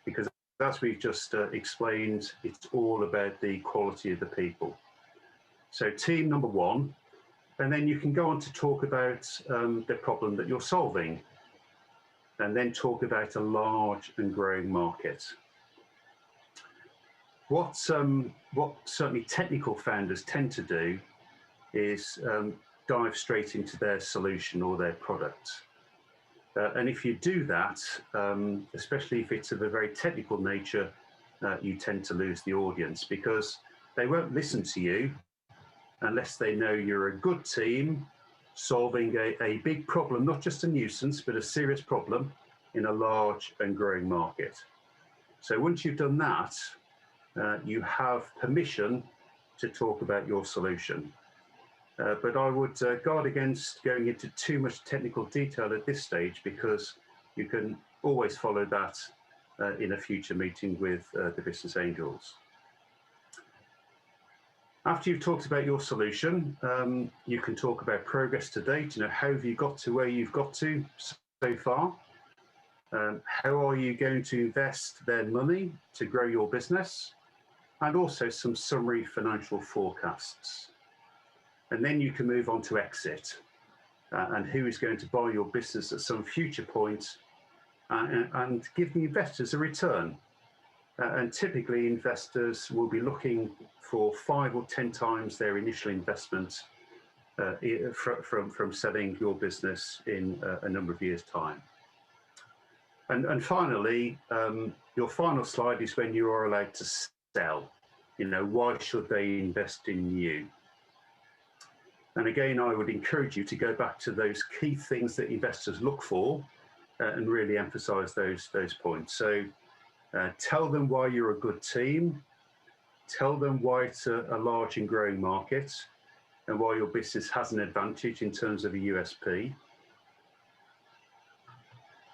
because as we've just explained, it's all about the quality of the people. So team number 1, and then you can go on to talk about the problem that you're solving, and then talk about a large and growing market. What certainly technical founders tend to do is dive straight into their solution or their product. And if you do that, especially if it's of a very technical nature, you tend to lose the audience, because they won't listen to you unless they know you're a good team solving a big problem, not just a nuisance, but a serious problem in a large and growing market. So once you've done that, you have permission to talk about your solution. But I would guard against going into too much technical detail at this stage, because you can always follow that in a future meeting with the business angels. After you've talked about your solution, you can talk about progress to date. How have you got to where you've got to so far? How are you going to invest their money to grow your business? And also some summary financial forecasts. And then you can move on to exit and who is going to buy your business at some future point and give the investors a return. And typically investors will be looking for 5 or 10 times their initial investment from selling your business in a number of years' time. And finally, your final slide is when you are allowed to sell. Why should they invest in you? And again, I would encourage you to go back to those key things that investors look for and really emphasize those points. So tell them why you're a good team, tell them why it's a large and growing market and why your business has an advantage in terms of a USP.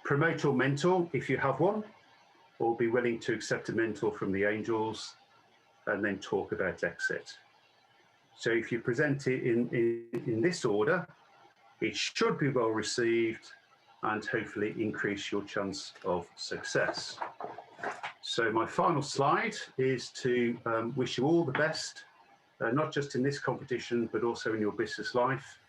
Promote or mentor if you have one, or be willing to accept a mentor from the angels, and then talk about exit. So if you present it in this order, it should be well received and hopefully increase your chance of success. So my final slide is to wish you all the best, not just in this competition, but also in your business life.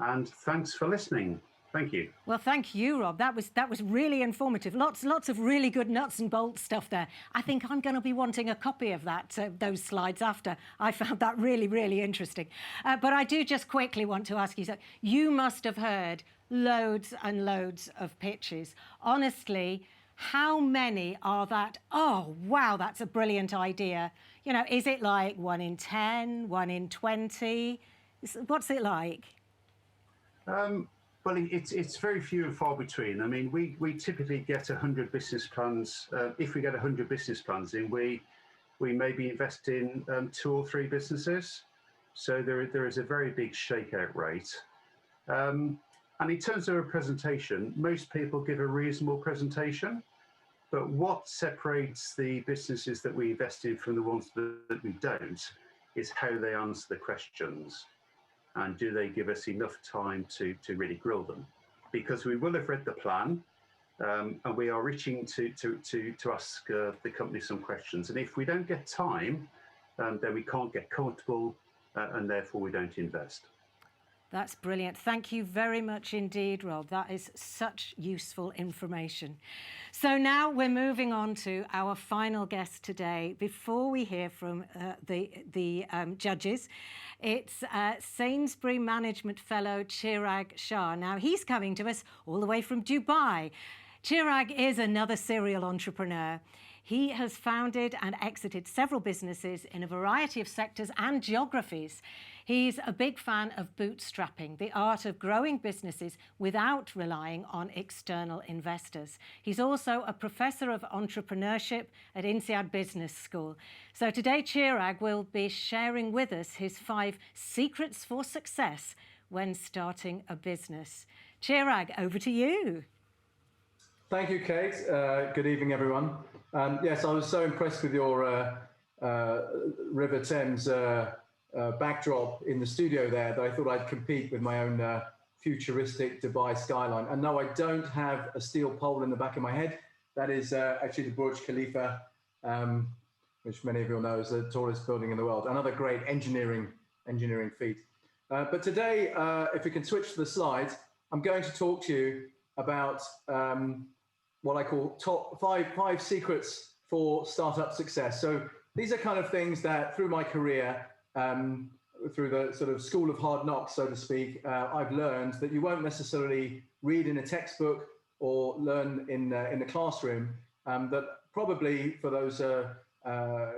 And thanks for listening. Thank you. Well, thank you, Rob. That was really informative. Lots of really good nuts and bolts stuff there. I think I'm going to be wanting a copy of that, those slides after. I found that really, really interesting. But I do just quickly want to ask you, so you must have heard loads and loads of pitches. Honestly, how many are that, oh, wow, that's a brilliant idea? Is it like 1 in 10, 1 in 20? What's it like? Well, it's very few and far between. I mean, we typically get 100 business plans. If we get 100 business plans in, we maybe invest in 2 or 3 businesses. So there is a very big shakeout rate. And in terms of a presentation, most people give a reasonable presentation. But what separates the businesses that we invest in from the ones that we don't is how they answer the questions. And do they give us enough time to really grill them? Because we will have read the plan, and we are reaching to ask the company some questions. And if we don't get time, then we can't get comfortable, and therefore we don't invest. That's brilliant. Thank you very much indeed, Rob. That is such useful information. So now we're moving on to our final guest today. Before we hear from the judges, it's Sainsbury Management Fellow Chirag Shah. Now, he's coming to us all the way from Dubai. Chirag is another serial entrepreneur. He has founded and exited several businesses in a variety of sectors and geographies. He's a big fan of bootstrapping, the art of growing businesses without relying on external investors. He's also a professor of entrepreneurship at INSEAD Business School. So today, Chirag will be sharing with us his 5 secrets for success when starting a business. Chirag, over to you. Thank you, Kate. Good evening, everyone. Yes, I was so impressed with your River Thames backdrop in the studio there that I thought I'd compete with my own futuristic Dubai skyline. And no, I don't have a steel pole in the back of my head. That is actually the Burj Khalifa, which many of you will know is the tallest building in the world. Another great engineering feat. But today, if we can switch to the slides, I'm going to talk to you about what I call top five secrets for startup success. So these are kind of things that through my career, through the sort of school of hard knocks, so to speak, I've learned that you won't necessarily read in a textbook or learn in the classroom, that probably for those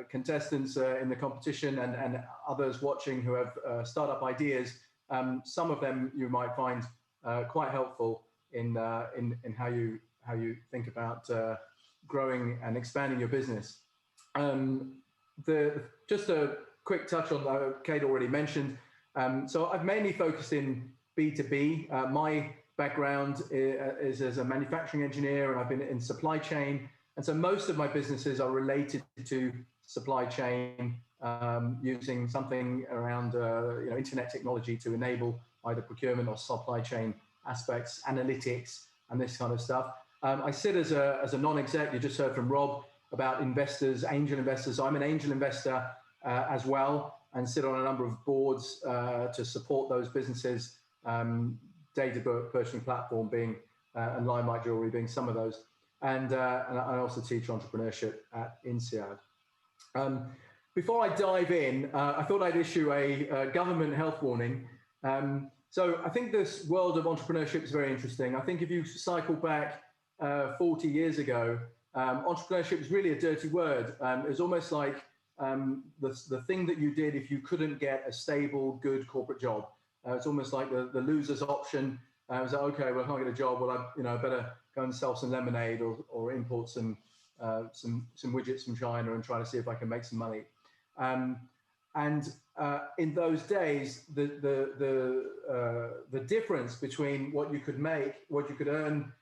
contestants in the competition and others watching who have startup ideas, some of them you might find quite helpful in how you think about growing and expanding your business. Just a quick touch on Kate already mentioned. So I've mainly focused in B2B. My background is as a manufacturing engineer, and I've been in supply chain. And so most of my businesses are related to supply chain, using something around internet technology to enable either procurement or supply chain aspects, analytics, and this kind of stuff. I sit as a non-exec. You just heard from Rob about investors, angel investors. I'm an angel investor as well, and sit on a number of boards to support those businesses. Data purchasing platform being, and Limelight Jewelry being some of those. And I also teach entrepreneurship at INSEAD. Before I dive in, I thought I'd issue a government health warning. So I think this world of entrepreneurship is very interesting. I think if you cycle back 40 years ago, entrepreneurship was really a dirty word. It was almost like the thing that you did if you couldn't get a stable, good corporate job. It's almost like the loser's option. I was like, okay, well, I can't get a job. Well, I better go and sell some lemonade or import some widgets from China and try to see if I can make some money. In those days, the difference between what you could make, what you could earn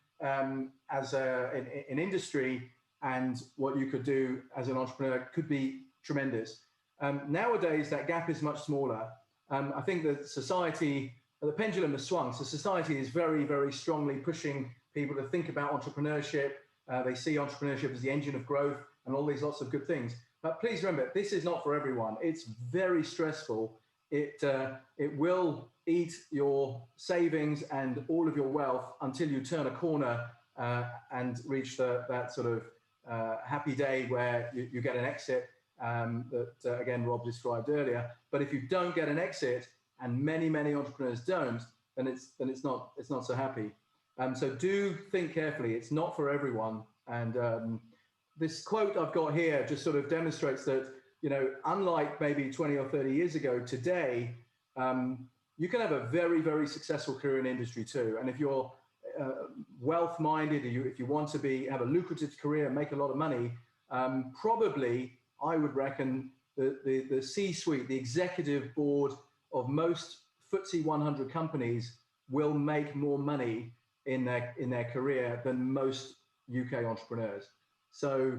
as in industry, and what you could do as an entrepreneur could be tremendous. Nowadays, that gap is much smaller. I think that society, the pendulum has swung. So society is very, very strongly pushing people to think about entrepreneurship. They see entrepreneurship as the engine of growth and all these lots of good things. But please remember, this is not for everyone. It's very stressful. It will eat your savings and all of your wealth until you turn a corner and reach that sort of happy day where you get an exit that again Rob described earlier. But if you don't get an exit, and many entrepreneurs don't, then it's not so happy. So do think carefully. It's not for everyone. And this quote I've got here just sort of demonstrates that, unlike maybe 20 or 30 years ago, today you can have a very, very successful career in industry too. And if you're wealth-minded, if you want to have a lucrative career and make a lot of money, probably I would reckon the C-suite, the executive board of most FTSE 100 companies will make more money in their career than most UK entrepreneurs. So,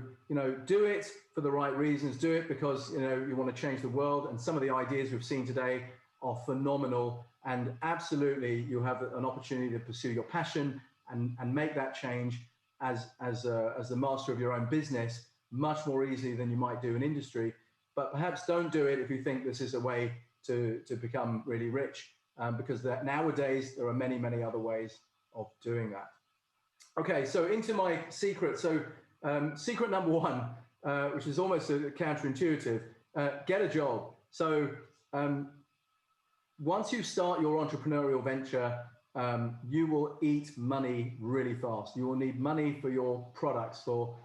do it for the right reasons. Do it because, you want to change the world. And some of the ideas we've seen today are phenomenal. And absolutely, you have an opportunity to pursue your passion and make that change as the master of your own business much more easily than you might do in industry. But perhaps don't do it if you think this is a way to become really rich, because nowadays there are many other ways of doing that. Okay, so into my secret. So secret number one, which is almost counterintuitive, get a job. So once you start your entrepreneurial venture, you will eat money really fast. You will need money for your products, for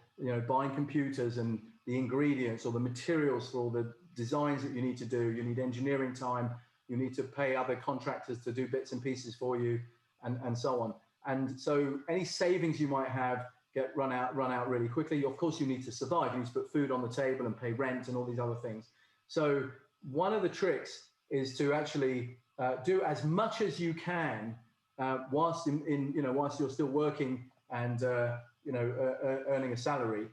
buying computers and the ingredients or the materials for all the designs that you need to do. You need engineering time. You need to pay other contractors to do bits and pieces for you, and so on. And so any savings you might have run out really quickly. Of course, you need to survive. You need to put food on the table and pay rent and all these other things. So one of the tricks is to actually do as much as you can whilst whilst you're still working and earning a salary.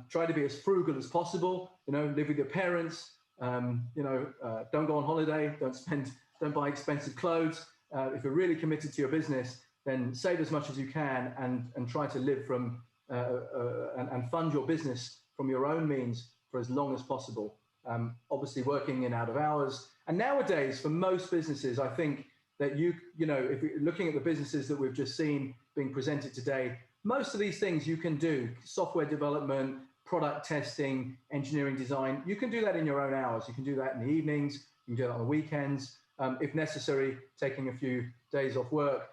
Try to be as frugal as possible. Live with your parents. Don't go on holiday. Don't buy expensive clothes. If you're really committed to your business, then save as much as you can and try to live from and fund your business from your own means for as long as possible. Obviously, working in out of hours. And nowadays, for most businesses, I think that if you're looking at the businesses that we've just seen being presented today, most of these things you can do: software development, product testing, engineering design. You can do that in your own hours. You can do that in the evenings. You can do that on the weekends. If necessary, taking a few days off work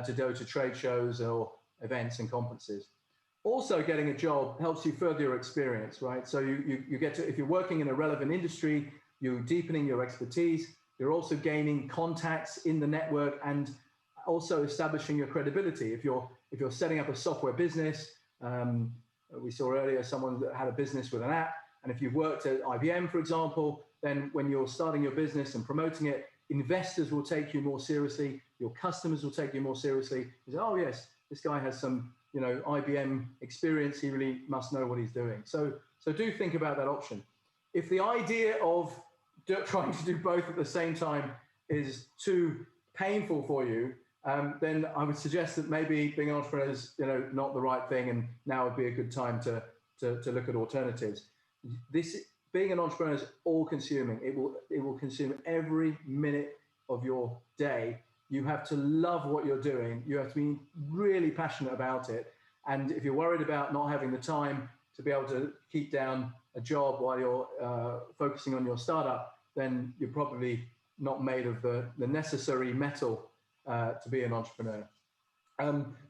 to go to trade shows or events and conferences. Also, getting a job helps you further your experience, right? So you get to, if you're working in a relevant industry, you're deepening your expertise. You're also gaining contacts in the network and also establishing your credibility. If you're setting up a software business, we saw earlier someone that had a business with an app, and if you've worked at IBM, for example, then when you're starting your business and promoting it, investors will take you more seriously. Your customers will take you more seriously. You say, oh yes, this guy has some, IBM experience. He really must know what he's doing. So do think about that option. If the idea of trying to do both at the same time is too painful for you, then I would suggest that maybe being an entrepreneur is, not the right thing, and now would be a good time to look at alternatives. Being an entrepreneur is all-consuming. It will consume every minute of your day. You have to love what you're doing. You have to be really passionate about it. And if you're worried about not having the time to be able to keep down a job while you're focusing on your startup, then you're probably not made of the necessary metal to be an entrepreneur.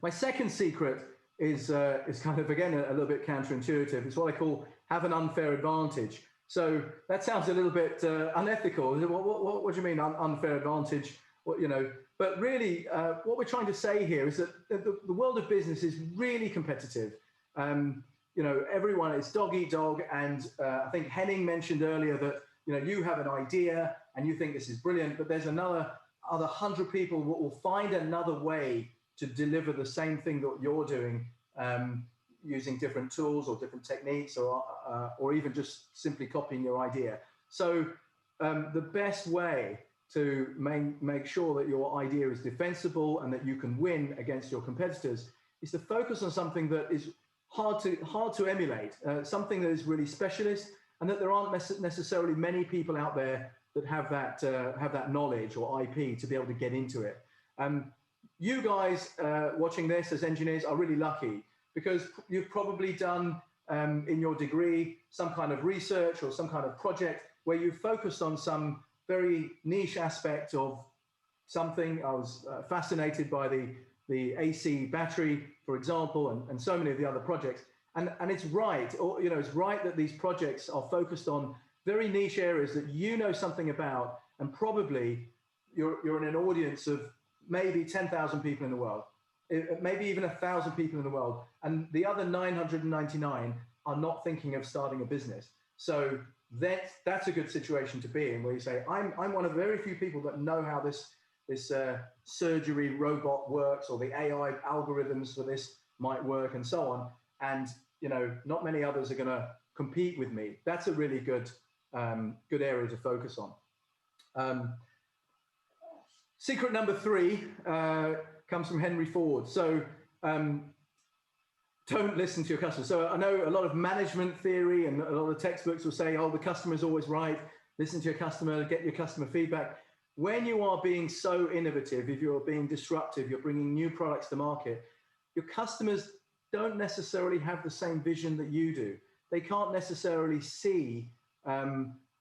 My second secret is kind of, again, a little bit counterintuitive. It's what I call have an unfair advantage. So that sounds a little bit unethical. What do you mean, unfair advantage? But really, what we're trying to say here is that the world of business is really competitive. Everyone is dog eat dog, and I think Henning mentioned earlier that you have an idea and you think this is brilliant, but there's other 100 people who will find another way to deliver the same thing that you're doing, using different tools or different techniques, or even just simply copying your idea. So the best way to make sure that your idea is defensible and that you can win against your competitors is to focus on something that is hard to emulate, something that is really specialist, and that there aren't necessarily many people out there that have that knowledge or IP to be able to get into it. You guys watching this as engineers are really lucky, because you've probably done in your degree some kind of research or some kind of project where you've focused on some very niche aspect of something. I was fascinated by the AC battery, for example, and so many of the other projects. And it's right, it's right that these projects are focused on very niche areas that you know something about, and probably you're in an audience of maybe 10,000 people in the world, maybe even 1,000 people in the world, and the other 999 are not thinking of starting a business. So that's a good situation to be in, where you say, I'm one of very few people that know how this surgery robot works, or the AI algorithms for this might work, and so on. And not many others are going to compete with me. That's a really good area to focus on. Secret number 3 comes from Henry Ford. So don't listen to your customers. So I know a lot of management theory and a lot of textbooks will say, oh, the customer is always right. Listen to your customer, get your customer feedback. When you are being so innovative, if you're being disruptive, you're bringing new products to market, your customers don't necessarily have the same vision that you do. They can't necessarily see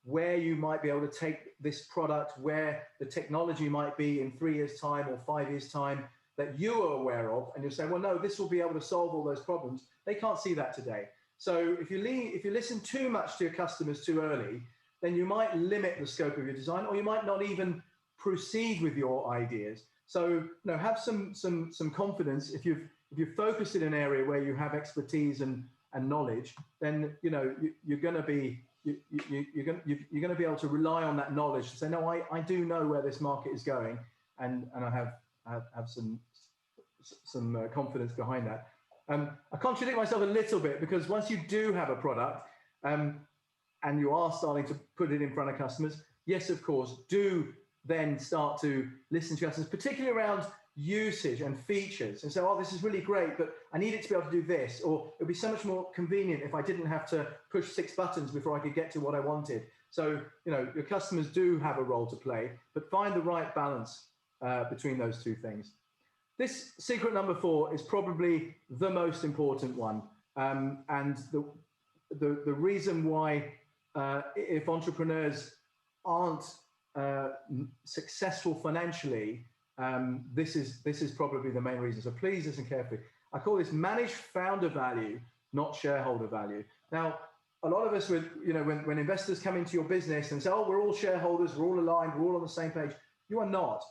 where you might be able to take this product, where the technology might be in 3 years' time or 5 years' time that you are aware of, and you'll say, well, no, this will be able to solve all those problems. They can't see that today. So if you listen too much to your customers too early, then you might limit the scope of your design, or you might not even proceed with your ideas. So have some confidence. If you've focused in an area where you have expertise and knowledge, then you're going to be able to rely on that knowledge to say, no, I do know where this market is going, and I have some confidence behind that. I contradict myself a little bit, because once you do have a product and you are starting to put it in front of customers, yes, of course, do then start to listen to customers, particularly around usage and features, and say, oh, this is really great, but I need it to be able to do this, or it would be so much more convenient if I didn't have to push 6 buttons before I could get to what I wanted. So, your customers do have a role to play, but find the right balance between those two things. This secret number 4 is probably the most important one, and the reason why if entrepreneurs aren't successful financially, this is probably the main reason. So please listen carefully. I call this manage founder value, not shareholder value. Now, a lot of us would, when investors come into your business and say, oh, we're all shareholders, we're all aligned, we're all on the same page. You are not.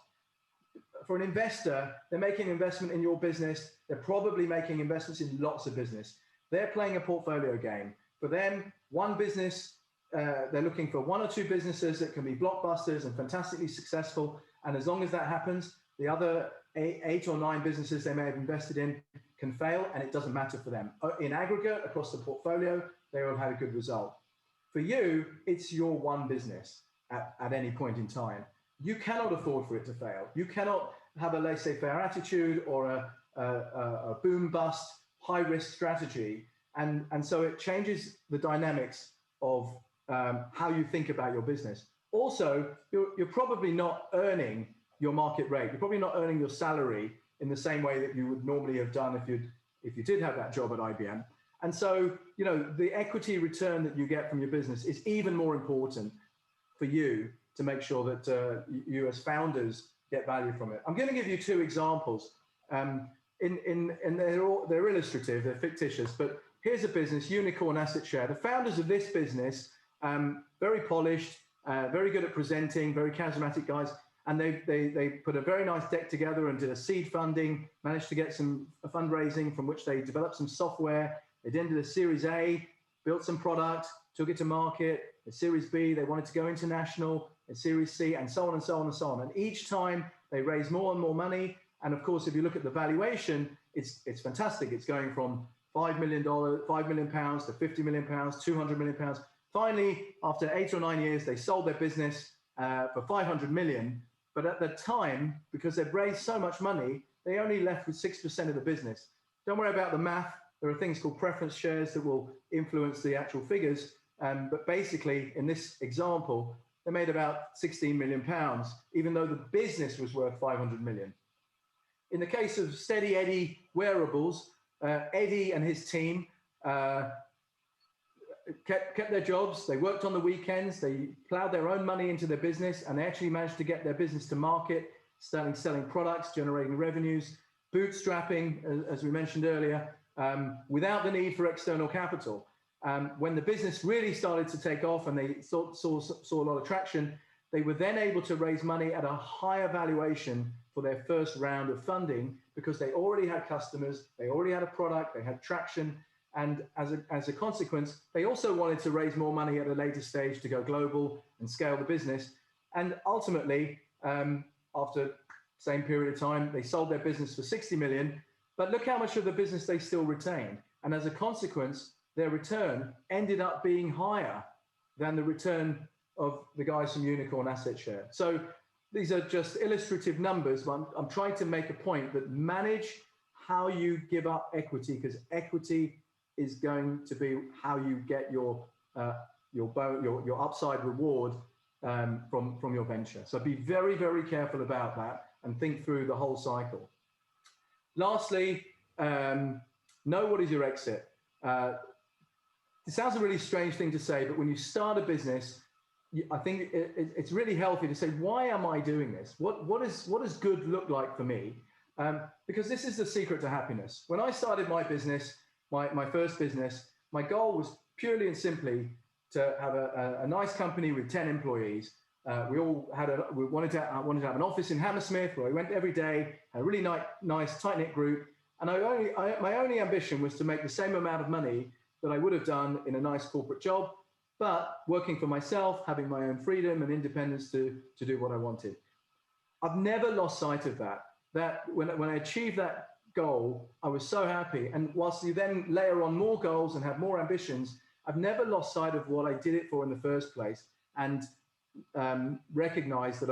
For an investor, they're making an investment in your business. They're probably making investments in lots of business. They're playing a portfolio game. For them, one business they're looking for 1 or 2 businesses that can be blockbusters and fantastically successful. And as long as that happens, the other 8 or 9 businesses they may have invested in can fail, and it doesn't matter for them. In aggregate, across the portfolio, they all had a good result. For you, it's your one business at any point in time. You cannot afford for it to fail. You cannot have a laissez-faire attitude or a boom-bust, high-risk strategy. And so it changes the dynamics of how you think about your business. Also, you're probably not earning your market rate. You're probably not earning your salary in the same way that you would normally have done if you did have that job at IBM. And so, you know, the equity return that you get from your business is even more important for you to make sure that you as founders get value from it. I'm going to give you 2 examples. And they're illustrative, they're fictitious, but here's a business, Unicorn Asset Share. The founders of this business, very polished, very good at presenting, very charismatic guys. And they put a very nice deck together and did a seed funding, managed to get some fundraising from which they developed some software. They then did a Series A, built some product, took it to market. A Series B, they wanted to go international. A Series C, and so on and so on and so on. And each time they raise more and more money. And of course, if you look at the valuation, it's fantastic. It's going from £5 million to £50 million, £200 million. Finally, after 8 or 9 years, they sold their business for $500 million. But at the time, because they'd raised so much money, they only left with 6% of the business. Don't worry about the math. There are things called preference shares that will influence the actual figures. But basically, in this example, they made about £16 million, even though the business was worth 500 million. In the case of Steady Eddie Wearables, Eddie and his team kept their jobs. They worked on the weekends. They plowed their own money into their business, and they actually managed to get their business to market, starting selling products, generating revenues, bootstrapping, as we mentioned earlier, without the need for external capital. When the business really started to take off and they saw a lot of traction, they were then able to raise money at a higher valuation for their first round of funding because they already had customers, they already had a product, they had traction, and as a consequence, they also wanted to raise more money at a later stage to go global and scale the business. And ultimately, after the same period of time, they sold their business for 60 million, but look how much of the business they still retained. And as a consequence, their return ended up being higher than the return of the guys from Unicorn Asset Share. So these are just illustrative numbers, but I'm trying to make a point that manage how you give up equity, because equity is going to be how you get your upside reward from your venture. So be very, very careful about that and think through the whole cycle. Lastly, know what is your exit. It sounds a really strange thing to say, but when you start a business, I think it's really healthy to say, why am I doing this? What does good look like for me? Because this is the secret to happiness. When I started my business, my first business, my goal was purely and simply to have a nice company with 10 employees. We wanted to have an office in Hammersmith where I went every day, had a really nice tight-knit group. And my only ambition was to make the same amount of money that I would have done in a nice corporate job, but working for myself, having my own freedom and independence to do what I wanted. I've never lost sight of that. That when I achieved that goal, I was so happy. And whilst you then layer on more goals and have more ambitions, I've never lost sight of what I did it for in the first place, and recognize that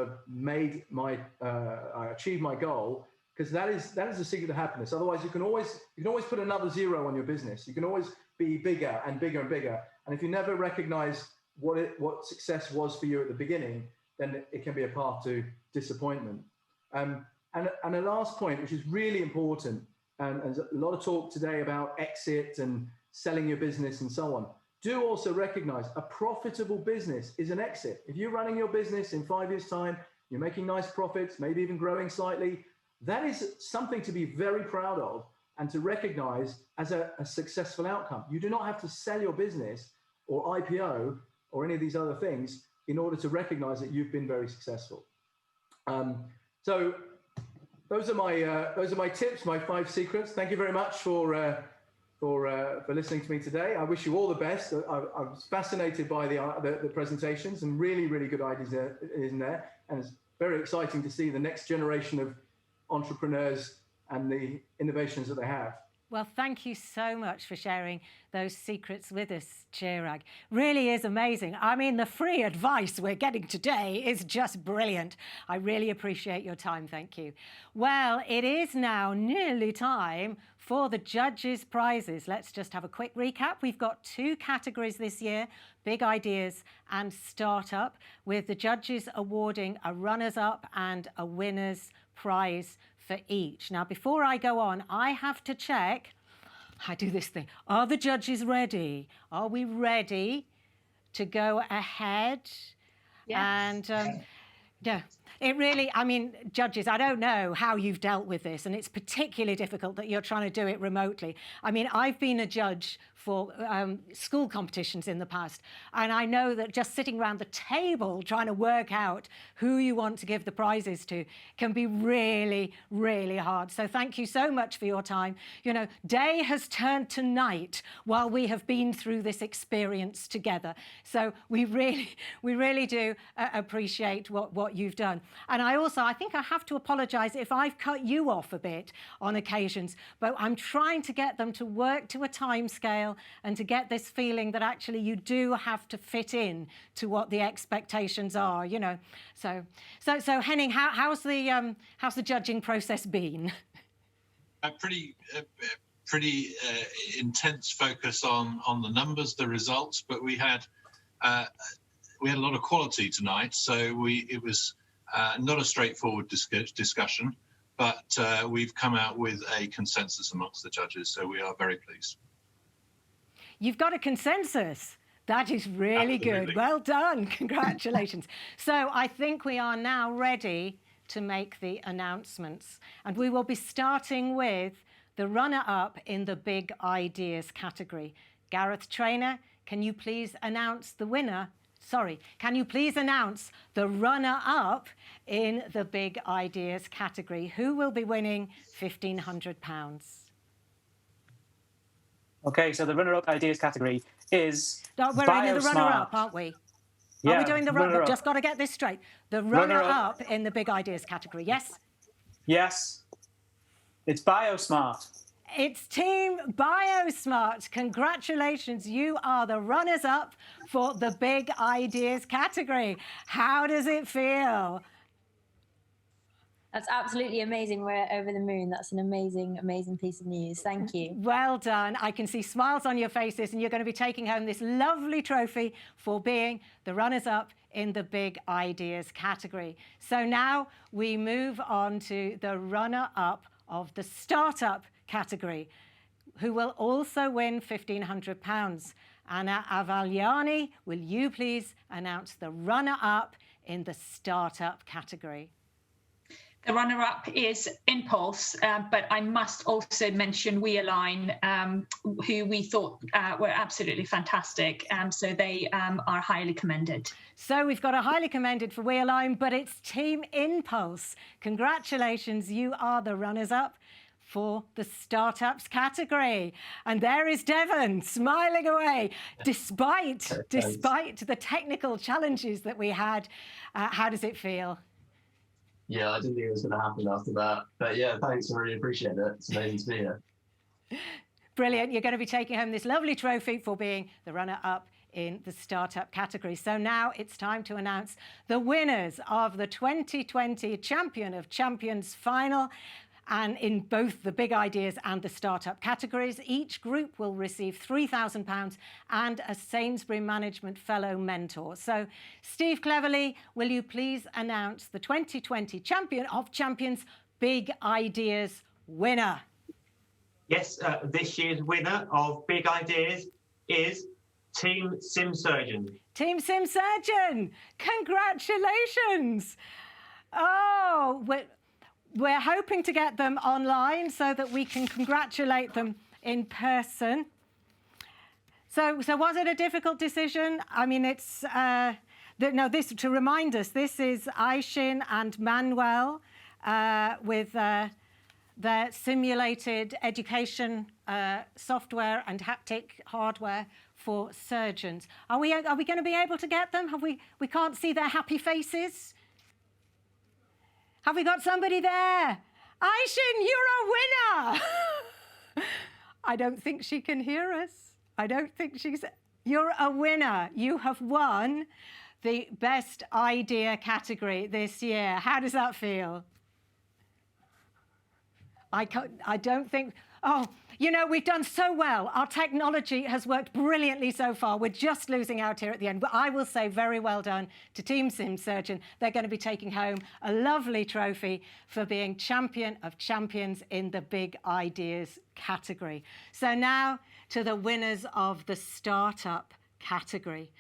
I achieved my goal, because that is the secret to happiness. Otherwise, you can always put another zero on your business. You can always be bigger and bigger and bigger. And if you never recognize what success was for you at the beginning, then it can be a path to disappointment. And a last point, which is really important, and there's a lot of talk today about exit and selling your business and so on. Do also recognize a profitable business is an exit. If you're running your business in 5 years' time, you're making nice profits, maybe even growing slightly, that is something to be very proud of and to recognize as a successful outcome. You do not have to sell your business or IPO or any of these other things in order to recognize that you've been very successful. So those are my tips, my 5 secrets. Thank you very much for for listening to me today. I wish you all the best. I was fascinated by the presentations and really, really good ideas in there. And it's very exciting to see the next generation of entrepreneurs and the innovations that they have. Well, thank you so much for sharing those secrets with us, Chirag. Really is amazing. I mean, the free advice we're getting today is just brilliant. I really appreciate your time. Thank you. Well, it is now nearly time for the judges' prizes. Let's just have a quick recap. We've got 2 categories this year, Big Ideas and Startup, with the judges awarding a runners-up and a winner's prize for each. Now, before I go on, I have to check. I do this thing. Are the judges ready? Are we ready to go ahead? Yes. And yeah, it really, I mean, judges, I don't know how you've dealt with this, and it's particularly difficult that you're trying to do it remotely. I mean, I've been a judge for school competitions in the past, and I know that just sitting around the table trying to work out who you want to give the prizes to can be really, really hard. So thank you so much for your time. You know, day has turned to night while we have been through this experience together. So we really do appreciate what you've done. And I think I have to apologise if I've cut you off a bit on occasions, but I'm trying to get them to work to a time scale and to get this feeling that actually you do have to fit in to what the expectations are, you know. So Henning, how's the judging process been? Pretty intense focus on the numbers, the results, but we had a lot of quality tonight, so it was not a straightforward discussion, but we've come out with a consensus amongst the judges, so we are very pleased. You've got a consensus. That is really good. Well done. Congratulations. So I think we are now ready to make the announcements. And we will be starting with the runner-up in the Big Ideas category. Gareth Traynor, can you please announce the winner? Sorry, can you please announce the runner-up in the Big Ideas category? Who will be winning £1,500? Okay, so the runner-up ideas category is we're in the runner-up, aren't we? Yeah, are we doing the runner-up? I've Just got to get this straight. The runner-up in the Big Ideas category, yes? Yes. It's BioSmart. It's Team BioSmart. Congratulations, you are the runners-up for the Big Ideas category. How does it feel? That's absolutely amazing. We're over the moon. That's an amazing, amazing piece of news. Thank you. Well done. I can see smiles on your faces, and you're going to be taking home this lovely trophy for being the runners-up in the Big Ideas category. So now we move on to the runner-up of the Startup category, who will also win £1,500. Anna Avagliani, will you please announce the runner-up in the Startup category? The runner-up is Impulse, but I must also mention WeAlign, who we thought were absolutely fantastic. So they are highly commended. So we've got a highly commended for WeAlign, but it's Team Impulse. Congratulations, you are the runners-up for the Startups category. And there is Devon smiling away, despite the technical challenges that we had. How does it feel? Yeah, I didn't think it was going to happen after that. But yeah, thanks. I really appreciate it. It's amazing to be here. Brilliant. You're going to be taking home this lovely trophy for being the runner-up in the Startup category. So now it's time to announce the winners of the 2020 Champion of Champions final. And in both the Big Ideas and the Startup categories, each group will receive £3,000 and a Sainsbury Management Fellow mentor. So, Steve Cleverly, will you please announce the 2020 Champion of Champions Big Ideas winner? Yes, this year's winner of Big Ideas is Team SimSurgeon. Team SimSurgeon! Congratulations! Oh, we're hoping to get them online so that we can congratulate them in person. So was it a difficult decision? I mean, it's to remind us, this is Aishin and Manuel with their simulated education software and haptic hardware for surgeons. Are we going to be able to get them? We can't see their happy faces. Have we got somebody there? Aishin, you're a winner. I don't think she can hear us. I don't think she's... You're a winner. You have won the best idea category this year. How does that feel? I don't think... Oh, you know, we've done so well. Our technology has worked brilliantly so far. We're just losing out here at the end. But I will say very well done to Team SimSurgeon. They're going to be taking home a lovely trophy for being champion of champions in the big ideas category. So now to the winners of the startup category.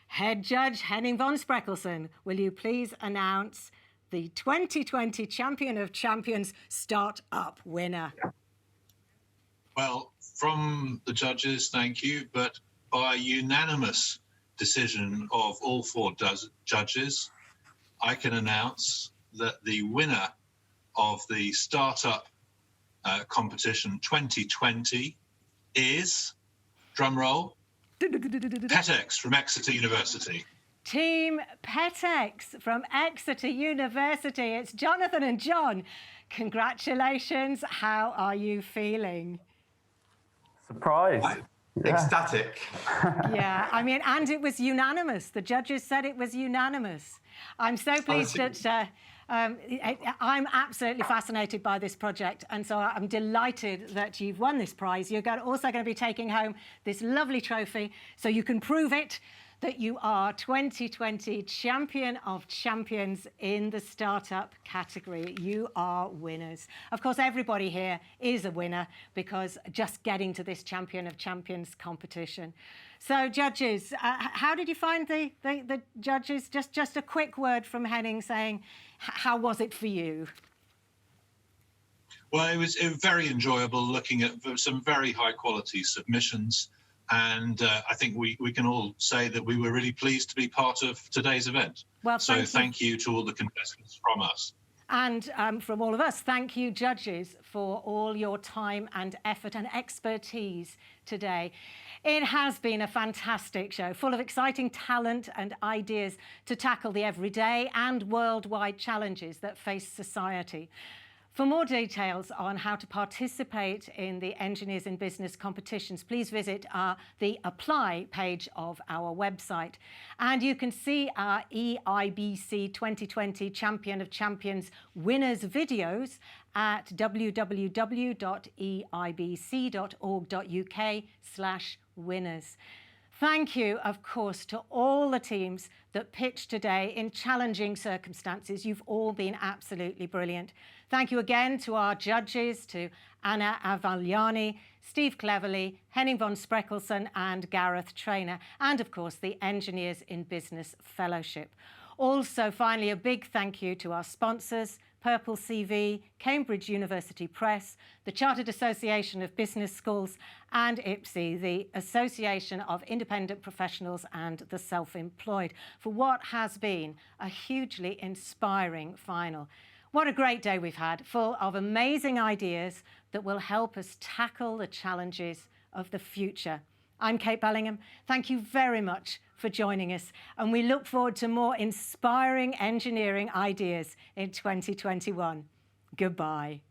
Head judge Henning von Spreckelsen, will you please announce the 2020 Champion of Champions startup winner? Well, from the judges, thank you, but by unanimous decision of all 4 judges, I can announce that the winner of the startup competition 2020 is, drumroll, PETexe from Exeter University. Team PETexe from Exeter University. It's Jonathan and John. Congratulations. How are you feeling? Surprised. Ecstatic. Yeah, I mean, and it was unanimous. The judges said it was unanimous. I'm so pleased that I'm absolutely fascinated by this project, and so I'm delighted that you've won this prize. You're also going to be taking home this lovely trophy, so you can prove it that you are 2020 Champion of Champions in the startup category. You are winners. Of course, everybody here is a winner because just getting to this Champion of Champions competition. So, judges, how did you find the judges? Just a quick word from Henning saying, how was it for you? Well, it was very enjoyable looking at some very high quality submissions. And I think we can all say that we were really pleased to be part of today's event. Well, so thank you to all the contestants from us. And from all of us, thank you, judges, for all your time and effort and expertise today. It has been a fantastic show, full of exciting talent and ideas to tackle the everyday and worldwide challenges that face society. For more details on how to participate in the Engineers in Business competitions, please visit the Apply page of our website. And you can see our EIBC 2020 Champion of Champions winners videos at www.eibc.org.uk/winners. Thank you, of course, to all the teams that pitched today in challenging circumstances. You've all been absolutely brilliant. Thank you again to our judges, to Anna Avagliani, Steve Cleverly, Henning von Spreckelsen and Gareth Trainer, and of course the Engineers in Business Fellowship. Also, finally, a big thank you to our sponsors, Purple CV, Cambridge University Press, the Chartered Association of Business Schools, and IPSI, the Association of Independent Professionals and the Self-Employed, for what has been a hugely inspiring final. What a great day we've had, full of amazing ideas that will help us tackle the challenges of the future. I'm Kate Bellingham. Thank you very much for joining us, and we look forward to more inspiring engineering ideas in 2021. Goodbye.